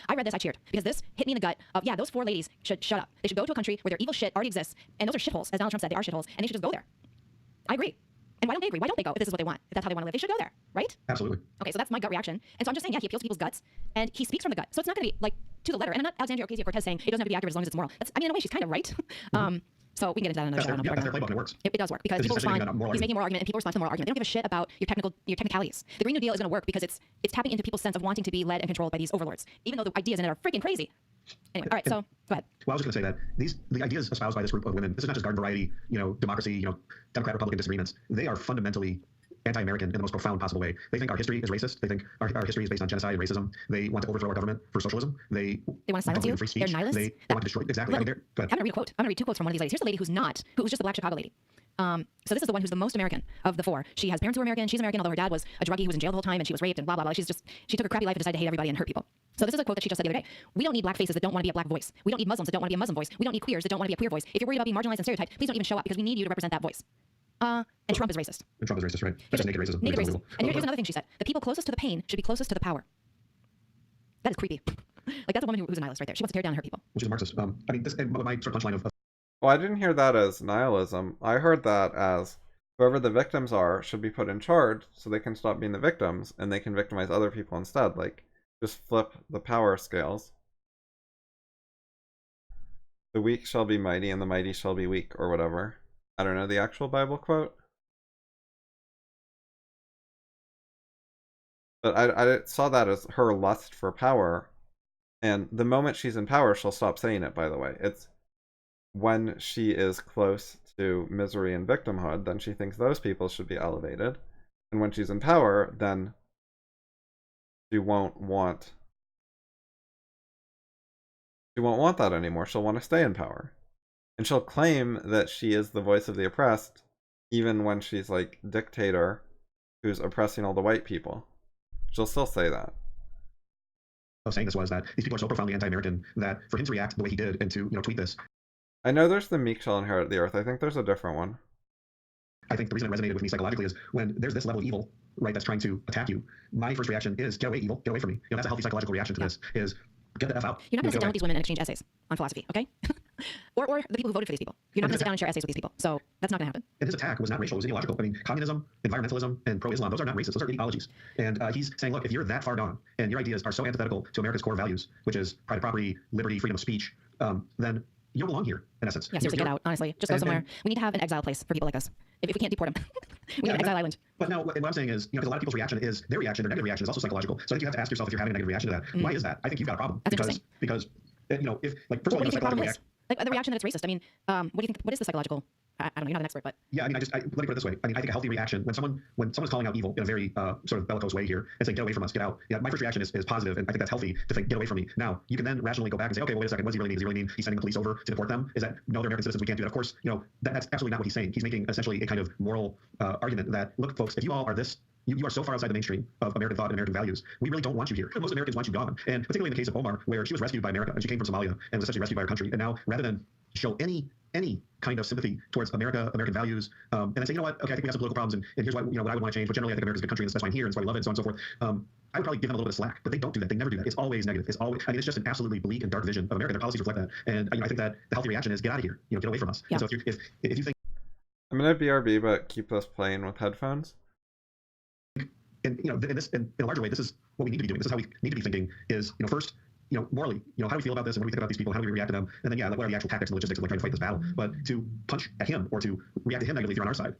I read this, I cheered, because this hit me in the gut of, yeah, those 4 ladies should shut up. They should go to a country where their evil shit already exists, and those are shitholes, as Donald Trump said, they are shitholes, and they should just go there. I agree. And why don't they agree? Why don't they go if this is what they want? If that's how they want to live, they should go there, right? Absolutely. Okay, so that's my gut reaction. And so I'm just saying, yeah, he appeals to people's guts, and he speaks from the gut. So it's not going to be like to the letter. And I'm not Alexandria Ocasio-Cortez saying it doesn't have to be accurate as long as it's moral. I mean, in a way, she's kind of right. So we can get into that another show. Yeah, that's their playbook, and it works. It does work because people respond. He's making more argument, and people respond to the moral argument. They don't give a shit about your technicalities. The Green New Deal is going to work because it's tapping into people's sense of wanting to be led and controlled by these overlords, even though the ideas in it are freaking crazy. Anyway, all right, so go ahead. Well, I was just going to say that the ideas espoused by this group of women, this is not just garden variety, democracy, Democrat Republican disagreements. They are fundamentally anti-American in the most profound possible way. They think our history is racist. They think our history is based on genocide and racism. They want to overthrow our government for socialism. They want to silence you. Free speech. They're nihilists. They want to destroy. Exactly. Look, I mean, go ahead. I'm going to read a quote. I'm going to read 2 quotes from one of these ladies. Here's the lady who's just the black Chicago lady. So this is the one who's the most American of the 4. She has parents who are American. She's American, although her dad was a druggie who was in jail the whole time, and she was raped and blah, blah, blah. She took a crappy life and decided to hate everybody and hurt people. So this is a quote that she just said the other day. We don't need black faces that don't want to be a black voice. We don't need Muslims that don't want to be a Muslim voice. We don't need queers that don't want to be a queer voice. If you're worried about being marginalized and stereotyped, please don't even show up, because we need you to represent that voice. And Trump is racist. And Trump is racist, right? That's just naked racism. Naked racism. And here's another thing she said. The people closest to the pain should be closest to the power. That is creepy. Like, that's a woman who's a nihilist right there. She wants to tear down her people. Well, she's a Marxist. I mean, my sort of punchline of Well, I didn't hear that as nihilism. I heard that as whoever the victims are should be put in charge so they can stop being the victims and they can victimize other people instead. Like, just flip the power scales. The weak shall be mighty and the mighty shall be weak, or whatever. I don't know the actual Bible quote. But I saw that as her lust for power, and the moment she's in power, she'll stop saying it, by the way. It's when she is close to misery and victimhood, then she thinks those people should be elevated. And when she's in power, then she won't want that anymore. She'll want to stay in power. And she'll claim that she is the voice of the oppressed, even when she's like dictator who's oppressing all the white people. She'll still say that. Of saying this was that these people are so profoundly anti-American that for him to react the way he did and to tweet this. I know there's the meek shall inherit the earth. I think there's a different one. I think the reason it resonated with me psychologically is when there's this level of evil, right, that's trying to attack you, my first reaction is get away, evil, get away from me. That's a healthy psychological reaction to this, is get the F out. You're not going to sit down with these women and exchange essays on philosophy, okay? or the people who voted for these people. You're not going to sit down and share essays with these people. So that's not going to happen. And his attack was not racial, it was ideological. I mean, communism, environmentalism, and pro-Islam, those are not racist, those are ideologies. And he's saying, look, if you're that far gone and your ideas are so antithetical to America's core values, which is private property, liberty, freedom of speech, then you don't belong here, in essence. Yeah, seriously, get out, honestly. Just go somewhere. We need to have an exile place for people like us. If we can't deport them, we need an exile island. But now, what I'm saying is, because a lot of people's reaction is, their negative reaction is also psychological. So I think you have to ask yourself if you're having a negative reaction to that. Why is that? I think you've got a problem. That's interesting. Because, if, like, first of all, what do you think the problem is? reaction. Like the reaction that it's racist. I mean, what do you think? What is the psychological? I don't know. You're not an expert, but yeah, I mean, let me put it this way. I mean, I think a healthy reaction when someone's calling out evil in a very sort of bellicose way here and saying, "Get away from us, get out." Yeah, my first reaction is positive, and I think that's healthy to think, "Get away from me." Now, you can then rationally go back and say, "Okay, well, wait a second. What does he really mean? Does he really mean he's sending the police over to deport them? Is that no, they're American citizens? We can't do that." Of course, that's absolutely not what he's saying. He's making essentially a kind of moral argument that, look, folks, if you all are this. You are so far outside the mainstream of American thought and American values. We really don't want you here. Most Americans want you gone. And particularly in the case of Omar, where she was rescued by America and she came from Somalia and was essentially rescued by her country. And now, rather than show any kind of sympathy towards American values, and then say, you know what, okay, I think we have some political problems, and here's what what I would want to change. But generally, I think America's a good country, and that's why I'm here, and that's why I love it, and so on and so forth. I would probably give them a little bit of slack, but they don't do that. They never do that. It's always negative. It's always. I mean, it's just an absolutely bleak and dark vision of America. Their policies reflect that, and I think that the healthy reaction is get out of here. Get away from us. Yeah. And so if you think, I'm gonna BRB, but keep this playing with headphones. and in a larger way, this is what we need to be doing. This is how we need to be thinking. Is morally, how do we feel about this, and what do we think about these people? How do we react to them? And then what are the actual tactics and logistics of trying to fight this battle? But to punch at him or to react to him negatively if you're on our side,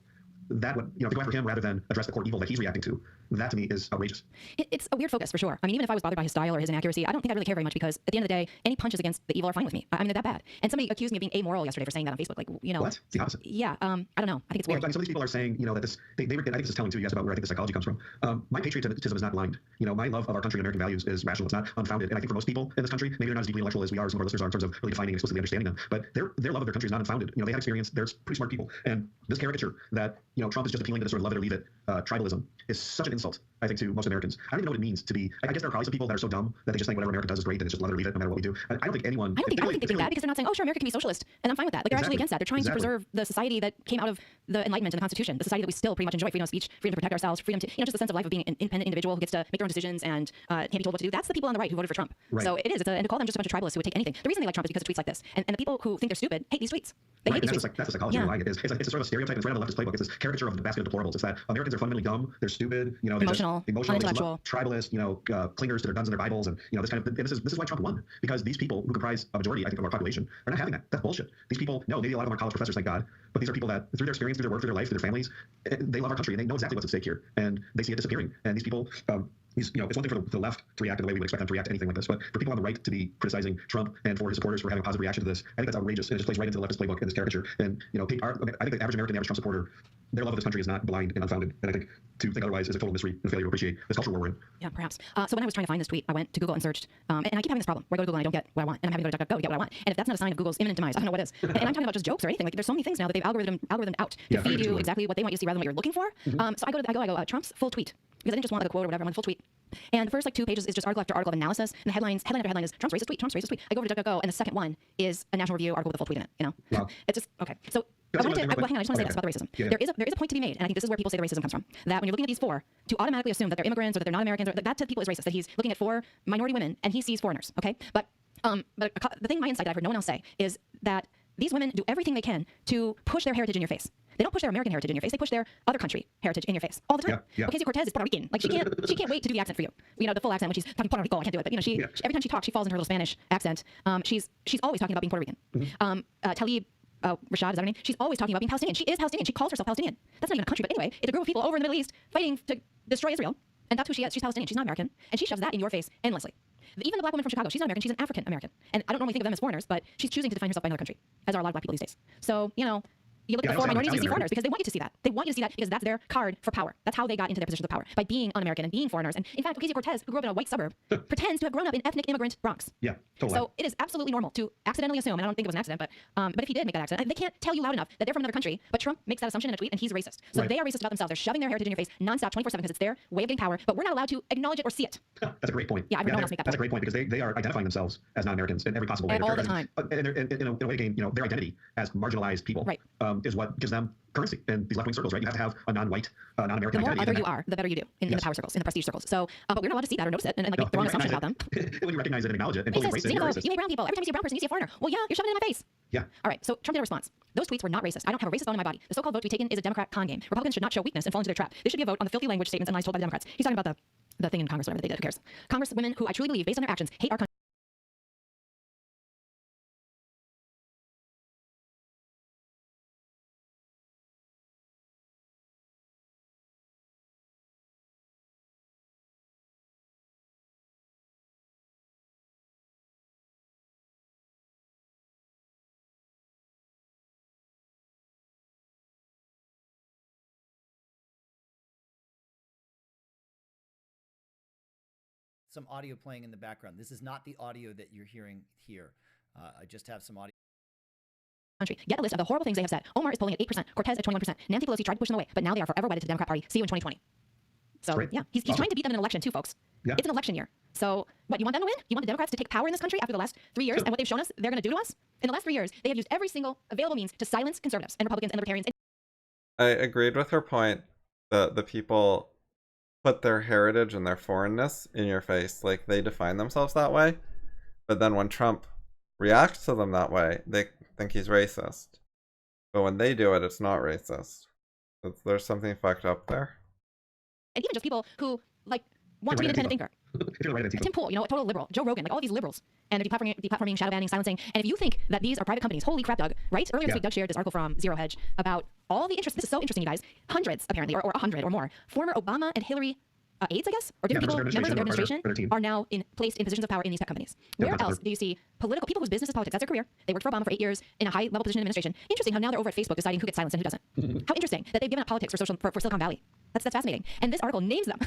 that would to go after him rather than address the core evil that he's reacting to, that to me is outrageous. It's a weird focus for sure. I mean, even if I was bothered by his style or his inaccuracy, I don't think I really care very much, because at the end of the day, any punches against the evil are fine with me. I mean, they're that bad. And somebody accused me of being amoral yesterday for saying that on Facebook. Like, What? It's the opposite. Yeah, I don't know. I think it's weird. Well, I mean, some of these people are saying, that this, I think this is telling too. You asked about where I think the psychology comes from. My patriotism is not blind. My love of our country and American values is rational. It's not unfounded. And I think for most people in this country, maybe they're not as deeply intellectual as we are, some of our listeners are, in terms of really defining and explicitly understanding them. But their love of their country is not unfounded. They have experience. They're pretty smart people. And this caricature that Trump is just appealing to this sort of love it or leave it tribalism is such an insult, I think, to most Americans. I don't even know what it means to be. I guess there are probably some people that are so dumb that they just think whatever America does is great and it's just love it or leave it no matter what we do. I don't think anyone. I don't think they think that, because they're not saying, "Oh, sure, America can be socialist," and I'm fine with that. Like, they're actually against that. They're trying to preserve the society that came out of the Enlightenment and the Constitution, the society that we still pretty much enjoy: freedom of speech, freedom to protect ourselves, freedom to just the sense of life of being an independent individual who gets to make their own decisions and can't be told what to do. That's the people on the right who voted for Trump. Right. So it is. And to call them just a bunch of tribalists who would take anything. The reason they like Trump is because of tweets like this, and the people who think they're stupid hate these tweets. They hate these tweets. That's the psychology underlying it. It's a sort of a stereotype. It's right on the leftist playbook. It's this caricature of the basket of deplorables. It's that Americans are fundamentally dumb. They're stupid. Emotional, unintellectual, tribalist. Clingers to their guns and their Bibles, and this kind of. And this is why Trump won, because these people who comprise a majority, I think, of our population are not having that. That's bullshit. These people, maybe a lot of them are college professors, thank God, but these are people that, through their experience, through their work, through their life, through their families, they love our country and they know exactly what's at stake here, and they see it disappearing. And these people. It's one thing for the left to react in the way we would expect them to react to anything like this, but for people on the right to be criticizing Trump and for his supporters for having a positive reaction to this, I think that's outrageous, and it just plays right into the leftist playbook and this caricature. And I think the average American, the average Trump supporter, their love of this country is not blind and unfounded, and I think to think otherwise is a total mystery and a failure to appreciate this culture war we're in. Yeah, perhaps. So when I was trying to find this tweet, I went to Google and searched, and I keep having this problem where I go to Google and I don't get what I want, and I'm having to go to DuckDuckGo to get what I want. And if that's not a sign of Google's imminent demise, I don't know what is. And I'm talking about just jokes or anything. Like, there's so many things now that they've algorithmed out to feed you exactly what they want you to see rather than what you're looking for. So I go Trump's full tweet, because I didn't just want like a quote or whatever. I want the full tweet. And the first 2 pages is just article after article of analysis, and the headline after headline is Trump's racist tweet, Trump's racist tweet. I go over to DuckDuckGo, and the second one is a National Review article with the full tweet in it. Wow. It's just okay. So hang on, I just want to say this about the racism. Yeah. There is a point to be made, and I think this is where people say the racism comes from. That when you're looking at these 4, to automatically assume that they're immigrants or that they're not Americans, or that to people is racist. That he's looking at 4 minority women and he sees foreigners. Okay, but the thing, my insight that I've heard no one else say, is that these women do everything they can to push their heritage in your face. They don't push their American heritage in your face. They push their other country heritage in your face all the time. Yeah. Ocasio-Cortez is Puerto Rican. Like, she can't wait to do the accent for you. The full accent when she's talking Puerto Rico. I can't do it, but every time she talks, she falls into her little Spanish accent. She's always talking about being Puerto Rican. Talib Rashad, is that her name? She's always talking about being Palestinian. She is Palestinian. She calls herself Palestinian. That's not even a country, but anyway, it's a group of people over in the Middle East fighting to destroy Israel. and that's who she is. She's Palestinian. She's not American, and she shoves that in your face endlessly. Even the black woman from Chicago, she's not American. She's an African American, and I don't normally think of them as foreigners, but she's choosing to define herself by another country, as are a lot of black people these days. So you look at the four minorities, you see foreigners because they want you to see that. They want you to see that because that's their card for power. That's how they got into their positions of power, by being un-American and being foreigners. And in fact, Ocasio-Cortez, who grew up in a white suburb, pretends to have grown up in ethnic immigrant Bronx. Yeah, totally. So it is absolutely normal to accidentally assume, and I don't think it was an accident, but if he did make that accident, they can't tell you loud enough that they're from another country, but Trump makes that assumption in a tweet and he's racist. So they are racist about themselves. They're shoving their heritage in your face nonstop 24/7 because it's their way of getting power, but we're not allowed to acknowledge it or see it. That's a great point. Yeah, I've heard no one else make that That's point. a great point because they are identifying themselves as non-Americans in every possible way. All the time. And they're, in a way, again, their identity as marginalized people is what gives them currency in these left-wing circles, right? You have to have a non-white, non-American identity. The more identity. other you are, the better you do in the power circles, in the prestige circles. So, but we're not allowed to see that or notice it and make the wrong assumption about them. When you recognize it and acknowledge it and He fully says, embrace it, you hate brown people. Every time you see a brown person, you see a foreigner. Well, yeah, you're shoving it in my face. Yeah. All right, so Trump did a response. Those tweets were not racist. I don't have a racist bone in my body. The so-called vote to be taken is a Democrat con game. Republicans should not show weakness and fall into their trap. This should be a vote on the filthy language statements and lies told by the Democrats. He's talking about the thing in Congress, whatever they did. Who cares? Congresswomen who I truly believe, based on their actions, hate our country. Some audio playing in the background. This is not the audio that you're hearing here. I just have some audio. Country. Get a list of the horrible things they have said. Omar is polling at 8%, Cortez at 21%. Nancy Pelosi tried to push them away, but now they are forever wedded to the Democrat Party. See you in 2020. So yeah, he's trying to beat them in an election too, folks. Yeah. It's an election year. So what, you want them to win? You want the Democrats to take power in this country after the last 3 years and what they've shown us they're going to do to us? In the last 3 years, they have used every single available means to silence conservatives and Republicans and libertarians. I agreed with her point that the people put their heritage and their foreignness in your face, like they define themselves that way, but then when Trump reacts to them that way, they think he's racist. But when they do it, it's not racist. There's something fucked up there. And even just people who want to be an independent thinker. Tim Pool, a total liberal. Joe Rogan, all these liberals. And deplatforming, shadow banning, silencing. And if you think that these are private companies, holy crap, Doug, right? Earlier this week, Doug shared this article from Zero Hedge about all the interest. This is so interesting, you guys. Hundreds, apparently, or 100 or more, former Obama and Hillary aides, I guess, or different people, members of their administration, are now placed in positions of power in these tech companies. Where else do you see political people whose business is politics? That's their career. They worked for Obama for 8 years in a high-level position in administration. Interesting how now they're over at Facebook deciding who gets silenced and who doesn't. How interesting that they've given up politics for Silicon Valley. That's fascinating. And this article names them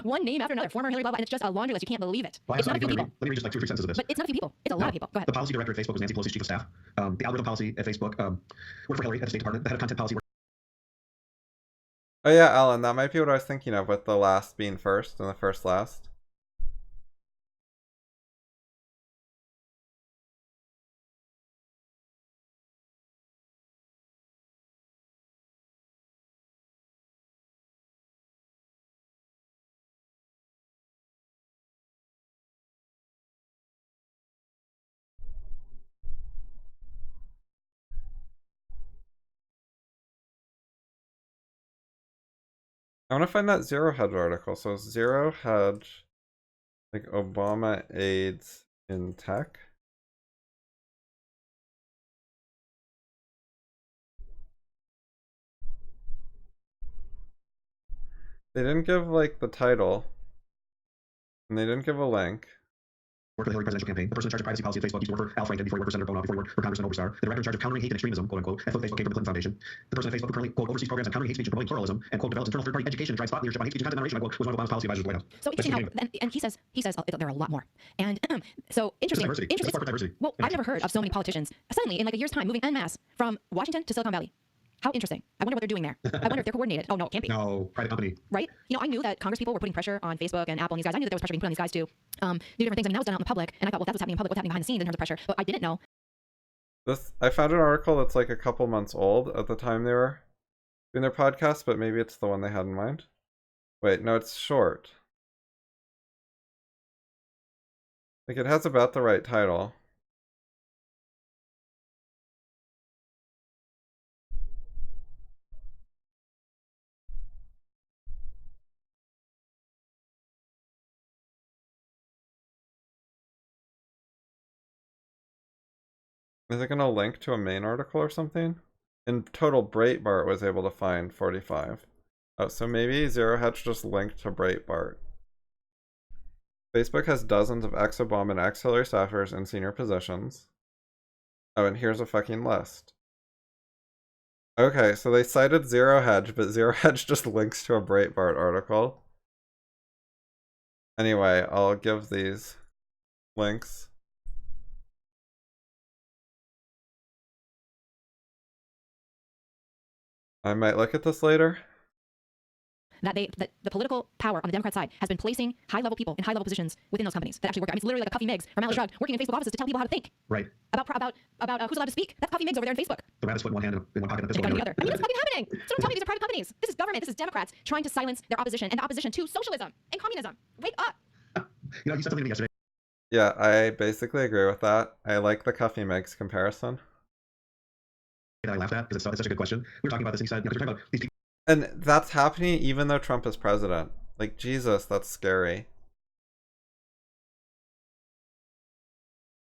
one name after another, former Hillary blah blah, and it's just a laundry list. You can't believe it. Well, it's not a few people. Let me read just 2 or 3 sentences of this. But it's not a few people. It's a lot of people. Go ahead. The policy director at Facebook was Nancy Pelosi's chief of staff. The algorithm policy at Facebook worked for Hillary at the State Department. The head of content policy. Oh yeah, Alan, that might be what I was thinking of with the last being first and the first last. I want to find that Zero Hedge article. So Zero Hedge, like Obama aides in tech. They didn't give like the title, and they didn't give a link. Worked for the Hillary presidential campaign. The person in charge of privacy policy at Facebook used to work for Al Franken before he worked for Senator Bono, before he worked for Congressman Oberstar. The director in charge of countering hate and extremism, quote unquote, at Facebook came from the Clinton Foundation. The person at Facebook who currently, quote, oversees programs on countering hate speech and promoting pluralism, and, quote, develops internal third-party education and drives thought leadership on hate speech and content moderation, quote, was one of Obama's policy advisors at the White House. So interesting how, and he says there are a lot more. And so interesting. Diversity. It's spark of diversity. Well, I've never heard of so many politicians suddenly in like a year's time moving en masse from Washington to Silicon Valley. How interesting. I wonder what they're doing there. I wonder if they're coordinated. Oh, no, it can't be. No, private company. Right? I knew that Congress people were putting pressure on Facebook and Apple and these guys. I knew that there was pressure being put on these guys to do different things. I mean, that was done out in the public. And I thought, well, that's what's happening in public, what's happening behind the scenes in terms of pressure. But I didn't know. I found an article that's like a couple months old at the time they were doing their podcast, but maybe it's the one they had in mind. Wait, no, it's short. Like, it has about the right title. Is it going to link to a main article or something? In total, Breitbart was able to find 45. Oh, so maybe Zero Hedge just linked to Breitbart. Facebook has dozens of ex-Obama and ex-Hillary staffers in senior positions. Oh, and here's a fucking list. Okay, so they cited Zero Hedge, but Zero Hedge just links to a Breitbart article. Anyway, I'll give these links. I might look at this later. That the political power on the Democrat side has been placing high-level people in high-level positions within those companies that actually work. I mean, it's literally like a Puffy Miggs from Shrugged working in Facebook offices to tell people how to think. Right. About who's allowed to speak. That's Puffy Miggs over there in Facebook. The rabbit's foot in one hand and in one pocket and the pistol Gun in in the the other. other. I mean, it's fucking happening. So don't tell me these are private companies. This is government. This is Democrats trying to silence their opposition and the opposition to socialism and communism. Wake up. You know, you said something to me yesterday. Yeah, I basically agree with that. I like the Cuffy Miggs comparison. That I laughed at because it's such a good question. We were talking about this and he said, you know, 'cause we're talking about these people. And that's happening even though Trump is president. Like, Jesus, that's scary.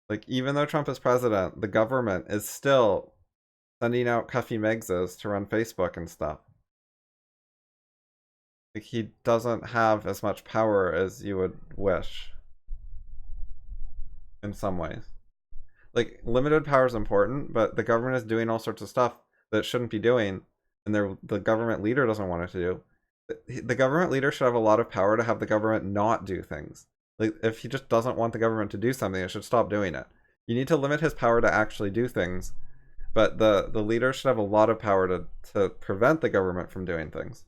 Like, even though Trump is president, the government is still sending out Cuffy Miggses to run Facebook and stuff. Like, he doesn't have as much power as you would wish. In some ways. Like, limited power is important, but the government is doing all sorts of stuff that it shouldn't be doing, and the government leader doesn't want it to do. The government leader should have a lot of power to have the government not do things. Like, if he just doesn't want the government to do something, it should stop doing it. You need to limit his power to actually do things, but the leader should have a lot of power to prevent the government from doing things.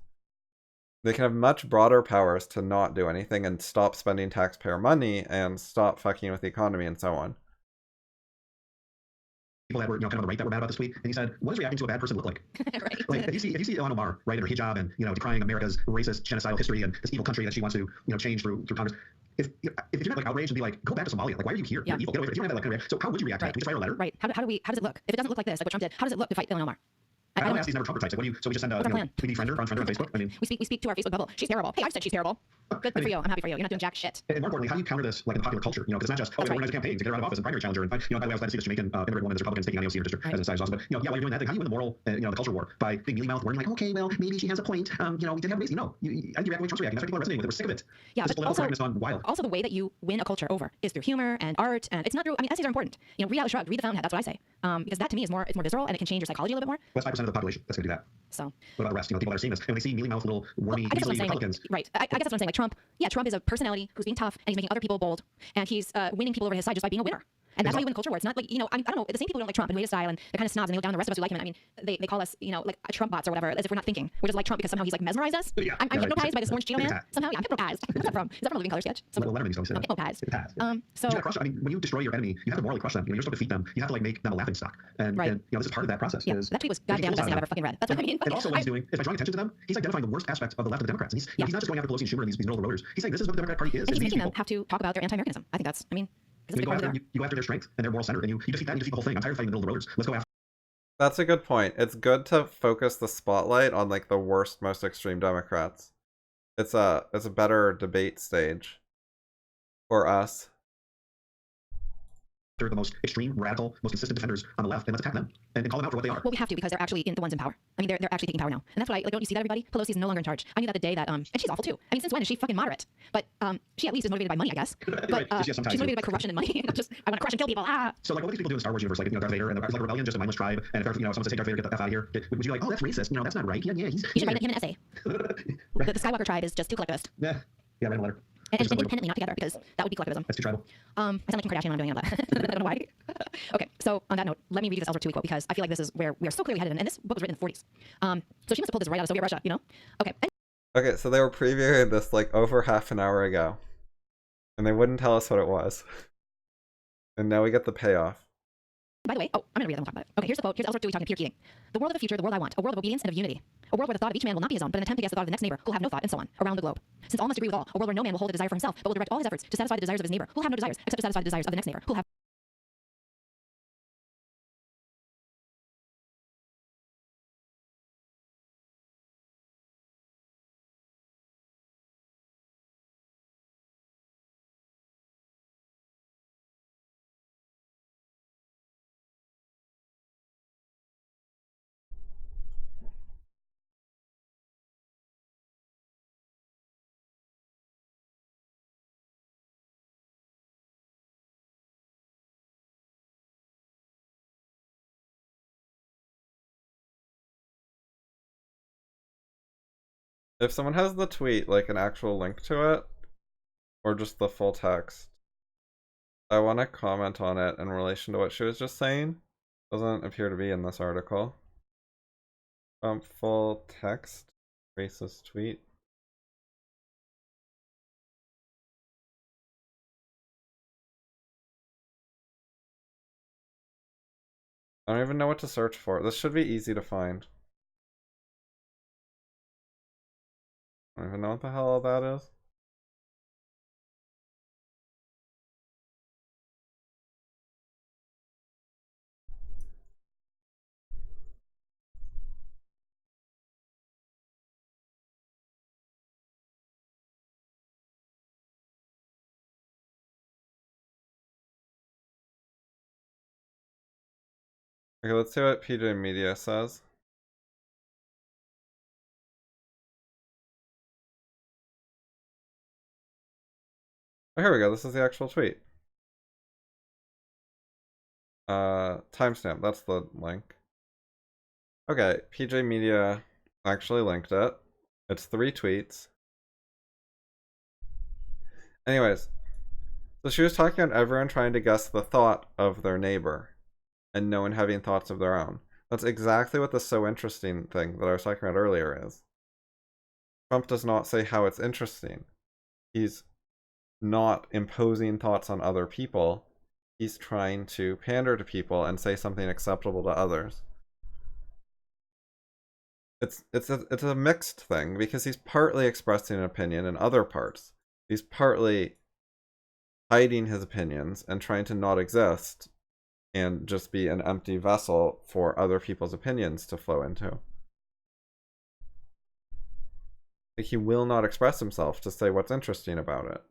They can have much broader powers to not do anything and stop spending taxpayer money and stop fucking with the economy and so on. People that were, you know, kind of on the right that were mad about this tweet, and he said, "What does reacting to a bad person look like?" Right. Like, if you see Ilhan Omar, right, in her hijab and, you know, decrying America's racist, genocidal history and this evil country that she wants to, you know, change through Congress. If you're not like outraged and be like, go back to Somalia, like, why are you here? Yeah. You're evil. Get away from it. If you don't have that kind of reaction, so how would you react to that? Do we just write her a letter? Right. How does it look? If it doesn't look like this, like what Trump did, how does it look to fight Ilhan Omar? I don't ask these never Trumper types. Like, what do you? So we just send a, What's our you know, plan? we friend her on Facebook. I mean, We speak to our Facebook bubble. She's terrible. Hey, I've said she's terrible. Good for you. I'm happy for you. You're not doing jack shit. and more importantly, how do you counter this, like, in popular culture? You know, because it's not just, oh, we organize a campaign to get her out of office and primary challenger. And, you know, by the way, I was glad to see this Jamaican immigrant woman as a Republican taking on AOC in her district as an aside also. But, you know, yeah, while you're doing that, then how do you win the moral, you know, the culture war by being mealy-mouthed, wording like, okay, well, maybe she has a point. You know, we did have a race. No, I think you're reacting the way Trump's reacting. That's why people are resonating with it. We're sick of it. Yeah, This but political correctness gone wild. also the way that you win a culture over is through humor and art, and it's not through. I mean, essays are important. You know, read out Shrugged, read the Fountainhead. That's what I say, because that to me is more visceral and it can change your psychology a little bit more. Well, that's 5% of the population that's going to do that. So what about the rest? You know, people that are seeing this, and when they see mealy-mouthed little wormy, I guess that's what I'm easily saying. Republicans. Like, right. I guess that's what I'm saying. Like Trump, yeah, Trump is a personality who's being tough and he's making other people bold, and he's winning people over his side just by being a winner. And that's how you win a culture war. It's not like, you know, I don't know, the same people who don't like Trump and who hate his style and they're kind of snobs and they look down on the rest of us who like him. I mean, they call us, you know, like Trump bots or whatever, as if we're not thinking. We're just like Trump because somehow he's like mesmerized us. Yeah, I'm yeah, hypnotized right. by this orange Cheeto man. Hat. Somehow, yeah, I'm hypnotized. What's that from? Is that from a Living Color sketch? Well, Letterman's always said that. Hypnotized. It has. So You gotta crush. I mean, when you destroy your enemy, you have to morally crush them. You know, you're supposed to defeat them. You have to like make them a laughing stock. And, Right. and you know, this is part of that process. yeah, Is that tweet was making goddamn the fools best thing out I've of ever fucking read. That's what I mean. And also, what he's doing is by drawing attention to them, he's identifying the worst aspects of the left of the Democrats. And he's, you know, he's not just going after Pelosi and Schumer and these middle of the roaders. He's saying this is what the Democratic Party is. and he's It's these making them people. have to talk about their anti-Americanism. I think that's, I mean, When you go after their strength and their moral center, and you defeat that, and you defeat the whole thing. I'm tired of fighting the middle of the roaders. Let's go after. That's a good point. It's good to focus the spotlight on like the worst, most extreme Democrats. It's a better debate stage for us. the most extreme, radical, most consistent defenders on the left, and let's attack them and call them out for what they are. Well, we have to because they're actually the ones in power. I mean, they're actually taking power now, and that's what I like. Don't you see that, everybody? Pelosi is no longer in charge. I knew that the day that and she's awful too. I mean, since when is she fucking moderate? But she at least is motivated by money, I guess. But Right. She has some ties she's motivated too. by corruption and money. Just I want to crush and kill people. Ah. So like what these people do in the Star Wars universe, like Darth Vader and the like rebellion, just a mindless tribe, and if someone says, "Hey, Darth Vader, get the F out of here," would you be like, "Oh, that's racist"? You know, that's not right. Yeah, he's. You should write him an essay. Right. The Skywalker tribe is just too collectivist. Yeah, write him a letter. And Just a letter. independently, not together, because that would be collectivism. That's too tribal. I sound like Kim Kardashian when I'm doing it, but I don't know why. Okay, so on that note, let me read you this Elder 2 quote because I feel like this is where we are so clearly headed, and this book was written in the 40s. So she must have pulled this right out of Soviet Russia, you know? Okay. Okay, so they were previewing this like over half an hour ago, and they wouldn't tell us what it was. And now we get the payoff. By the way, I'm going to read it and we'll talk about it. Okay, here's the quote. Here's Elder 2 talking to Peter Keating. The world of the future, the world I want, a world of obedience and of unity. A world where the thought of each man will not be his own, but an attempt to guess the thought of the next neighbor, who will have no thought, and so on, around the globe. Since all must agree with all, a world where no man will hold a desire for himself, but will direct all his efforts to satisfy the desires of his neighbor, who will have no desires except to satisfy the desires of the next neighbor, who will have If someone has the tweet, like an actual link to it, or just the full text, I want to comment on it in relation to what she was just saying. Doesn't appear to be in this article. Full text, racist tweet. I don't even know what to search for. This should be easy to find. I don't even know what the hell that is. Okay, let's see what PJ Media says. Oh, here we go. This is the actual tweet. Timestamp. That's the link. Okay, PJ Media actually linked it. It's 3 tweets. Anyways, so she was talking about everyone trying to guess the thought of their neighbor and no one having thoughts of their own. That's exactly what the so interesting thing that I was talking about earlier is. Trump does not say how it's interesting. He's not imposing thoughts on other people. He's trying to pander to people and say something acceptable to others. It's a mixed thing because he's partly expressing an opinion in other parts. He's partly hiding his opinions and trying to not exist and just be an empty vessel for other people's opinions to flow into. Like, he will not express himself to say what's interesting about it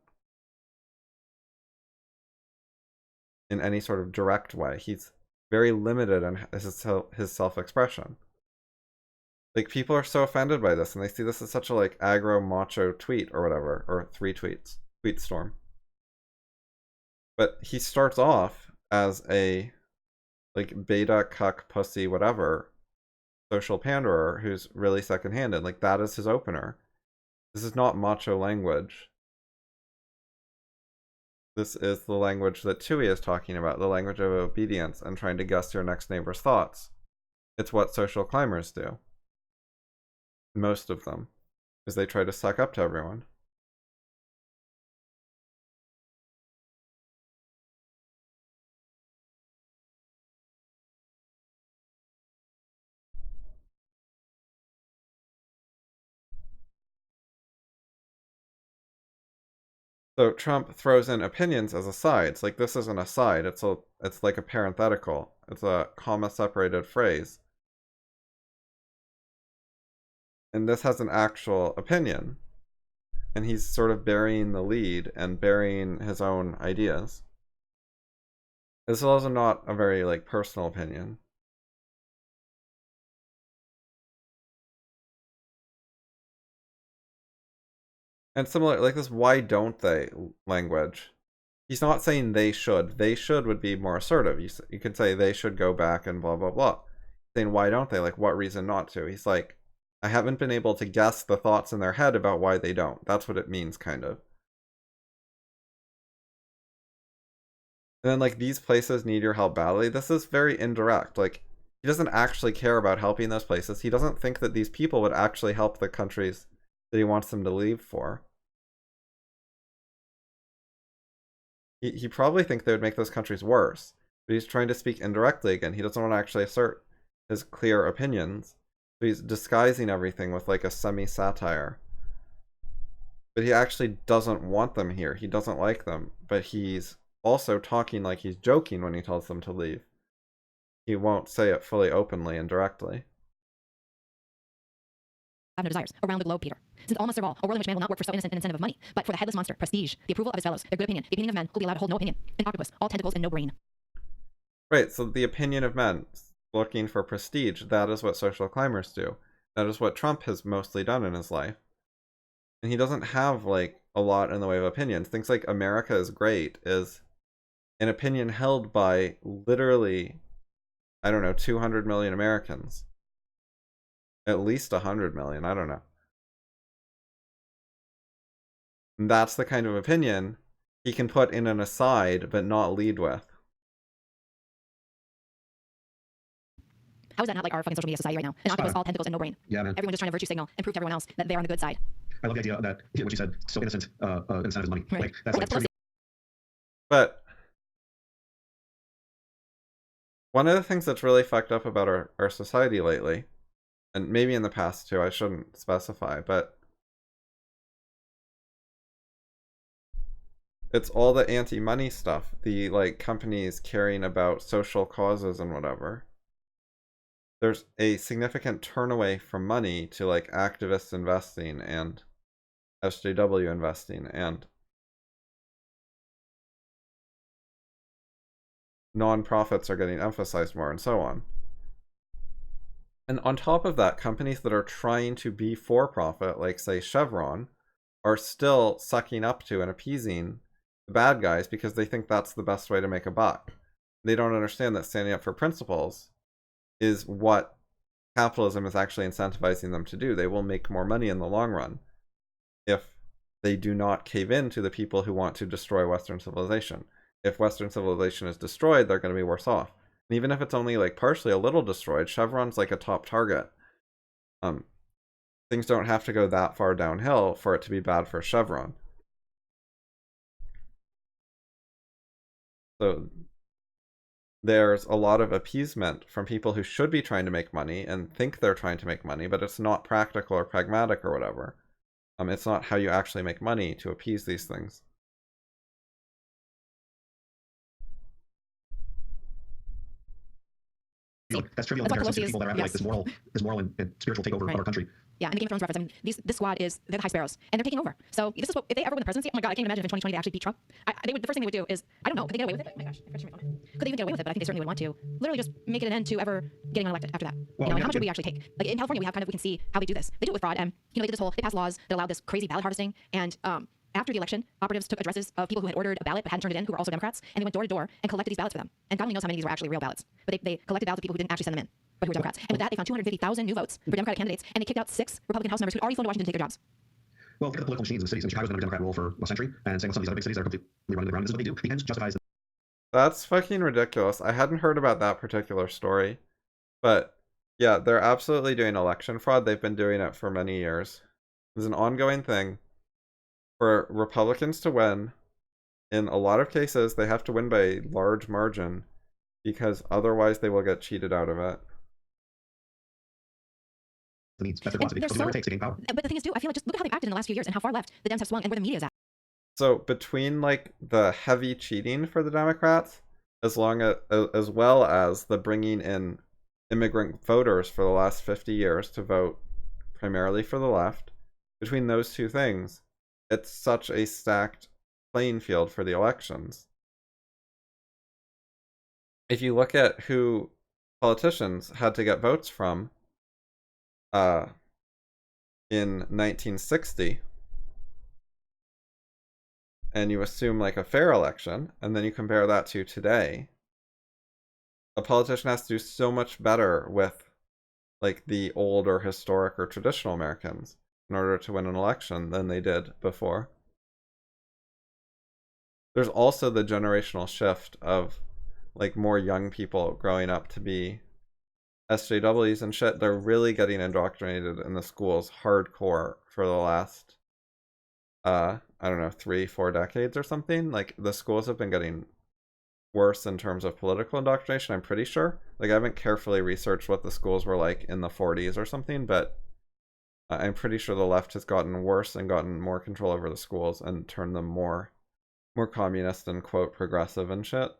in any sort of direct way. He's very limited in his self-expression. Like, people are so offended by this, and they see this as such a, like, aggro macho tweet or whatever, or 3 tweets, tweet storm. But he starts off as a, like, beta, cuck, pussy, whatever, social panderer who's really second-handed. Like, that is his opener. This is not macho language. This is the language that Tui is talking about, the language of obedience and trying to guess your next neighbor's thoughts. It's what social climbers do. Most of them. Is they try to suck up to everyone. So Trump throws in opinions as asides. Like, this isn't a side. It's like a parenthetical. It's a comma-separated phrase. And this has an actual opinion. And he's sort of burying the lead and burying his own ideas. This is also not a very, like, personal opinion. And similar, like this why don't they language. He's not saying they should. They should would be more assertive. You could say they should go back and blah, blah, blah. Saying why don't they? Like, what reason not to? He's like, I haven't been able to guess the thoughts in their head about why they don't. That's what it means, kind of. And then, like, these places need your help badly. This is very indirect. Like, he doesn't actually care about helping those places. He doesn't think that these people would actually help the countries that he wants them to leave for. He probably thinks they would make those countries worse. But he's trying to speak indirectly again. He doesn't want to actually assert his clear opinions. So he's disguising everything with like a semi-satire. But he actually doesn't want them here. He doesn't like them. But he's also talking like he's joking when he tells them to leave. He won't say it fully openly and directly. Have no desires around the globe, Peter. Since all must serve all, a world in which man will not work for so innocent an incentive of money, but for the headless monster, prestige, the approval of his fellows, their good opinion, the opinion of men who will be allowed to hold no opinion, an octopus, all tentacles and no brain. Right, so the opinion of men looking for prestige, that is what social climbers do. That is what Trump has mostly done in his life. And he doesn't have, like, a lot in the way of opinions. Things like America is great is an opinion held by literally, I don't know, 200 million Americans. At least 100 million, I don't know. And that's the kind of opinion he can put in an aside but not lead with. How is that not like our fucking social media society right now? An octopus, all tentacles and no brain. Yeah, man. Everyone just trying to virtue signal and prove to everyone else that they're on the good side. I love the idea that what you said, so innocent is money. Right. Like that's like That's But one of the things that's really fucked up about our society lately, and maybe in the past too, I shouldn't specify, but it's all the anti-money stuff, the like companies caring about social causes and whatever. There's a significant turn away from money to like activist investing and SJW investing, and non-profits are getting emphasized more and so on. And on top of that, companies that are trying to be for-profit, like say Chevron, are still sucking up to and appeasing the bad guys because they think that's the best way to make a buck. They don't understand that standing up for principles is what capitalism is actually incentivizing them to do. They will make more money in the long run if they do not cave in to the people who want to destroy Western civilization. If Western civilization is destroyed, they're going to be worse off. And even if it's only like partially a little destroyed, Chevron's like a top target. Things don't have to go that far downhill for it to be bad for Chevron. So there's a lot of appeasement from people who should be trying to make money and think they're trying to make money, but it's not practical or pragmatic or whatever. It's not how you actually make money to appease these things. That's trivial in That's what comparison to Pelosi people that are is. having like this moral and spiritual takeover of our country. Yeah, and the Game of Thrones reference. I mean, this squad they're the High Sparrows, and they're taking over. So if they ever win the presidency, oh my god, I can't imagine if in 2020 they actually beat Trump. The first thing they would do is, I don't know, could they get away with it? Oh my gosh, I forgot to turn my phone. Could they even get away with it? But I think they certainly would want to. Literally just make it an end to ever getting elected after that. Well, and how much would we actually take? Like in California, we can see how they do this. They do it with fraud, and they did they passed laws that allowed this crazy ballot harvesting, and after the election, operatives took addresses of people who had ordered a ballot but hadn't turned it in, who were also Democrats, and they went door to door and collected these ballots for them. And God only knows how many of these were actually real ballots. But they collected ballots of people who didn't actually send them in, but who were Democrats. And with that, they found 250,000 new votes for Democratic candidates, and they kicked out 6 Republican House members who had already flown to Washington to take their jobs. Well, look at the political machines in the cities. And Chicago's been under Democrat rule for a century, and same with some of these other big cities that are completely running the ground. This is what they do. The end justifies. That's fucking ridiculous. I hadn't heard about that particular story. But yeah, they're absolutely doing election fraud. They've been doing it for many years. It's an ongoing thing. For Republicans to win, in a lot of cases, they have to win by a large margin because otherwise they will get cheated out of it. That's the philosophy. So whatever it takes to gain power. But the thing is, too, I feel like just look at how they've acted in the last few years and how far left the Dems have swung and where the media is at. So between like the heavy cheating for the Democrats, as well as the bringing in immigrant voters for the last 50 years to vote primarily for the left, between those two things, it's such a stacked playing field for the elections. If you look at who politicians had to get votes from in 1960, and you assume like a fair election, and then you compare that to today, a politician has to do so much better with like the old or historic or traditional Americans in order to win an election than they did before. There's also the generational shift of like more young people growing up to be SJWs and shit. They're really getting indoctrinated in the schools hardcore for the last I don't know, 3-4 decades or something. Like the schools have been getting worse in terms of political indoctrination, I'm pretty sure. Like I haven't carefully researched what the schools were like in the 40s or something, but I'm pretty sure the left has gotten worse and gotten more control over the schools and turned them more communist and quote progressive and shit.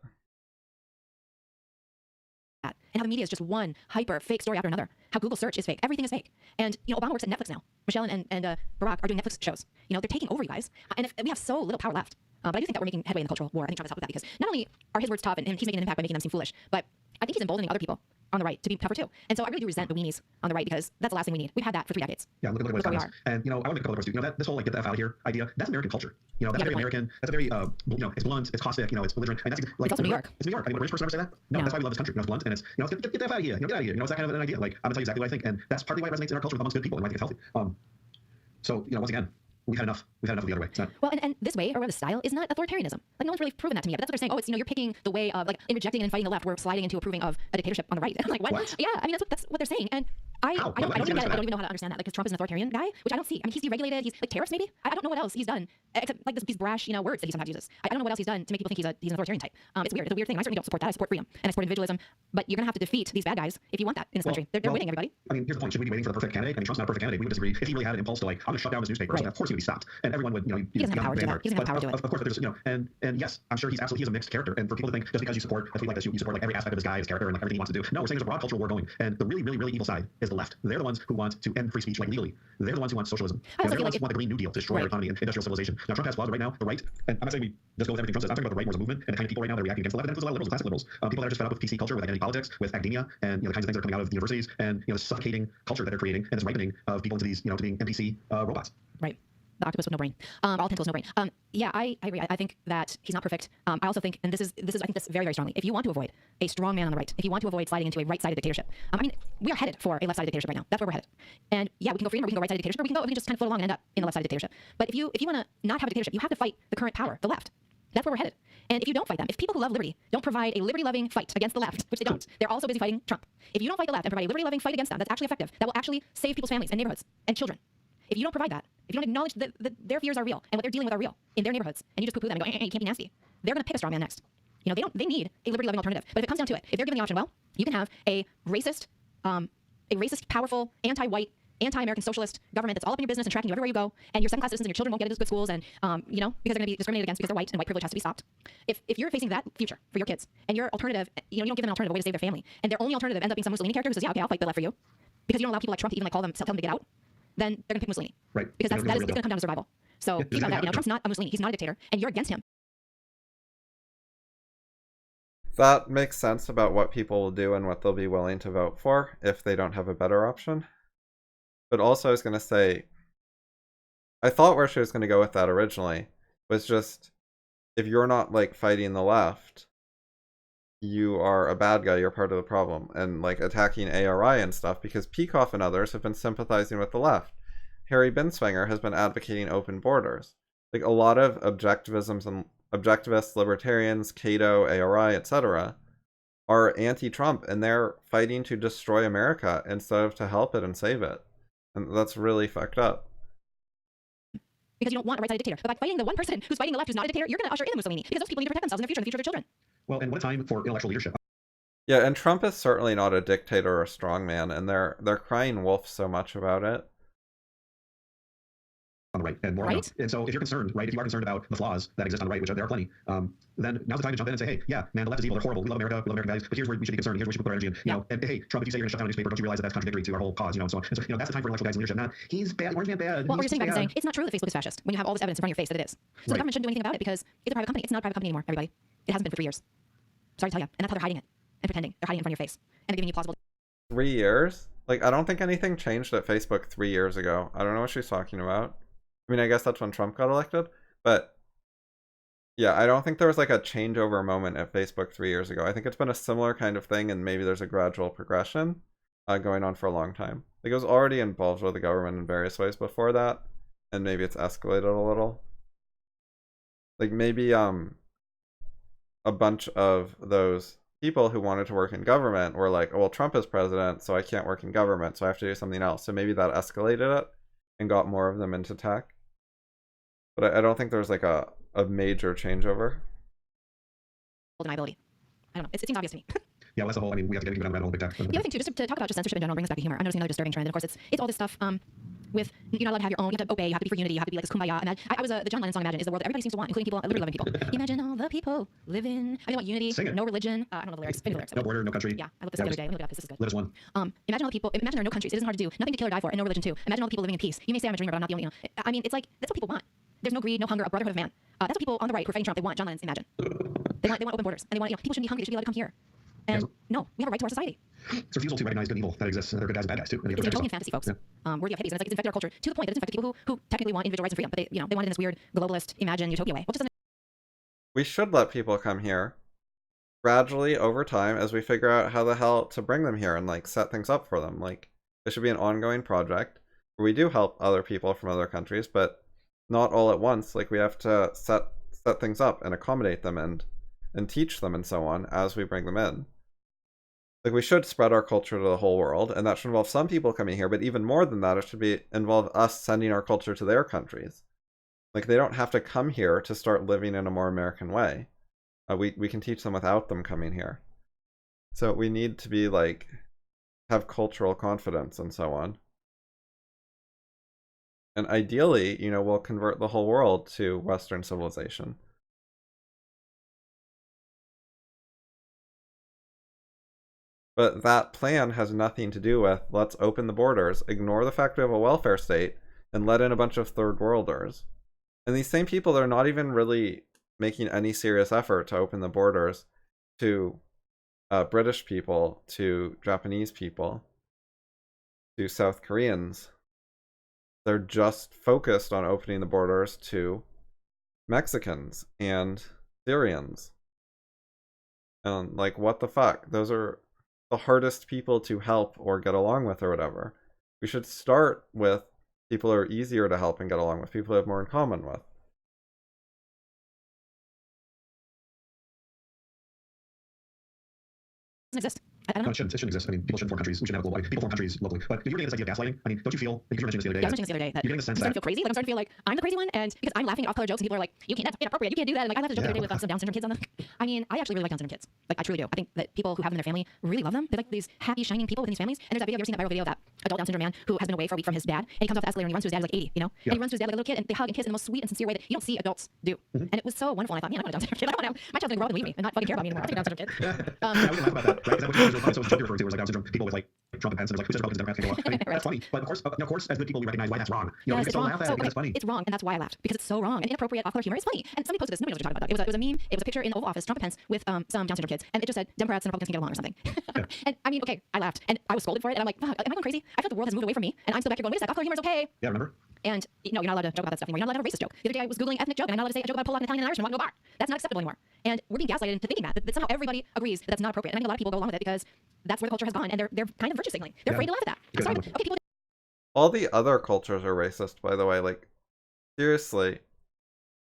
And how the media is just one hyper fake story after another. How Google search is fake. Everything is fake. And Obama works at Netflix now. Michelle and Barack are doing Netflix shows. They're taking over, you guys. And we have so little power left. But I do think that we're making headway in the cultural war. I think Trump has helped with that because not only are his words tough and he's making an impact by making them seem foolish, but I think he's emboldening other people on the right to be tougher too. And so I really do resent the weenies on the right because that's the last thing we need. We've had that for 3 decades. Yeah, look at what it's. And I want to make a couple of points too. That this whole like get the F out of here idea, that's American culture. That's very American. That's a very it's blunt, it's caustic, it's belligerent. And that's like it's also New York. It's New York. I mean, would a British person ever say that? No, that's why we love this country. It's blunt and it's get the F out of here. Get out of here. It's that kind of an idea. Like I'm gonna tell you exactly what I think, and that's partly why it resonates in our culture with amongst good people and why I think it's healthy. So once again, we've had enough. We've had enough of the other way. It's not. Well, and this way, or this style, is not authoritarianism. Like, no one's really proven that to me yet. But that's what they're saying. Oh, it's, you're picking the way of, like, in rejecting and fighting the left, we're sliding into approving of a dictatorship on the right. I'm like, what? Yeah, I mean, that's what they're saying. And I don't even get it. I don't even know how to understand that. Like, because Trump is an authoritarian guy, which I don't see. I mean, he's deregulated. He's, like, tariffs, maybe? I don't know what else he's done, except, like, these brash, words that he sometimes uses. I don't know what else he's done to make people think he's an authoritarian type. It's weird. It's a weird thing. I certainly don't support that. I support freedom, and I support individualism. But you're going to have to defeat these bad guys if you want that in this country. They're winning, everybody. I mean, here's the point. Should we be waiting for the perfect candidate? I mean, Trump's not a perfect candidate. We would disagree. If he really had an impulse to, like, I'm going to shut down this newspaper, right. Of course he would be stopped. And everyone would, he doesn't have power to do that. He doesn't have power to do it. Of course, but there's, and yes, I'm sure he's a mixed character. And for people to think just because you support a tweet like this, you support, like, every aspect of this guy, his character, and, like, everything he wants to do. No, we're saying there's a broad cultural war going. And the really, really, really evil side is the left. They're the ones who want to end free speech, like, legally. They're the ones who want socialism. They're the ones who want the Green New Deal to destroy our economy and industrial civilization. Now, Trump has flaws right now. The right, and I'm not saying we just go with everything Trump says. I'm talking about the right more as a movement and the kind of people right now that are reacting against the left. And that includes a lot of liberals, the classic liberals. People that are just fed up with PC culture, with identity politics, with academia, and the kinds of things that are coming out of the universities, and the suffocating culture that they're creating, and this ripening of people into these, to being NPC robots. Right. The octopus with no brain. All tentacles, no brain. Yeah, I agree. I think that he's not perfect. I also think, and this is I think this very, very strongly. If you want to avoid a strong man on the right, if you want to avoid sliding into a right-sided dictatorship, I mean, we are headed for a left-sided dictatorship right now. That's where we're headed. And yeah, we can go freedom, or we can go right-sided dictatorship, or we can just kind of float along and end up in the left-sided dictatorship. But if you want to not have a dictatorship, you have to fight the current power, the left. That's where we're headed. And if you don't fight them, if people who love liberty don't provide a liberty-loving fight against the left, which they don't, they're also busy fighting Trump. If you don't fight the left and provide a liberty-loving fight against them, that's actually effective. That will actually save people's families and neighborhoods and children. If you don't provide that, if you don't acknowledge that their fears are real and what they're dealing with are real in their neighborhoods, and you just poo-poo them and go, you can't be nasty, they're going to pick a strong man next. They need a liberty-loving alternative. But if it comes down to it, if they're given the option, well, you can have a racist, powerful, anti-white, anti-American socialist government that's all up in your business and tracking you everywhere you go, and your second-class citizens and your children won't get into good schools, and because they're going to be discriminated against because they're white, and white privilege has to be stopped. If you're facing that future for your kids, and your alternative, you don't give them an alternative way to save their family, and their only alternative ends up being some Mussolini character who says, yeah, okay, I'll fight the left for you, because you don't allow people like Trump to even like tell them to get out, then they're going to pick Mussolini. Right. Because it's going to come down to survival. So think about that. Trump's not a Mussolini. He's not a dictator, and you're against him. That makes sense about what people will do and what they'll be willing to vote for if they don't have a better option. But also I was going to say, I thought where she was going to go with that originally was just, if you're not, like, fighting the left, you are a bad guy, you're part of the problem, and, like, attacking ARI and stuff, because Peikoff and others have been sympathizing with the left. Harry Binswanger has been advocating open borders. Like, a lot of objectivists, libertarians, Cato, ARI, etc., are anti-Trump, and they're fighting to destroy America instead of to help it and save it. And that's really fucked up. Because you don't want a right-sided dictator. But by fighting the one person who's fighting the left who's not a dictator, you're going to usher in Mussolini. Because those people need to protect themselves in the future of their children. Well, and what a time for intellectual leadership. Yeah, and Trump is certainly not a dictator or a strongman, and they're crying wolf so much about it. On the right, and more right? And so if you're concerned, right, if you are concerned about the flaws that exist on the right, which there are plenty, then now's the time to jump in and say, hey, yeah, man, the left is evil, they're horrible, we love America, we love American values, but here's where we should be concerned, here's where we should put our energy in, and hey, Trump, if you say you're going to shut down a newspaper, don't you realize that that's contradictory to our whole cause, and so on. And so, that's the time for intellectual guys in leadership, not, he's bad, orange man bad. Well, or you're sitting back and saying, it's not true that Facebook is fascist, when you have all this evidence in front of your face that it is. So the government shouldn't do anything about it because it's a private company. It's not a private company anymore, everybody. It hasn't been for 3 years. Sorry to tell you. And that's how they're hiding it and pretending. They're hiding it in front of your face. And they're giving you plausible. 3 years? Like, I don't think anything changed at Facebook 3 years ago. I don't know what she's talking about. I mean, I guess that's when Trump got elected, but yeah, I don't think there was like a changeover moment at Facebook 3 years ago. I think it's been a similar kind of thing, and maybe there's a gradual progression going on for a long time. Like, it was already involved with the government in various ways before that, and maybe it's escalated a little. Like, maybe a bunch of those people who wanted to work in government were like, oh, well, Trump is president, so I can't work in government, so I have to do something else. So maybe that escalated it and got more of them into tech. But I don't think there's like a major changeover. Deniability. I don't know. It seems obvious to me. Yeah, well, that's the whole, I mean, we have to get into that whole big tech. The other thing, too, just to talk about just censorship in general brings back to humor. I'm noticing another disturbing trend. And of course, it's all this stuff with you're not allowed to have your own, you have to obey, you have to be for unity, you have to be like this kumbaya. And I was the John Lennon song Imagine is the world that everybody seems to want, including people, liberty-loving people. Imagine all the people living. I mean, what unity, no religion. I don't know the lyrics. Maybe the lyrics. No border, no country. Yeah, I looked this the other day. Let me look it up. This is good. Live as one. Imagine all the people. Imagine there are no countries. It isn't hard to do. Nothing to kill or die for, and no religion too. Imagine all the people living in peace. You may say I'm a dreamer, but I'm not the only. I mean, it's like that's what people want. There's no greed, no hunger, a brotherhood of man. That's what people on the right who are fighting Trump. They want John Lennon's Imagine. They want open borders, and they want people shouldn't be hungry. They should be allowed to come here. And no, we have a right to our society. It's refusal to recognize good and evil that exists, and there are good guys and bad guys too. It's a utopian fantasy, folks. Worthy of hippies, and it's infected our culture to the point that it's infected people who technically want individual rights and freedom, but they want it in this weird globalist Imagine utopia way. Which doesn't. We should let people come here gradually over time as we figure out how the hell to bring them here and like set things up for them. Like, this should be an ongoing project where we do help other people from other countries, but not all at once. Like, we have to set things up and accommodate them and teach them and so on as we bring them in. Like, we should spread our culture to the whole world, and that should involve some people coming here, but even more than that, it should involve us sending our culture to their countries. Like, they don't have to come here to start living in a more American way. We can teach them without them coming here. So we need to be like, have cultural confidence and so on. And ideally, you know, we'll convert the whole world to Western civilization. But that plan has nothing to do with, let's open the borders, ignore the fact we have a welfare state, and let in a bunch of third worlders. And these same people, they're not even really making any serious effort to open the borders to British people, to Japanese people, to South Koreans. They're just focused on opening the borders to Mexicans and Syrians. And like, what the fuck? Those are the hardest people to help or get along with or whatever. We should start with people who are easier to help and get along with, people who have more in common with. Doesn't exist. I don't know. No, it shouldn't exist. I mean, people shouldn't form countries. We shouldn't have global. People form countries locally. But if you were getting this idea of gaslighting, I mean, don't you feel, like you were mentioning this the other day, Yeah, I was mentioning this the other day that you're getting the sense I'm starting that to feel crazy. Like I'm starting to feel like I'm the crazy one, and because I'm laughing at off-color jokes, and people are like, "You can't, that's inappropriate. You can't do that." And like I laughed at a joke the other day with some Down syndrome kids on them. I mean, I actually really like Down syndrome kids. Like I truly do. I think that people who have them in their family really love them. They're like these happy, shining people within these families. And there's that video. Have you ever seen that viral video of that adult Down syndrome man who has been away for a week from his dad, and he comes off the escalator and he runs to his dad. He's like 80, you know, and he runs to his dad like a little kid, and they hug and kiss in the most sweet and sincere way that you don't see adults do. And it was so wonderful. And I thought, man, I want a Down syndrome kid. I want to have my child's gonna grow up and leave me and not fucking care about me anymore. I'll take a Down syndrome kid. Yeah, we can laugh about that, right? Is that what you were so joke you're referring to? Was like Down syndrome people with like Trump and Pence, and it was like, who's Republicans, Democrats, can't go up. I mean, that's funny. But of course, as good people, we recognize why that's wrong. You know, Yes, we it's can still wrong. laugh at So, it because it's funny. it's wrong, and that's why I laughed, because it's so wrong and inappropriate off-color humor. It's funny, and somebody posted this. Nobody knows what you're talking about. It was a meme. It was a picture in the Oval Office, Trump and Pence with some Down syndrome kids, and it just said Democrats and Republicans can get along or something. And I mean, okay, I laughed, and I was scolded for it, and I'm like, fuck, am I going crazy? I feel like the world has moved away from me, and I'm still back here going, wait a sec, off-color humor is okay. Yeah, remember? And you know, you're not allowed to joke about that stuff anymore. You're not allowed to have a racist joke. The other day I was googling ethnic joke, and I'm not allowed to say a joke about Polak and Italian and Irish and walking to a bar. That's not acceptable anymore. And we're being gaslighted into thinking that somehow everybody agrees that that's not appropriate. And I think a lot of people go along with it because that's where the culture has gone, and they're kind of virtue signaling. They're afraid to laugh at that. I'm sorry. Okay, people. All the other cultures are racist, by the way. Like, seriously.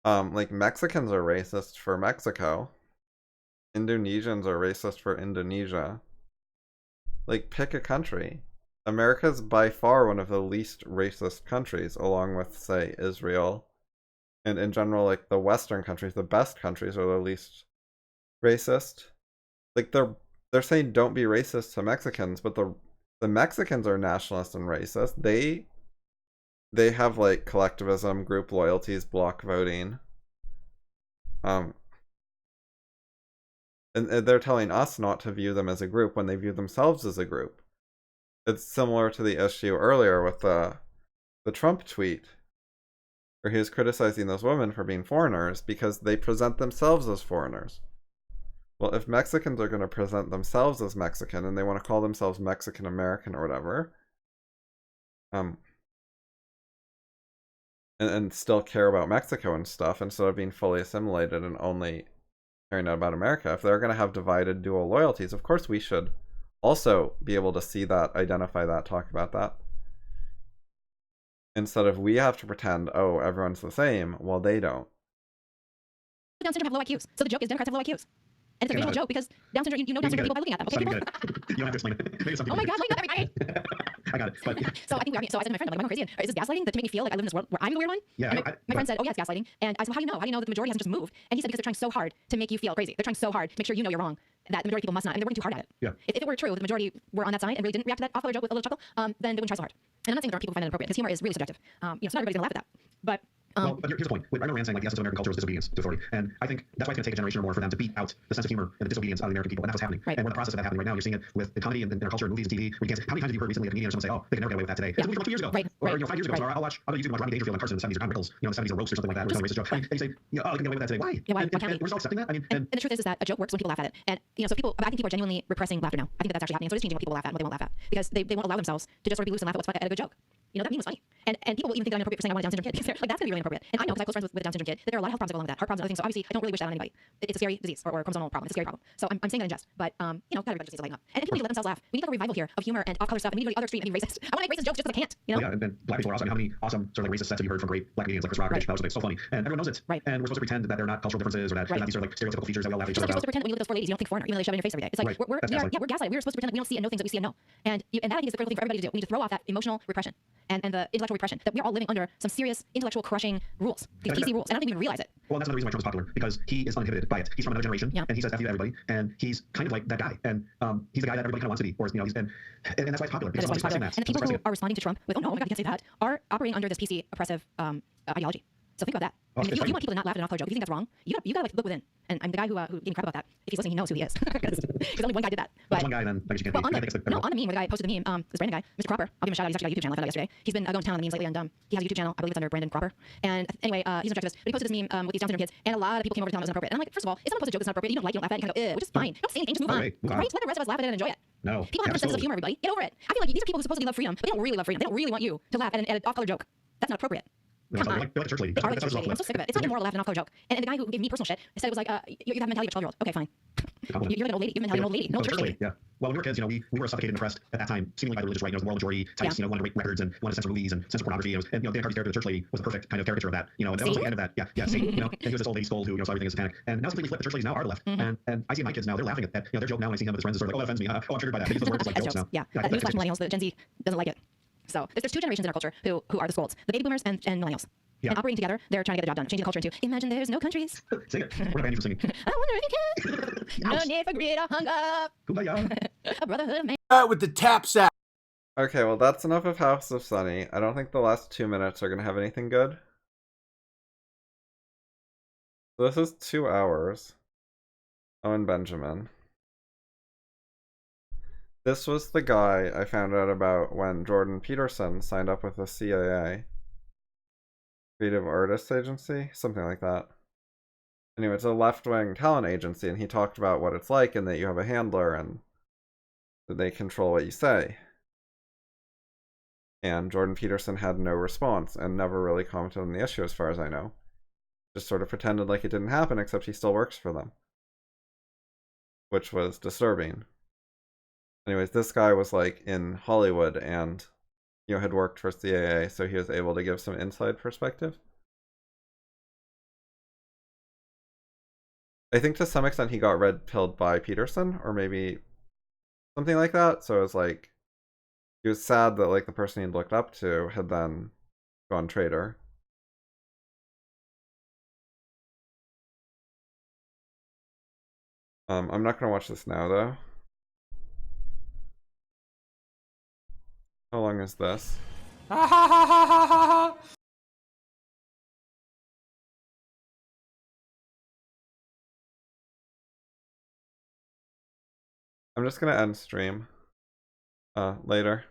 Like, Mexicans are racist for Mexico. Indonesians are racist for Indonesia. Like, pick a country. America's by far one of the least racist countries, along with, say, Israel. And in general, like, the Western countries, the best countries, are the least racist. Like, they're saying don't be racist to Mexicans, but the Mexicans are nationalist and racist. They have like collectivism, group loyalties, block voting. And they're telling us not to view them as a group when they view themselves as a group. It's similar to the issue earlier with the Trump tweet, where he was criticizing those women for being foreigners because they present themselves as foreigners. Well, if Mexicans are going to present themselves as Mexican and they want to call themselves Mexican American or whatever, and still care about Mexico and stuff instead of being fully assimilated and only caring about America, if they're going to have divided dual loyalties, of course we should also be able to see that, identify that, talk about that. Instead of we have to pretend, oh, everyone's the same, while they don't. Down syndrome have low IQs, so the joke is Democrats have low IQs. And it's a visual joke because Down syndrome, you know Down syndrome people by looking at them. Okay, people? You don't have to explain it. Maybe some Oh people my do. God, like that, everybody. I got it. But So I think so I said to my friend, I'm like, am I crazy? Is this gaslighting to make me feel like I live in this world where I'm the weird one? Yeah, And my friend said, oh yeah, it's gaslighting. And I said, well, how do you know? How do you know that the majority hasn't just moved? And he said, because they're trying so hard to make you feel crazy. They're trying so hard to make sure you know you're wrong. That the majority of people must not, and they're working too hard at it. Yeah. If it were true, the majority were on that side and really didn't react to that off-color joke with a little chuckle, then they wouldn't try so hard. And I'm not saying there aren't people who find it inappropriate, because humor is really subjective. So not everybody's gonna laugh at that. But well, but here's the point. I remember Rand saying like the essence of American culture is disobedience to authority, and I think that's why it's going to take a generation or more for them to beat out the sense of humor and the disobedience out of the American people, and that's what's happening. Right. And we're in the process of that happening right now. You're seeing it with the comedy and our culture, and movies, and TV. Where you can't, how many times have you heard recently a comedian or someone say, "Oh, they can never get away with that today"? It's a movie from 2 years ago, Right, or right, 5 years ago. right. So I'll go to YouTube and watch Rodney Dangerfield and Carson in the 70s, or John Rickles, in the 70s, or roast or something like that, or some racist joke. And you say, oh, they can get away with that today. Why? Yeah, why? And Why can't we? we're just all accepting that. I mean, and the truth is that a joke works when people laugh at it. And so people, I think people are genuinely repressing laughter now. I think that's actually happening. So it is changing what people laugh at and what they won't laugh at, because they won't allow themselves to just sort of be loose and laugh at what's funny at a good joke. You know, that meme was funny. And people will even think that I'm inappropriate for saying I want a Down syndrome kid. Like, that's gonna be really inappropriate. And I know, because I'm close friends with a Down syndrome kid, that there are a lot of health problems that go along with that, heart problems and other things. So obviously, I don't really wish that on anybody. It's a scary disease or a chromosomal problem. It's a scary problem. So I'm saying that in jest, but you know, God, everybody just needs to lighten up. And people need to let themselves laugh. We need like a revival here of humor and off-color stuff. And we need to go to the other extreme and be racist. I want to make racist jokes just because I can't. You know? Well, yeah, and black people are also. I mean, how many awesome sort of like racist sets have you heard from great black comedians like Chris Rock or Right. Dave Chappelle? It's so funny, and everyone knows it. Right. And we're supposed to pretend that they're not cultural differences or that they're not these sort of like stereotypical features that we all laugh at each Just like other you're supposed to about. pretend that when you look at those four ladies, you don't think foreigner, even though they shove it in your face every day. It's like Right. That's gaslighting. we're gaslighted. We're supposed to pretend that we don't see and know things that we see and know. And that I think is the critical thing for everybody to do. We need to throw off that emotional repression and the intellectual repression, that we are all living under some serious intellectual crushing rules, these PC rules, and I don't even realize it. Well, that's another reason why Trump is popular, because he is uninhibited by it. He's from another generation, Yeah. and he says F you to everybody, and he's kind of like that guy, and he's the guy that everybody kind of wants to be, or you know, and that's why it's popular. That is why Because it's popular. that. And the people who are responding to Trump with, oh no, my God, you can't say that, are operating under this PC oppressive ideology. So think about that. Oh, I mean, if it's you want people to not laugh at an off-color joke, if you think that's wrong, you gotta like look within. And I'm the guy who gave me crap about that. If he's listening, he knows who he is, because only one guy did that. That's But one guy, then I guess you can't well, be. on the meme where the guy posted the meme, this Brandon guy, Mr. Cropper, I'll give him a shout out. He's actually got a YouTube channel. I found out yesterday. He's been going to town on the memes lately, and he has a YouTube channel. I believe it's under Brandon Cropper. And anyway, he's an activist. But he posted this meme with these Down syndrome kids, and a lot of people came over to tell him it was inappropriate. And I'm like, first of all, if someone posts a joke that's not appropriate, you don't like, you don't laugh at it, you kind of go, which is fine. Don't say anything, just move on. Move on. Right? Let the rest of us laugh at it and enjoy it. No. People have different senses of humor, everybody. Get over it. I feel like these are people who supposedly love freedom, but they don't really love freedom. They don't really want you to laugh at an off-color joke. That's not appropriate. They're Come on. like a church lady. They are like That's church what lady. it's I'm so sick of it. It's not immoral to laugh at an off-color joke. And the guy who gave me personal shit said it was like, you have the mentality of a 12-year-old. Okay, fine. You're like an old lady. You have the mentality of an old lady. No church lady. Yeah. Well, when we were kids, you know, we were suffocated and oppressed at that time, seemingly by the religious right. You know, the moral majority types, you know, wanted to rate records and wanted to censor movies and censor pornography. And you know, Dan Carvey's character, the church lady, was a perfect kind of caricature of that. You know, and that was like the end of that. Yeah, Satan. You know, and he was this old lady scold who, you know, saw everything as satanic. And now it's completely flipped. The church ladies now are the left. And I see my kids now, they're laughing at that. You know, their joke now when I see him with his friends is sort of like, oh, that offends me. Oh, I'm triggered by that. They use those words like As jokes now. Yeah. I think that's Newsflash millennials, the Gen Z doesn't like it. So there's two generations in our culture who are the scolds, the baby boomers and millennials. Yeah. And operating together, they're trying to get the job done, changing the culture into imagine there's no countries. Sing it. We're banned you from singing. I wonder if you can. No need for greed or hunger. Kumbaya. A brotherhood of man. With the tap sack. Okay, well that's enough of House of Sunny. I don't think the last 2 minutes are gonna have anything good. So this is 2 hours. Owen Benjamin. This was the guy I found out about when Jordan Peterson signed up with the CAA. Creative Artists Agency? Something like that. Anyway, it's a left-wing talent agency, and he talked about what it's like and that you have a handler and that they control what you say. And Jordan Peterson had no response and never really commented on the issue as far as I know. Just sort of pretended like it didn't happen, except he still works for them. Which was disturbing. Anyways, this guy was like in Hollywood and, you know, had worked for CAA, so he was able to give some inside perspective. I think to some extent he got red-pilled by Peterson, or maybe something like that. So it was like, he was sad that like the person he'd looked up to had then gone traitor. I'm not gonna watch this now though. How long is this? I'm just gonna end stream later.